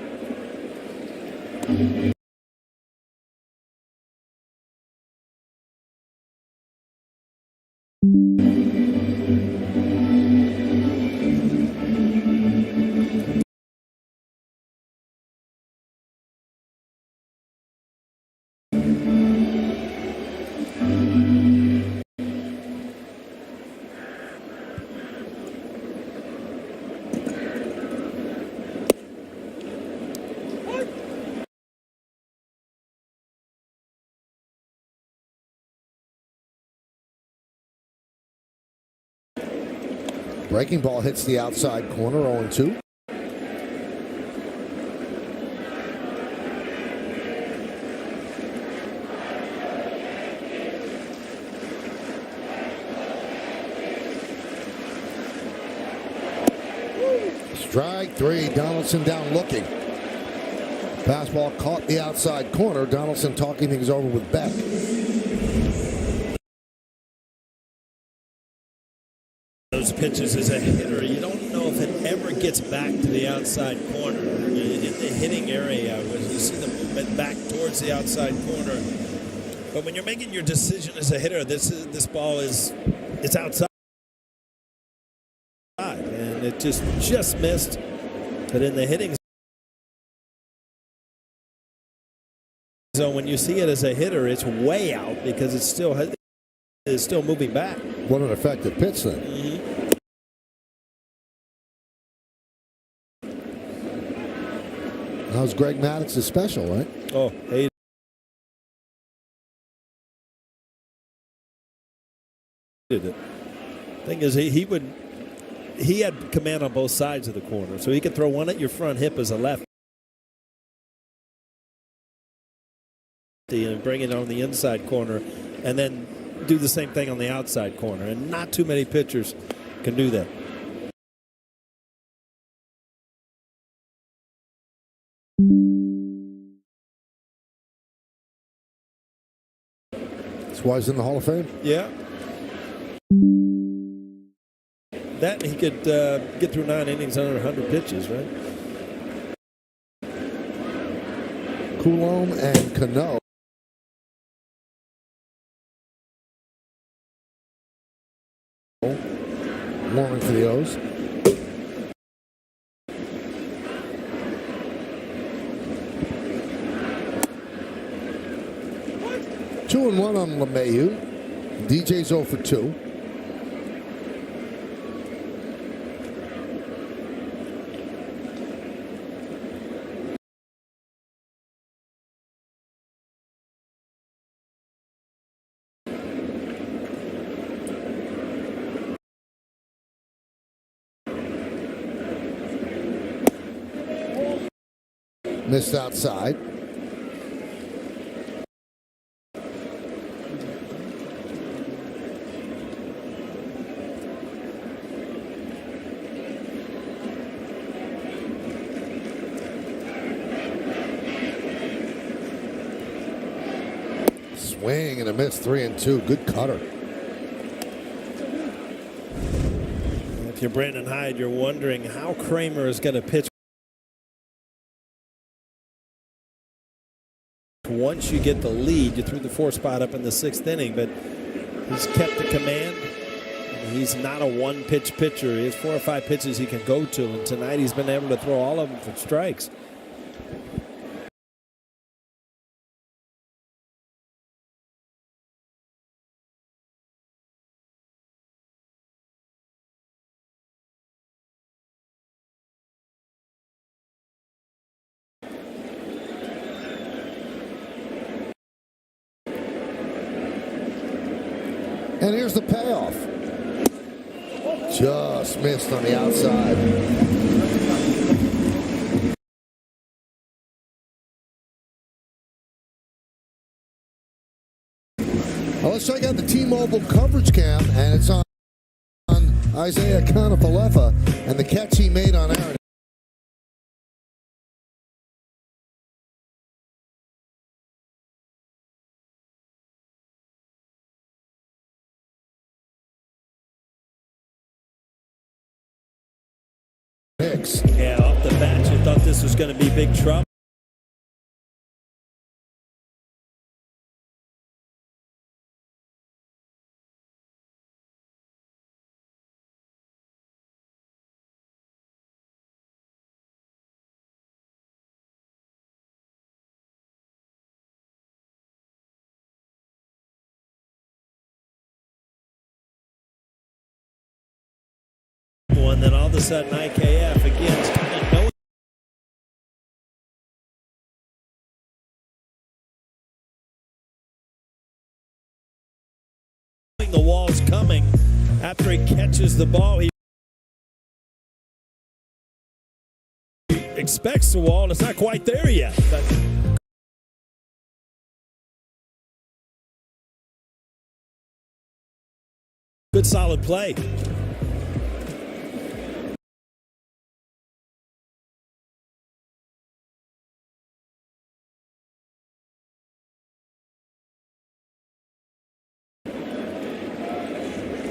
Breaking ball hits the outside corner, 0-2. Strike three. Donaldson down looking. Fastball caught the outside corner. Donaldson talking things over with Beck. Those pitches as a hitter, you don't know if it ever gets back to the outside corner. In the hitting area, you see the movement back towards the outside corner. But when you're making your decision as a hitter, this ball it's outside. And it just missed. But in the hitting zone, when you see it as a hitter, it's way out because it's still moving back. What an effective pitch then. Mm-hmm. That was Greg Maddox's special, right? Oh, hey. The thing is, he had command on both sides of the corner, so he could throw one at your front hip as a lefty and bring it on the inside corner, and then do the same thing on the outside corner. And not too many pitchers can do that. That's why he's in the Hall of Fame. Yeah. That he could get through 9 innings under 100 pitches, right? Coulomb and Cano. Warning for the O's. What? 2-1 on LeMahieu. DJ's 0 for 2. Missed outside. Swing and a miss, 3-2. Good cutter. If you're Brandon Hyde, you're wondering how Kramer is going to pitch once you get the lead. You threw the 4 spot up in the 6th inning, but he's kept the command. He's not a one-pitch pitcher. He has 4 or 5 pitches he can go to, and tonight he's been able to throw all of them for strikes. And here's the payoff. Just missed on the outside. Well, let's check out the T-Mobile coverage cam, and it's on Isaiah Kanafalefa and the catch he made on Aaron. Yeah, off the bat, you thought this was going to be big trouble. And then all of a sudden IKF again knowing the wall's coming after he catches the ball. expects the wall, and it's not quite there yet. But good, solid play.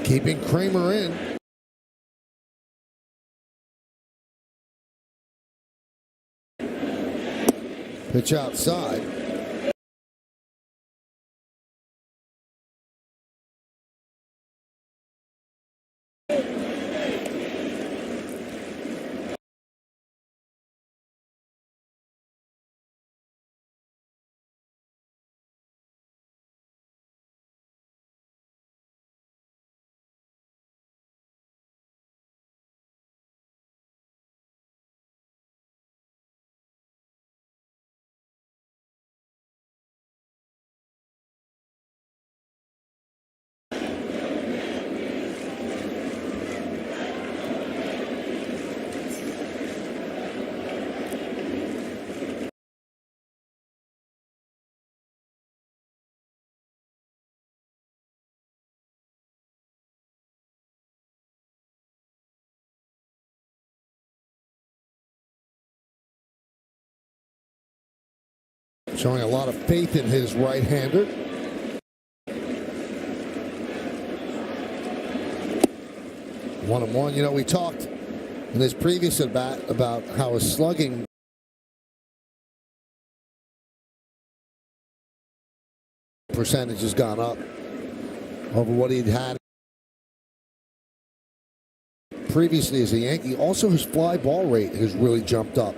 Keeping Kramer in. Pitch outside. Showing a lot of faith in his right-hander. One and one. You know, we talked in his previous at bat about how his slugging percentage has gone up over what he'd had previously as a Yankee. Also, his fly ball rate has really jumped up.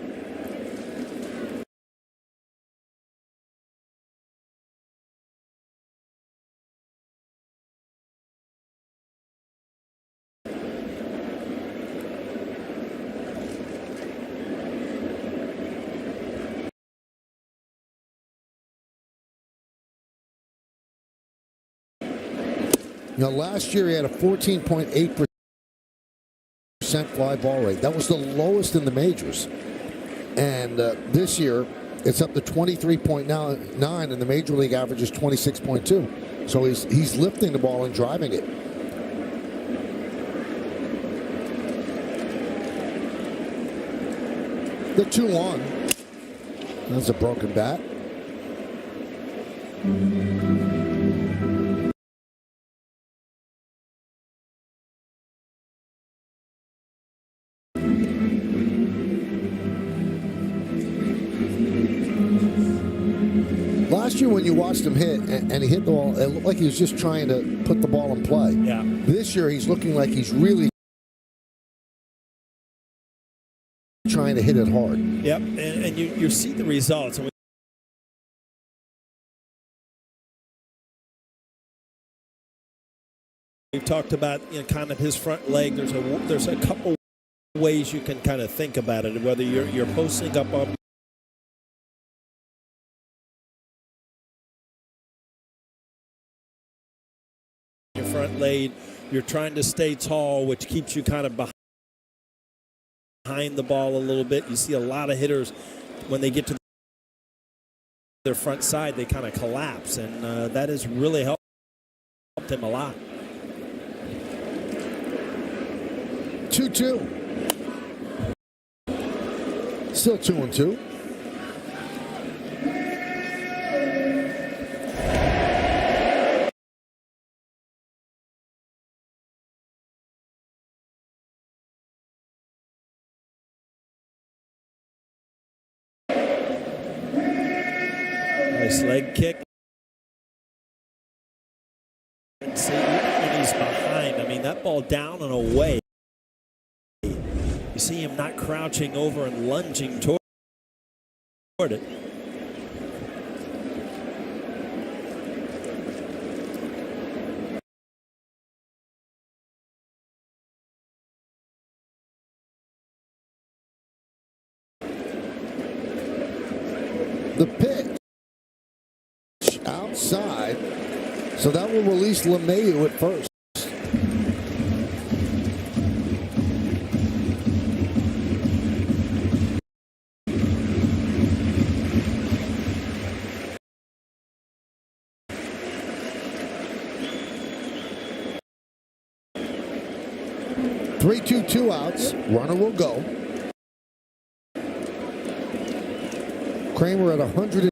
Now, last year he had a 14.8% fly ball rate. That was the lowest in the majors. And this year, it's up to 23.9, and the major league average is 26.2. So he's lifting the ball and driving it. The 2-1. That's a broken bat. Last year when you watched him hit and he hit the ball, it looked like he was just trying to put the ball in play. Yeah. This year he's looking like he's really trying to hit it hard. Yep, and you see the results. We've talked about, you know, kind of his front leg. There's a couple ways you can kind of think about it, whether you're posting up on your front leg, you're trying to stay tall, which keeps you kind of behind the ball a little bit. You see a lot of hitters when they get to their front side, they kind of collapse, and that has really helped him a lot. 2-2. Still 2-2. Nice leg kick. And see, when he's behind, I mean, that ball down and away. You see him not crouching over and lunging toward it. The pitch outside, so that will release LeMahieu at first. 3-2, 2 outs. Runner will go. Kramer at 102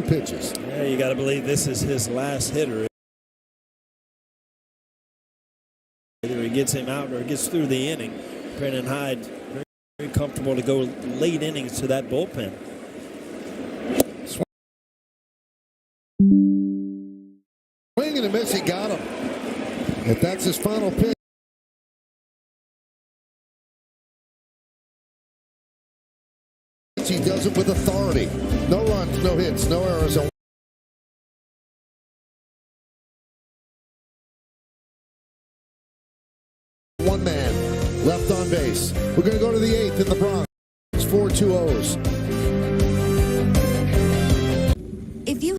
pitches. Yeah, you got to believe this is his last hitter. Either he gets him out or gets through the inning. Brennan Hyde very comfortable to go late innings to that bullpen. Swing and a miss, he got him. If that's his final pitch. He does it with authority. No runs, no hits, no errors. One man left on base. We're going to go to the 8th in the Bronx. It's 4-2-0s. If you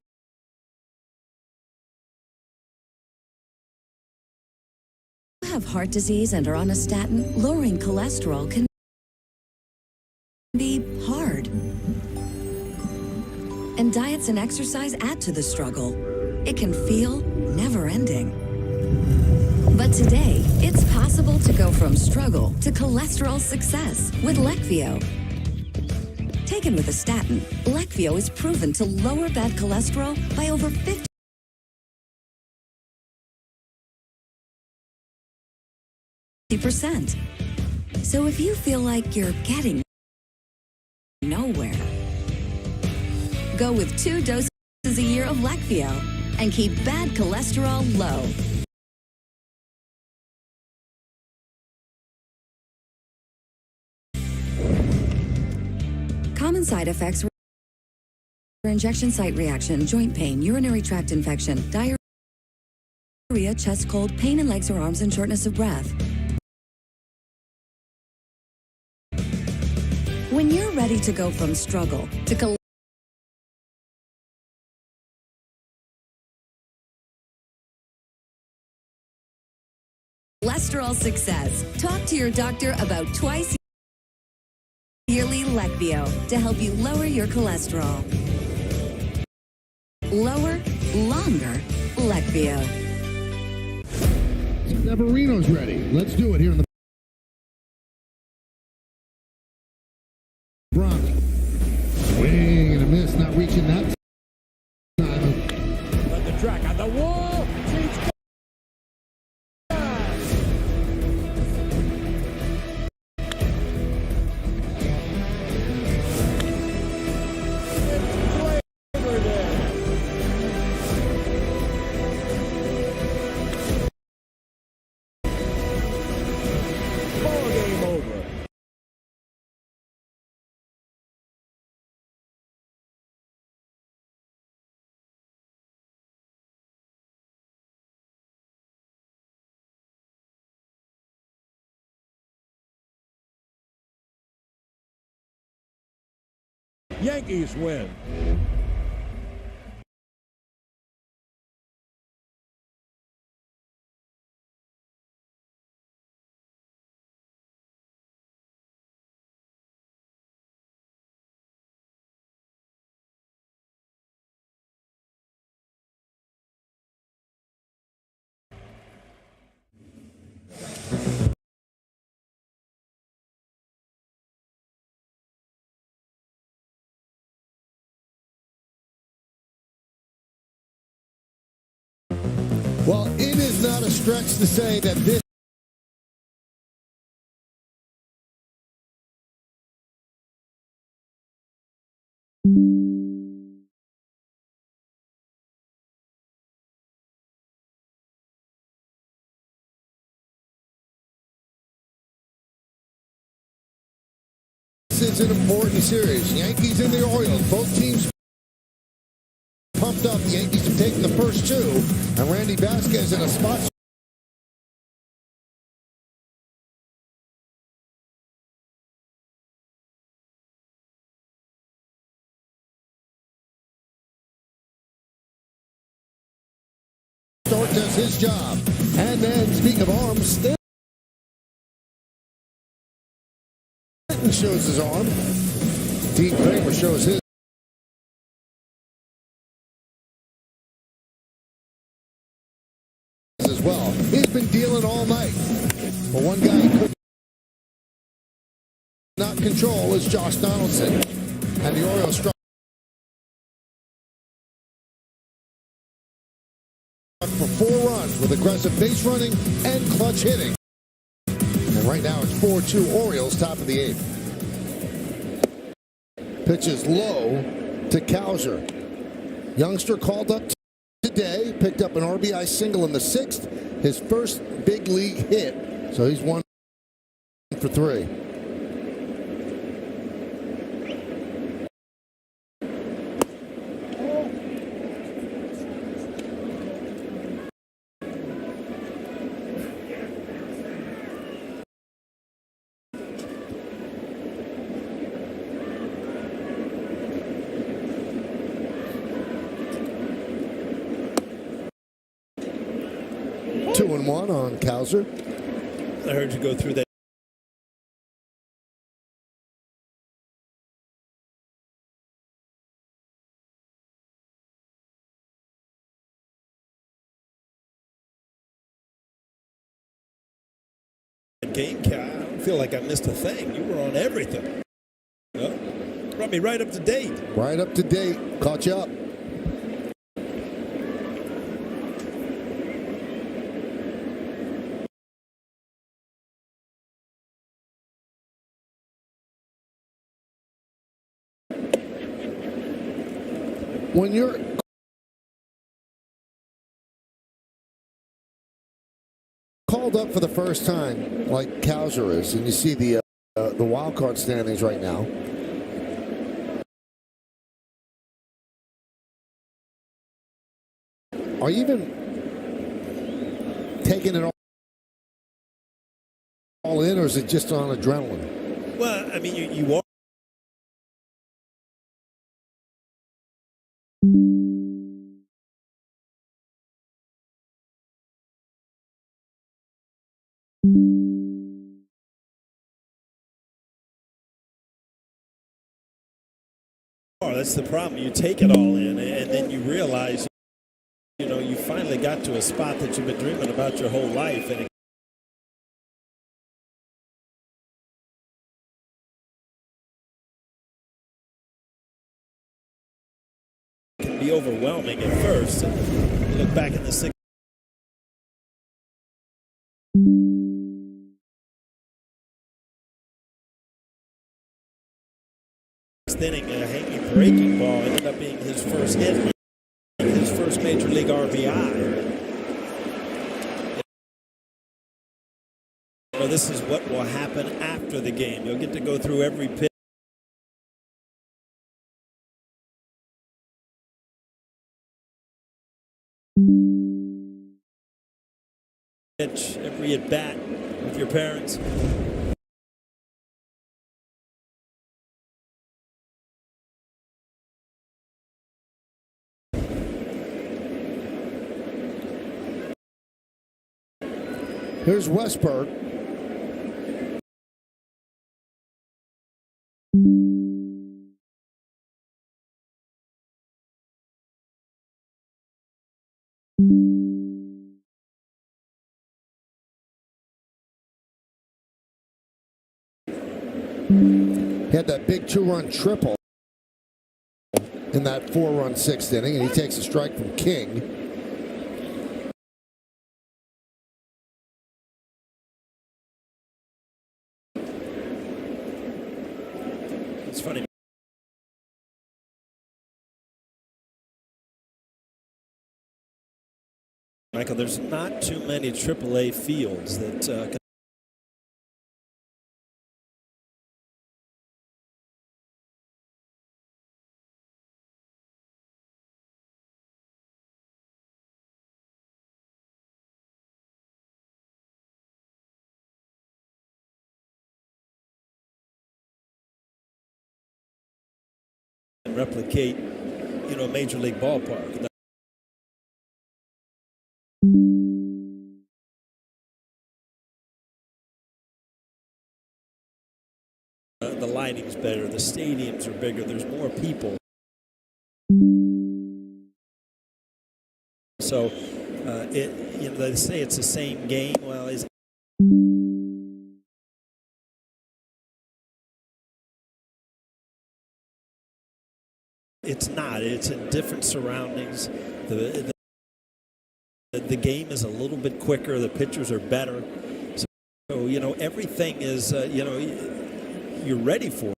have heart disease and are on a statin, lowering cholesterol can be hard. And diets and exercise add to the struggle. It can feel never-ending. But today, it's possible to go from struggle to cholesterol success with Leqvio. Taken with a statin, Leqvio is proven to lower bad cholesterol by over 50%. So if you feel like you're getting nowhere, go with 2 doses a year of Leqvio and keep bad cholesterol low. Common side effects were injection site reaction, joint pain, urinary tract infection, diarrhea, chest cold, pain in legs or arms, and shortness of breath. When you're ready to go from struggle to cholesterol success, talk to your doctor about twice yearly Leqvio to help you lower your cholesterol. Lower, longer, Leqvio. Severino's ready. Let's do it here in the Bronx. Swing and a miss, not reaching that time. Let the track on the wall. Yankees win. Well, it is not a stretch to say that this is an important series. Yankees and the Orioles, both teams pumped up. The Yankees have taken the first 2, and Randy Vasquez in a spot. Start does his job. And then, speaking of arms, Stanton shows his arm. Dean Kramer shows his. well. He's been dealing all night. But one guy he could not control is Josh Donaldson. And the Orioles struck for 4 runs with aggressive base running and clutch hitting. And right now it's 4-2 Orioles, top of the 8th. Pitches low to Cowser. Youngster called up today, picked up an RBI single in the 6th, his first big league hit. So he's 1 for 3. 2-1 on Cowser. I heard you go through that. Game count. I don't feel like I missed a thing. You were on everything. Brought me right up to date. Right up to date. Caught you up. When you're called up for the first time, like Cowser is, and you see the wild card standings right now, are you even taking it all in, or is it just on adrenaline? Well, I mean, you are. That's the problem. You take it all in, and then you realize, you finally got to a spot that you've been dreaming about your whole life, and it can be overwhelming at first. You look back in the 6th inning, a hanging breaking ball ended up being his first hit, his first major league RBI. This is what will happen after the game. You'll get to go through every pitch, every at bat with your parents. Here's Westberg. He had that big 2-run triple in that 4-run 6th inning, and he takes a strike from King. It's funny. Michael, there's not too many AAA fields that can replicate, a major league ballpark. The lighting's better, the stadiums are bigger, there's more people. So They say it's the same game. Well, it's not. It's in different surroundings. The game is a little bit quicker. The pitchers are better. So everything is, you're ready for it.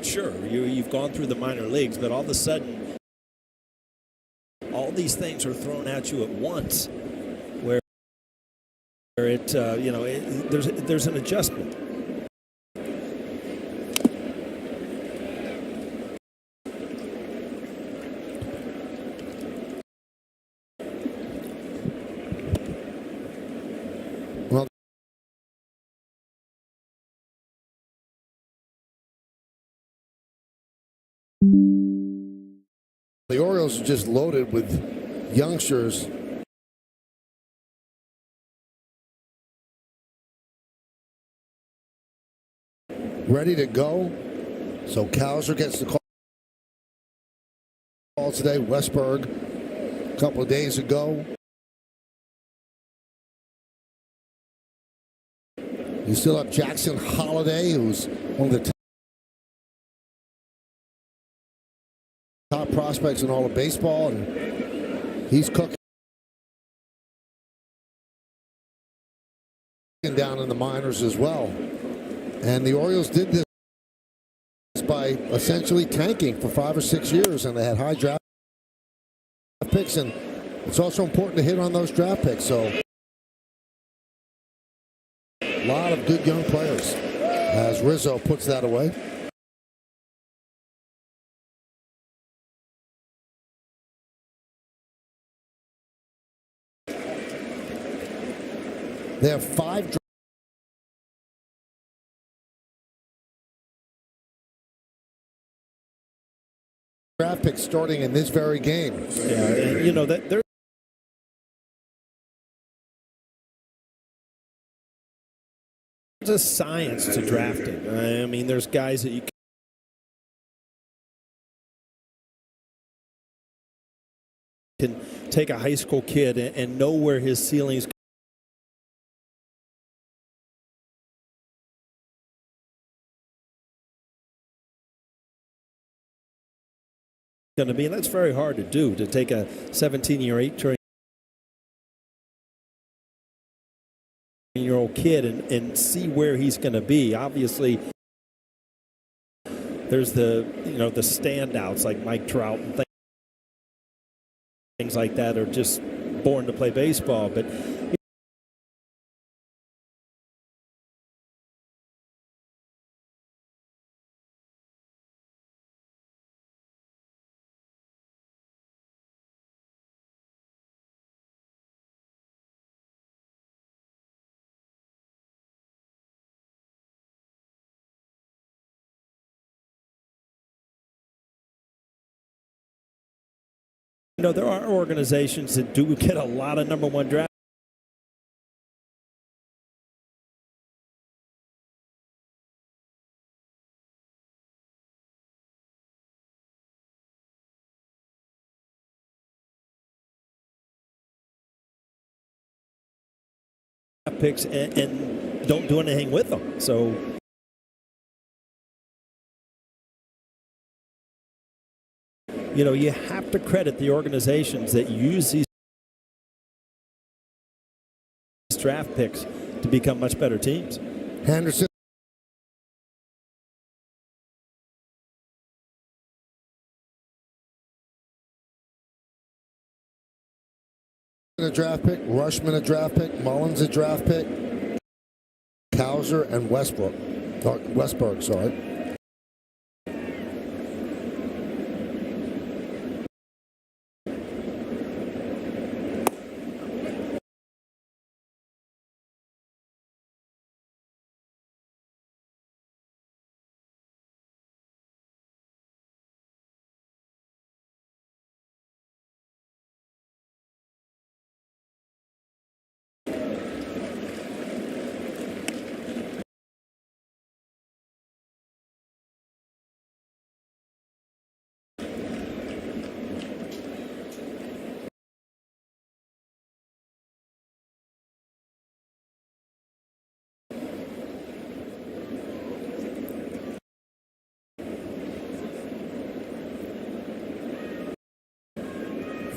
Sure, you've gone through the minor leagues, but all of a sudden, all these things are thrown at you at once, where there's an adjustment. Well, the Orioles are just loaded with youngsters. Ready to go. So Cowser gets the call today. Westberg a couple of days ago. You still have Jackson Holiday, who's one of the top prospects in all of baseball, and he's cooking down in the minors as well. And the Orioles did this by essentially tanking for 5 or 6 years, and they had high draft picks, and it's also important to hit on those draft picks. So a lot of good young players as Rizzo puts that away. They have 5 draft picks starting in this very game. Yeah, and that there's a science to drafting. I mean, there's guys that you can take a high school kid and know where his ceiling's going to be, and that's very hard to do, to take a 17-year, 18-year-old kid and see where he's going to be. Obviously, there's the standouts like Mike Trout and things like that are just born to play baseball, but there are organizations that do get a lot of number one draft picks and don't do anything with them. So you have to credit the organizations that use these draft picks to become much better teams. Henderson. A draft pick, Rushman a draft pick, Mullins a draft pick, Cowser and Westberg, sorry.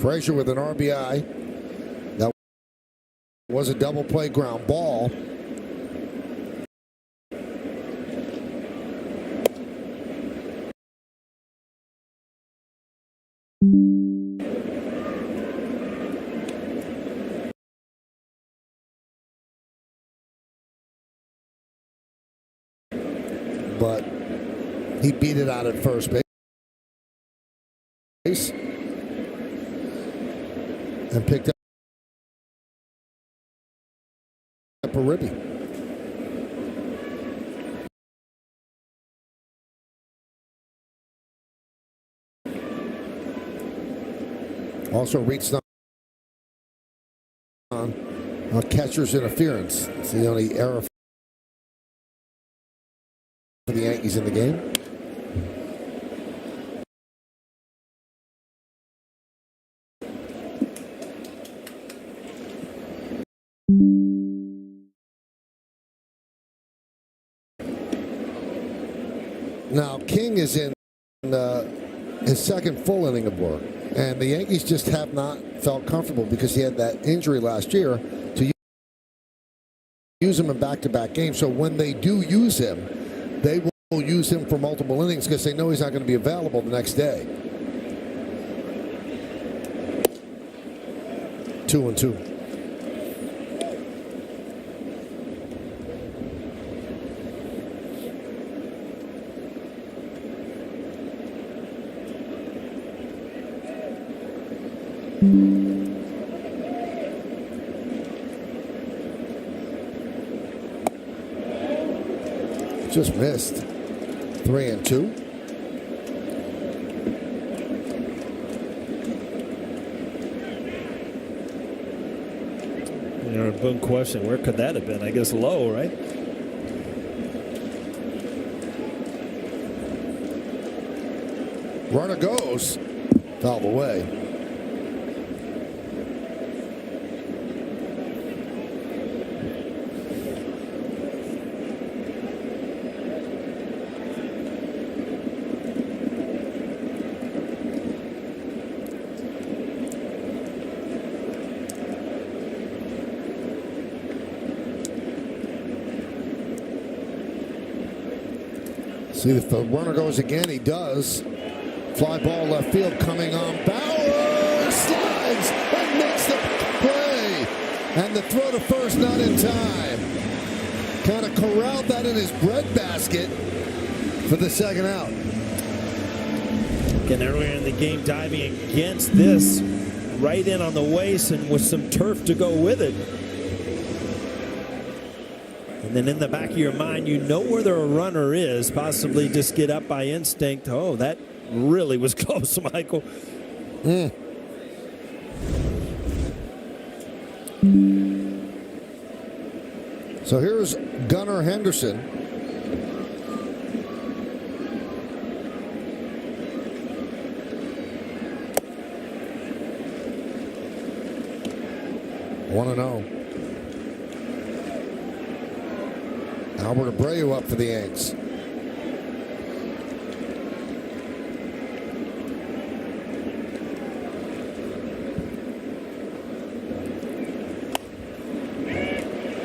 Frazier with an RBI. That was a double play ground ball. But he beat it out at first base and picked up a ribby. Also reached on catcher's interference. It's the only error for the Yankees in the game. Now, King is in his second full inning of work, and the Yankees just have not felt comfortable because he had that injury last year to use him in back-to-back games. So when they do use him, they will use him for multiple innings because they know he's not going to be available the next day. 2-2. Just missed. 3-2. Boom question, where could that have been? I guess low, right? Runner goes. Fouled away. See if the runner goes again. He does. Fly ball left field coming on. Bauer slides and makes the play. And the throw to first not in time. Kind of corralled that in his breadbasket for the second out. Again, earlier in the game, diving against this, right in on the waist and with some turf to go with it. And then in the back of your mind, you know where the runner is, possibly just get up by instinct. Oh, that really was close, Michael. So here's Gunnar Henderson. One 1-0. Albert Abreu up for the Yanks.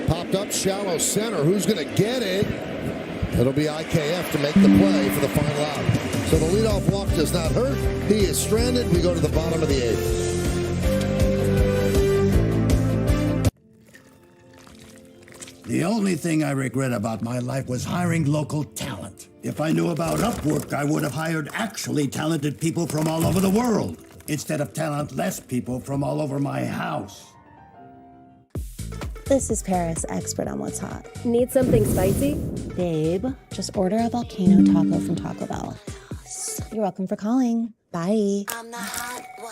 Popped up shallow center. Who's going to get it? It'll be IKF to make the play for the final out. So the leadoff walk does not hurt. He is stranded. We go to the bottom of the eighth. The only thing I regret about my life was hiring local talent. If I knew about Upwork, I would have hired actually talented people from all over the world, instead of talentless people from all over my house. This is Paris, expert on what's hot. Need something spicy? Babe, just order a volcano taco from Taco Bell. You're welcome for calling. Bye.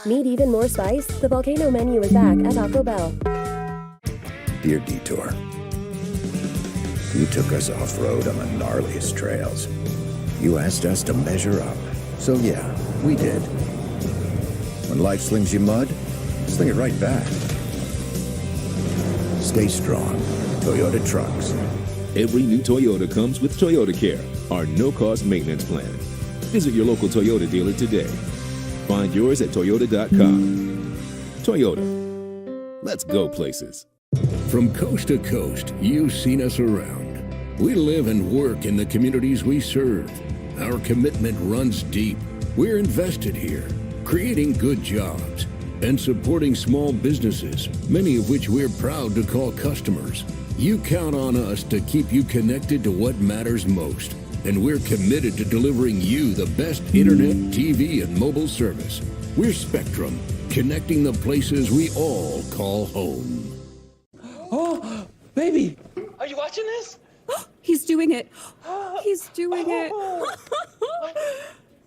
Need even more spice? The volcano menu is back at Taco Bell. Dear Detour, you took us off-road on the gnarliest trails. You asked us to measure up. So yeah, we did. When life slings you mud, sling it right back. Stay strong. Toyota Trucks. Every new Toyota comes with Toyota Care, our no-cost maintenance plan. Visit your local Toyota dealer today. Find yours at Toyota.com. Toyota. Let's go places. From coast to coast, you've seen us around. We live and work in the communities we serve. Our commitment runs deep. We're invested here, creating good jobs and supporting small businesses, many of which we're proud to call customers. You count on us to keep you connected to what matters most, and we're committed to delivering you the best internet, TV, and mobile service. We're Spectrum, connecting the places we all call home. Oh, baby, are you watching this? He's doing it. He's doing it.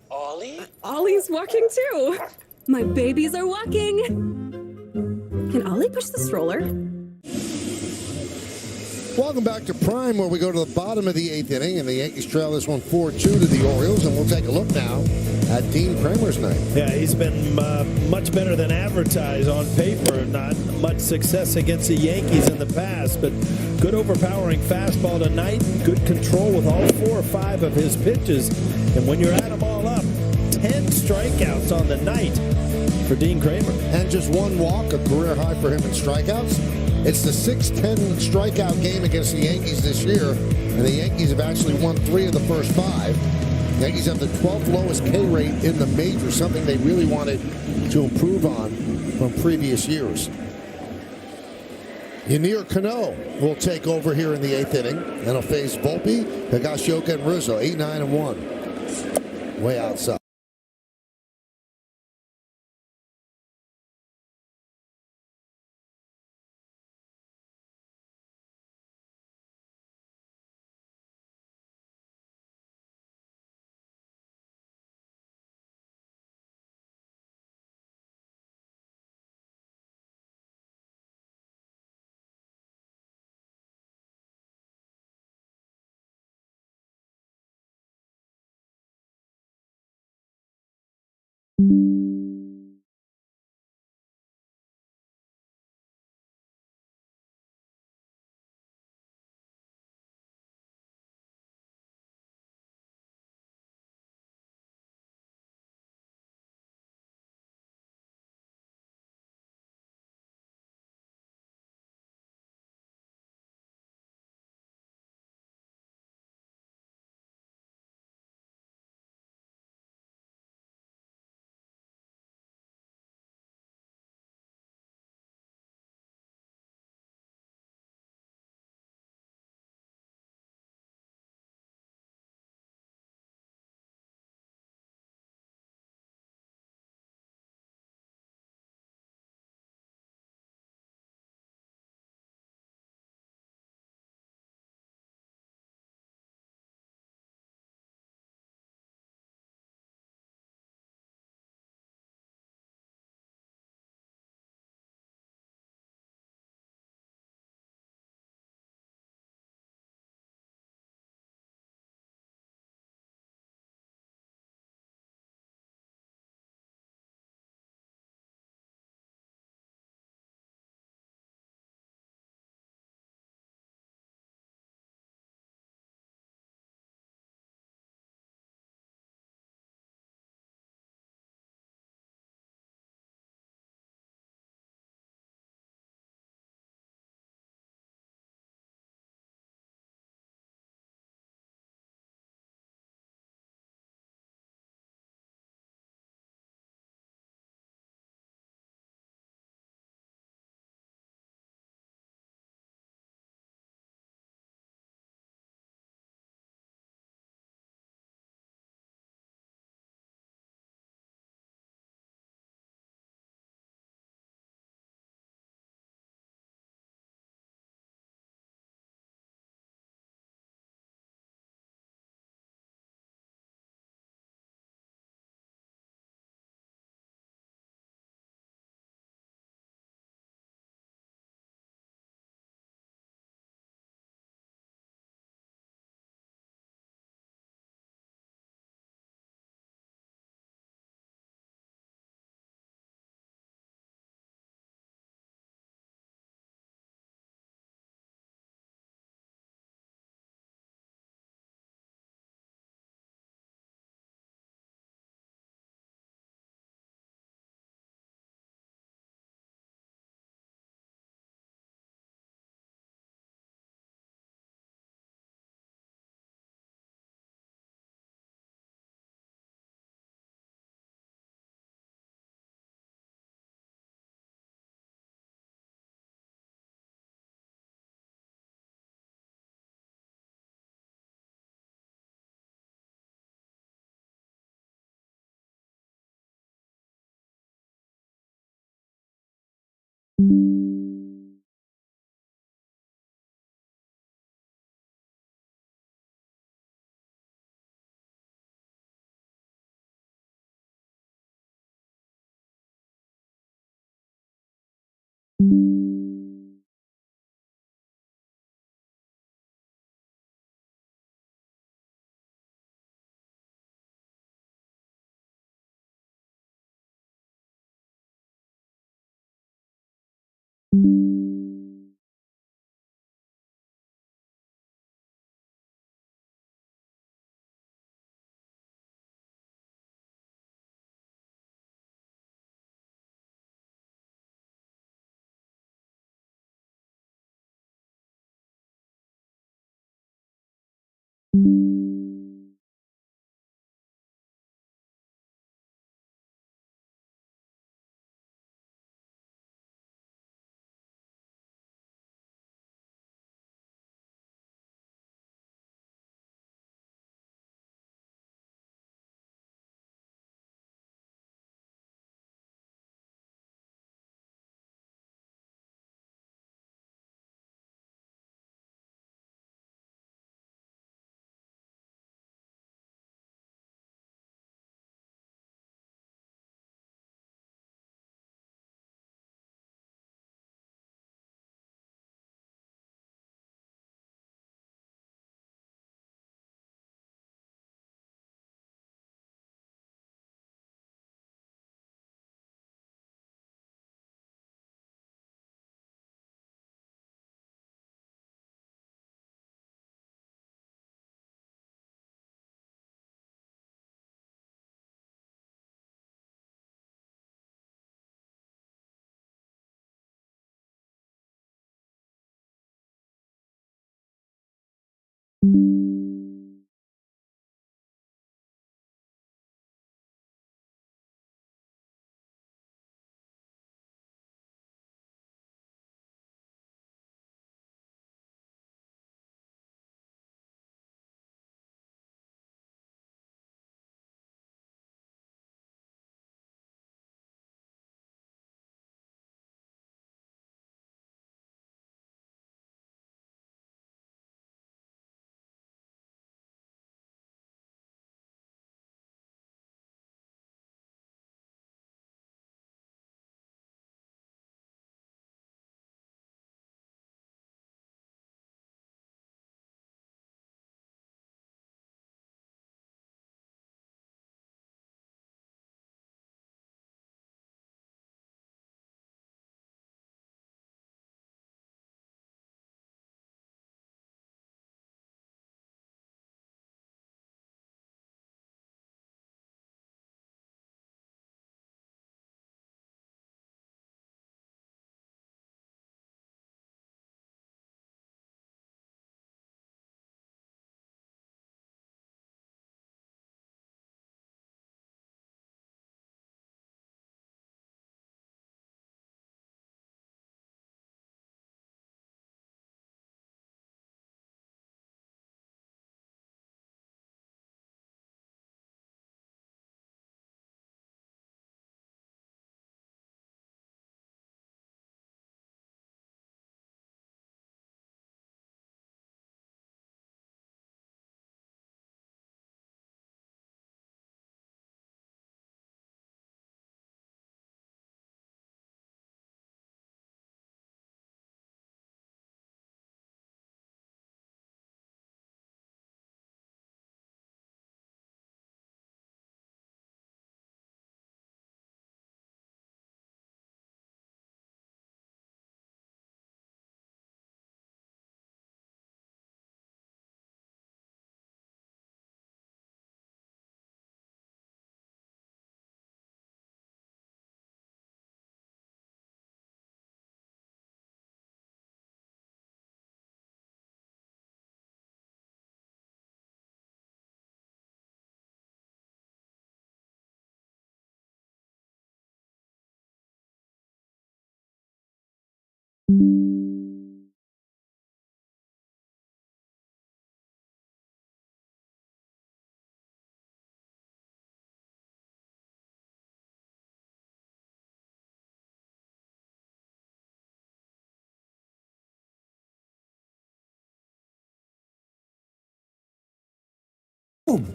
Ollie? Ollie's walking too. My babies are walking. Can Ollie push the stroller? Welcome back to Prime, where we go to the bottom of the 8th inning, and the Yankees trail this one 4-2 to the Orioles, and we'll take a look now at Dean Kramer's night. Yeah, he's been much better than advertised on paper. Not much success against the Yankees in the past, but good overpowering fastball tonight. Good control with all 4 or 5 of his pitches. And when you're at them all up, 10 strikeouts on the night for Dean Kramer. And just 1 walk, a career high for him in strikeouts. It's the 6-10 strikeout game against the Yankees this year, and the Yankees have actually won 3 of the first 5. The Yankees have the 12th lowest K rate in the majors, something they really wanted to improve on from previous years. Yennier Cano will take over here in the 8th inning, and he'll face Volpe, Higashioka, and Rizzo, 8-9-1. Way outside.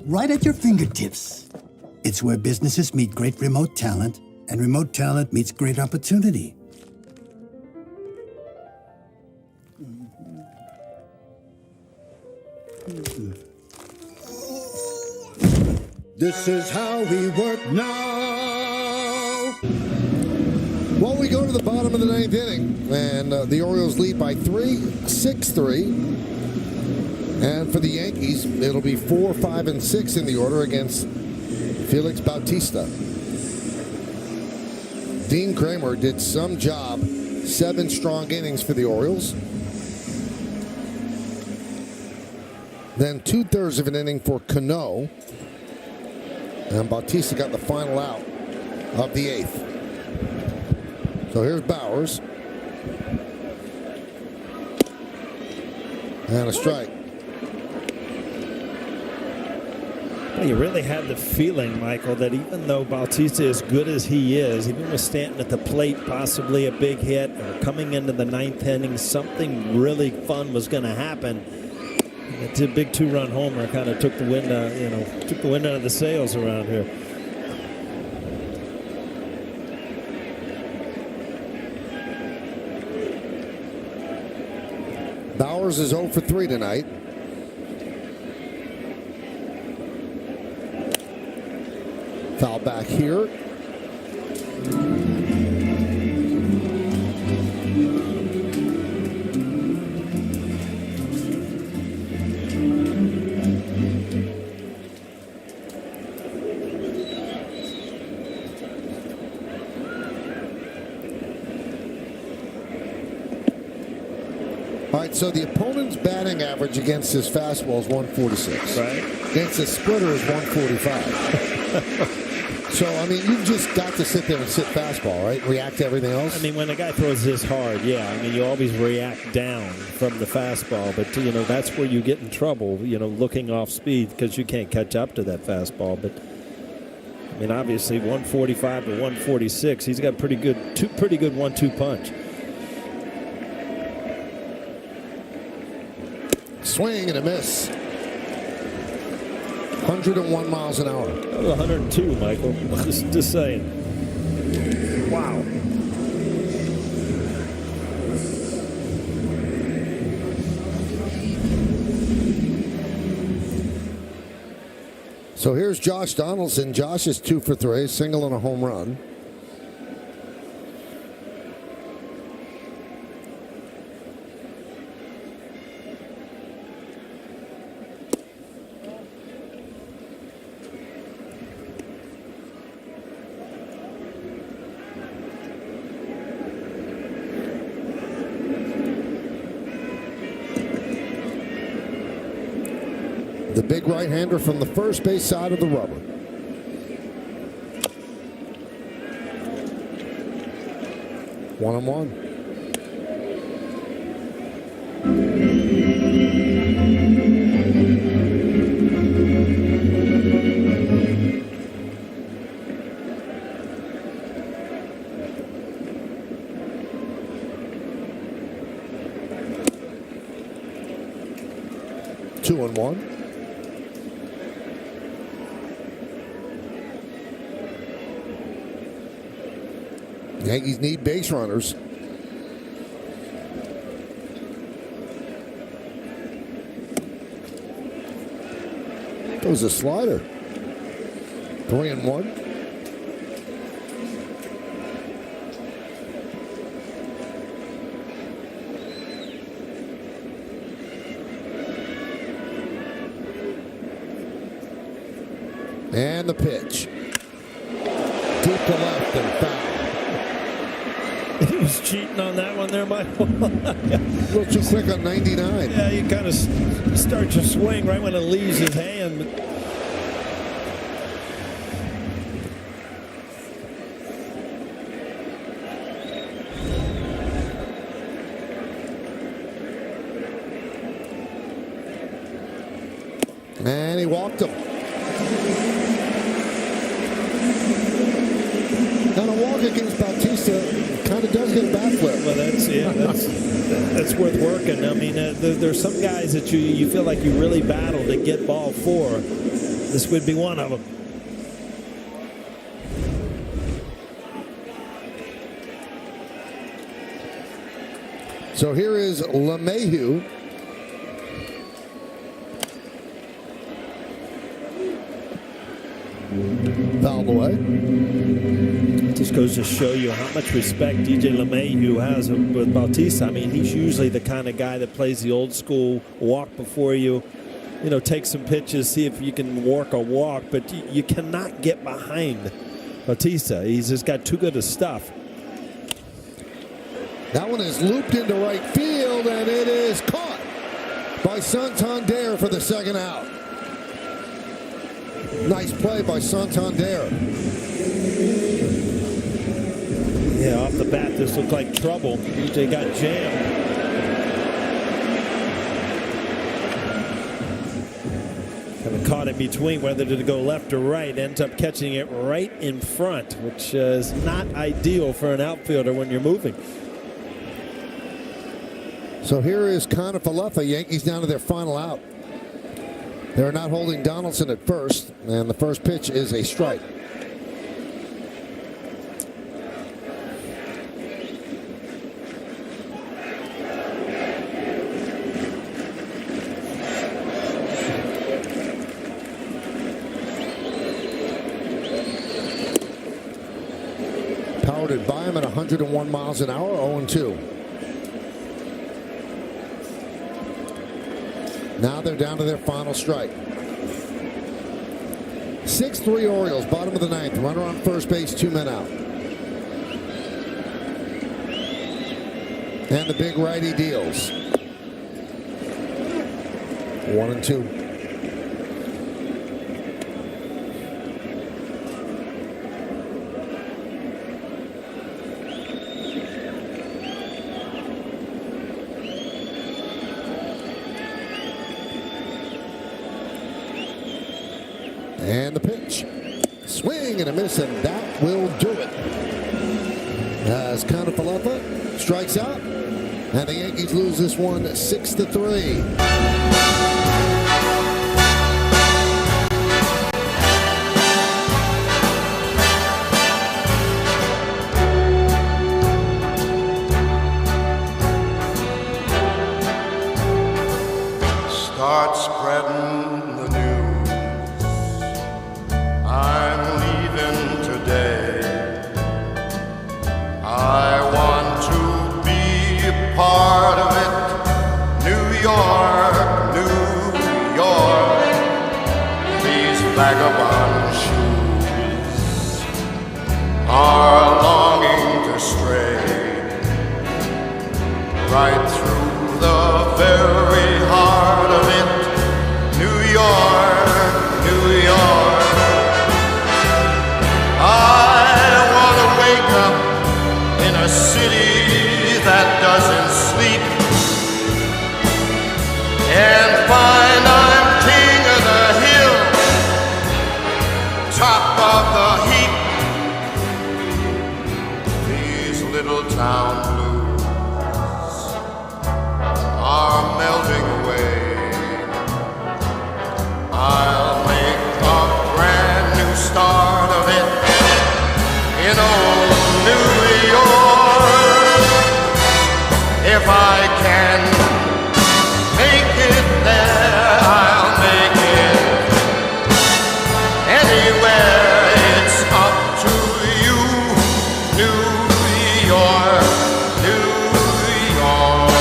Right at your fingertips. It's where businesses meet great remote talent, and remote talent meets great opportunity. This is how we work now. Well, we go to the bottom of the ninth inning, and the Orioles lead by 6-3. And for the Yankees, it'll be 4, 5, and 6 in the order against Felix Bautista. Dean Kramer did some job. 7 strong innings for the Orioles. Then 2/3 of an inning for Cano. And Bautista got the final out of the 8th. So here's Bowers. And a strike. Well, you really had the feeling, Michael, that even though Bautista is good as he is, even with Stanton at the plate, possibly a big hit, or coming into the 9th inning, something really fun was going to happen. It's a big 2-run homer, kind of took the wind out of the sails around here. Bowers is 0 for 3 tonight. Foul back here. All right, so the opponent's batting average against his fastball is 146. Right. Against his splitter is 145. So, I mean, you've just got to sit there and sit fastball, right? React to everything else? I mean, when a guy throws this hard, yeah. I mean, you always react down from the fastball. But, that's where you get in trouble, looking off speed because you can't catch up to that fastball. But, I mean, obviously, 145 to 146, he's got pretty good 1-2 punch. Swing and a miss. 101 miles an hour. 102, Michael. Just saying. Wow. So here's Josh Donaldson. Josh is 2 for 3, single and a home run. The big right-hander from the first base side of the rubber. One on one. Two and one. Yankees need base runners. That was a slider. 3 and 1. And the pitch. Deep to left and foul. He was cheating on that one there, Michael. A little too quick on 99. Yeah, you kind of start your swing right when it leaves his hand. And he walked him. Now, a walk against Bautista kind of does get a bat flip. Well, that's worth working. I mean, there's some guys that you feel like you really battle to get ball for. This would be one of them. So here is LeMahieu. Fouled away. Just goes to show you how much respect DJ LeMahieu has with Bautista. I mean, he's usually the kind of guy that plays the old school walk before you, take some pitches, see if you can work a walk, but you cannot get behind Bautista. He's just got too good of stuff. That one is looped into right field, and it is caught by Santander for the second out. Nice play by Santander. Yeah, off the bat, this looked like trouble. DJ got jammed. Kind of caught in between whether to go left or right. Ends up catching it right in front, which is not ideal for an outfielder when you're moving. So here is Connor Falefa. Yankees down to their final out. They're not holding Donaldson at first, and the first pitch is a strike. Powered it by him at 101 miles an hour, 0-2. Now they're down to their final strike. 6-3 Orioles, bottom of the ninth. Runner on first base, 2 men out. And the big righty deals. 1-2. And the pitch. Swing and a miss, and that will do it. As Kanafalefa strikes out, and the Yankees lose this one 6-3. Start spreading the news. I'm leaving today. I want to be a part of it. New York, New York. These vagabond shoes are longing to stray right through the very heart of it. New York, New York. I want to wake up in a city that doesn't sleep and find I'm king of the hill, top of the heap. These little town blues are melting away. I'll make a brand new start of it in old New York. If I can make it there, I'll make it anywhere. It's up to you, New York, New York.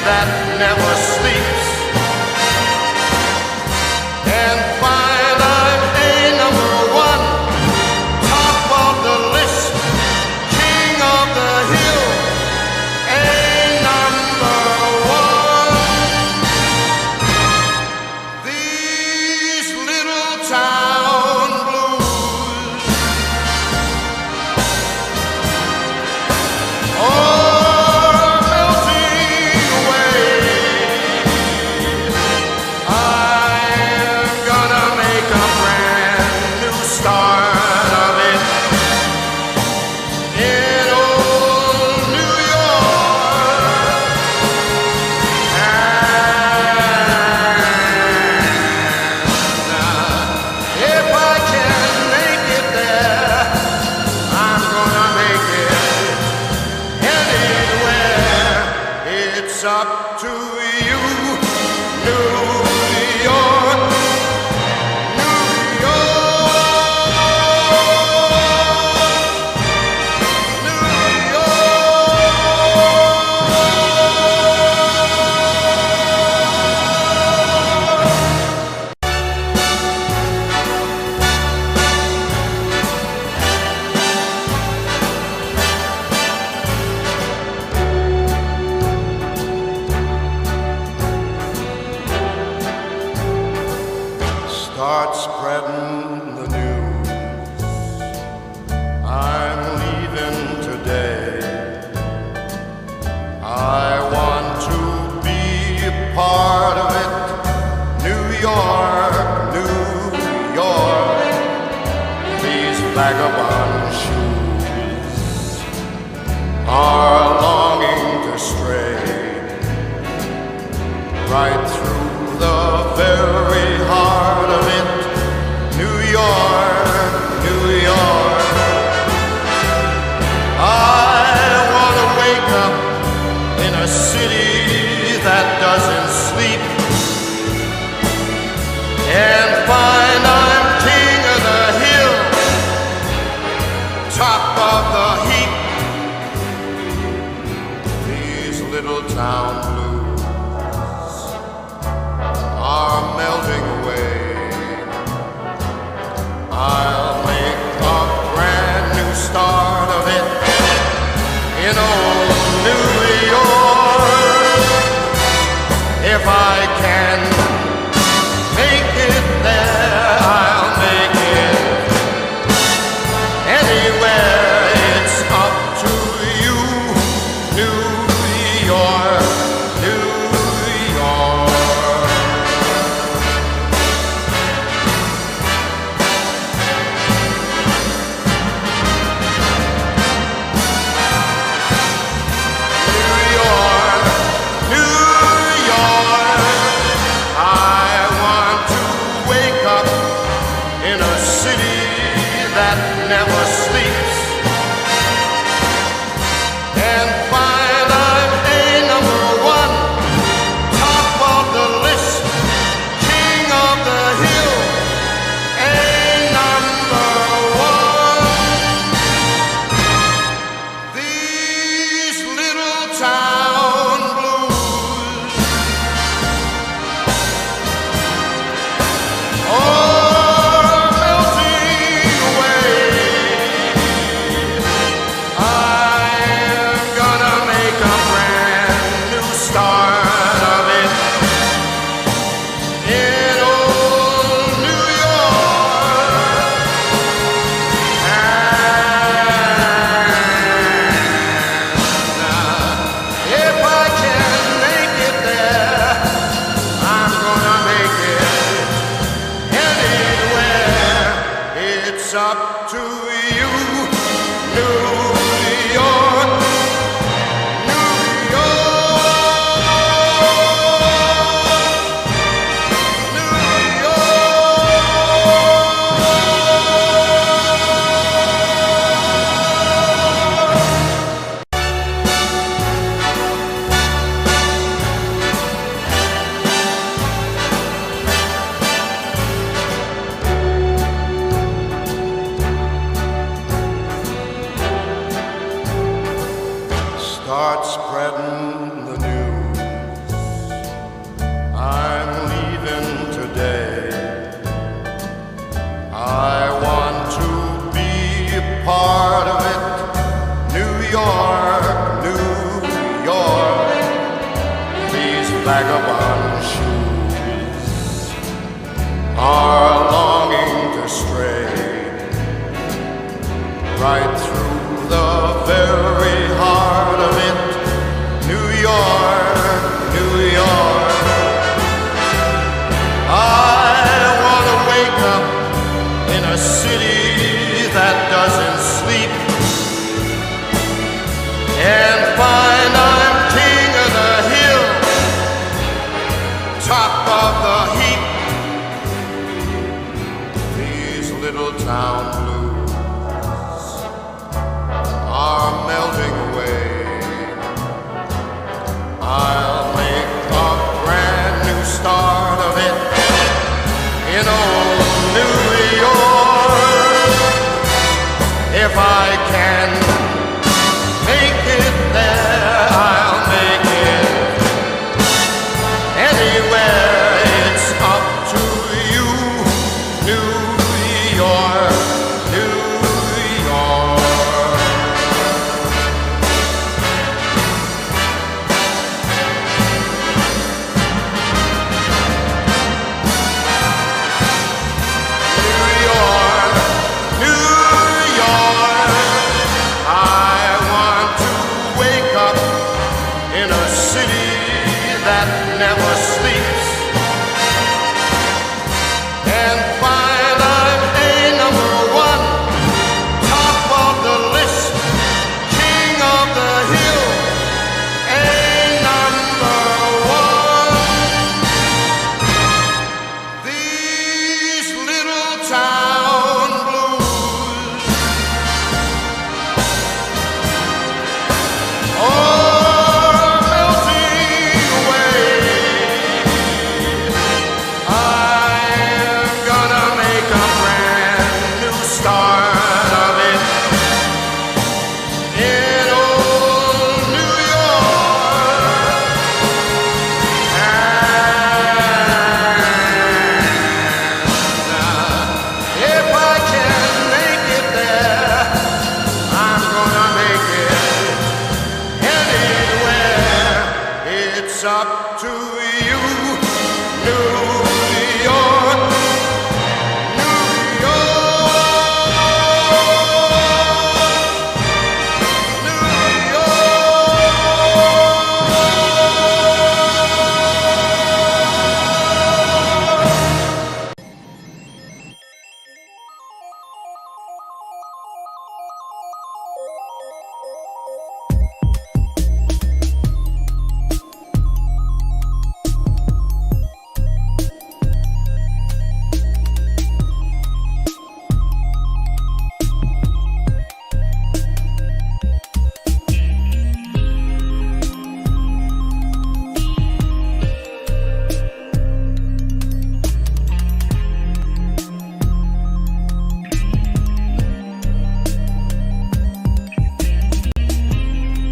That never sleeps and find I'm #1, top of the list, king of the hill, #1. These little town blues, up to you, New York, New York, New Start spreading the news. I'm leaving today. I want to be a part of it. New York, New York. These vagabond shoes are longing to stray right through the very heart of it. New York, New York. I want to wake up in a city that doesn't sleep and find I'm king of the hill, of the heat.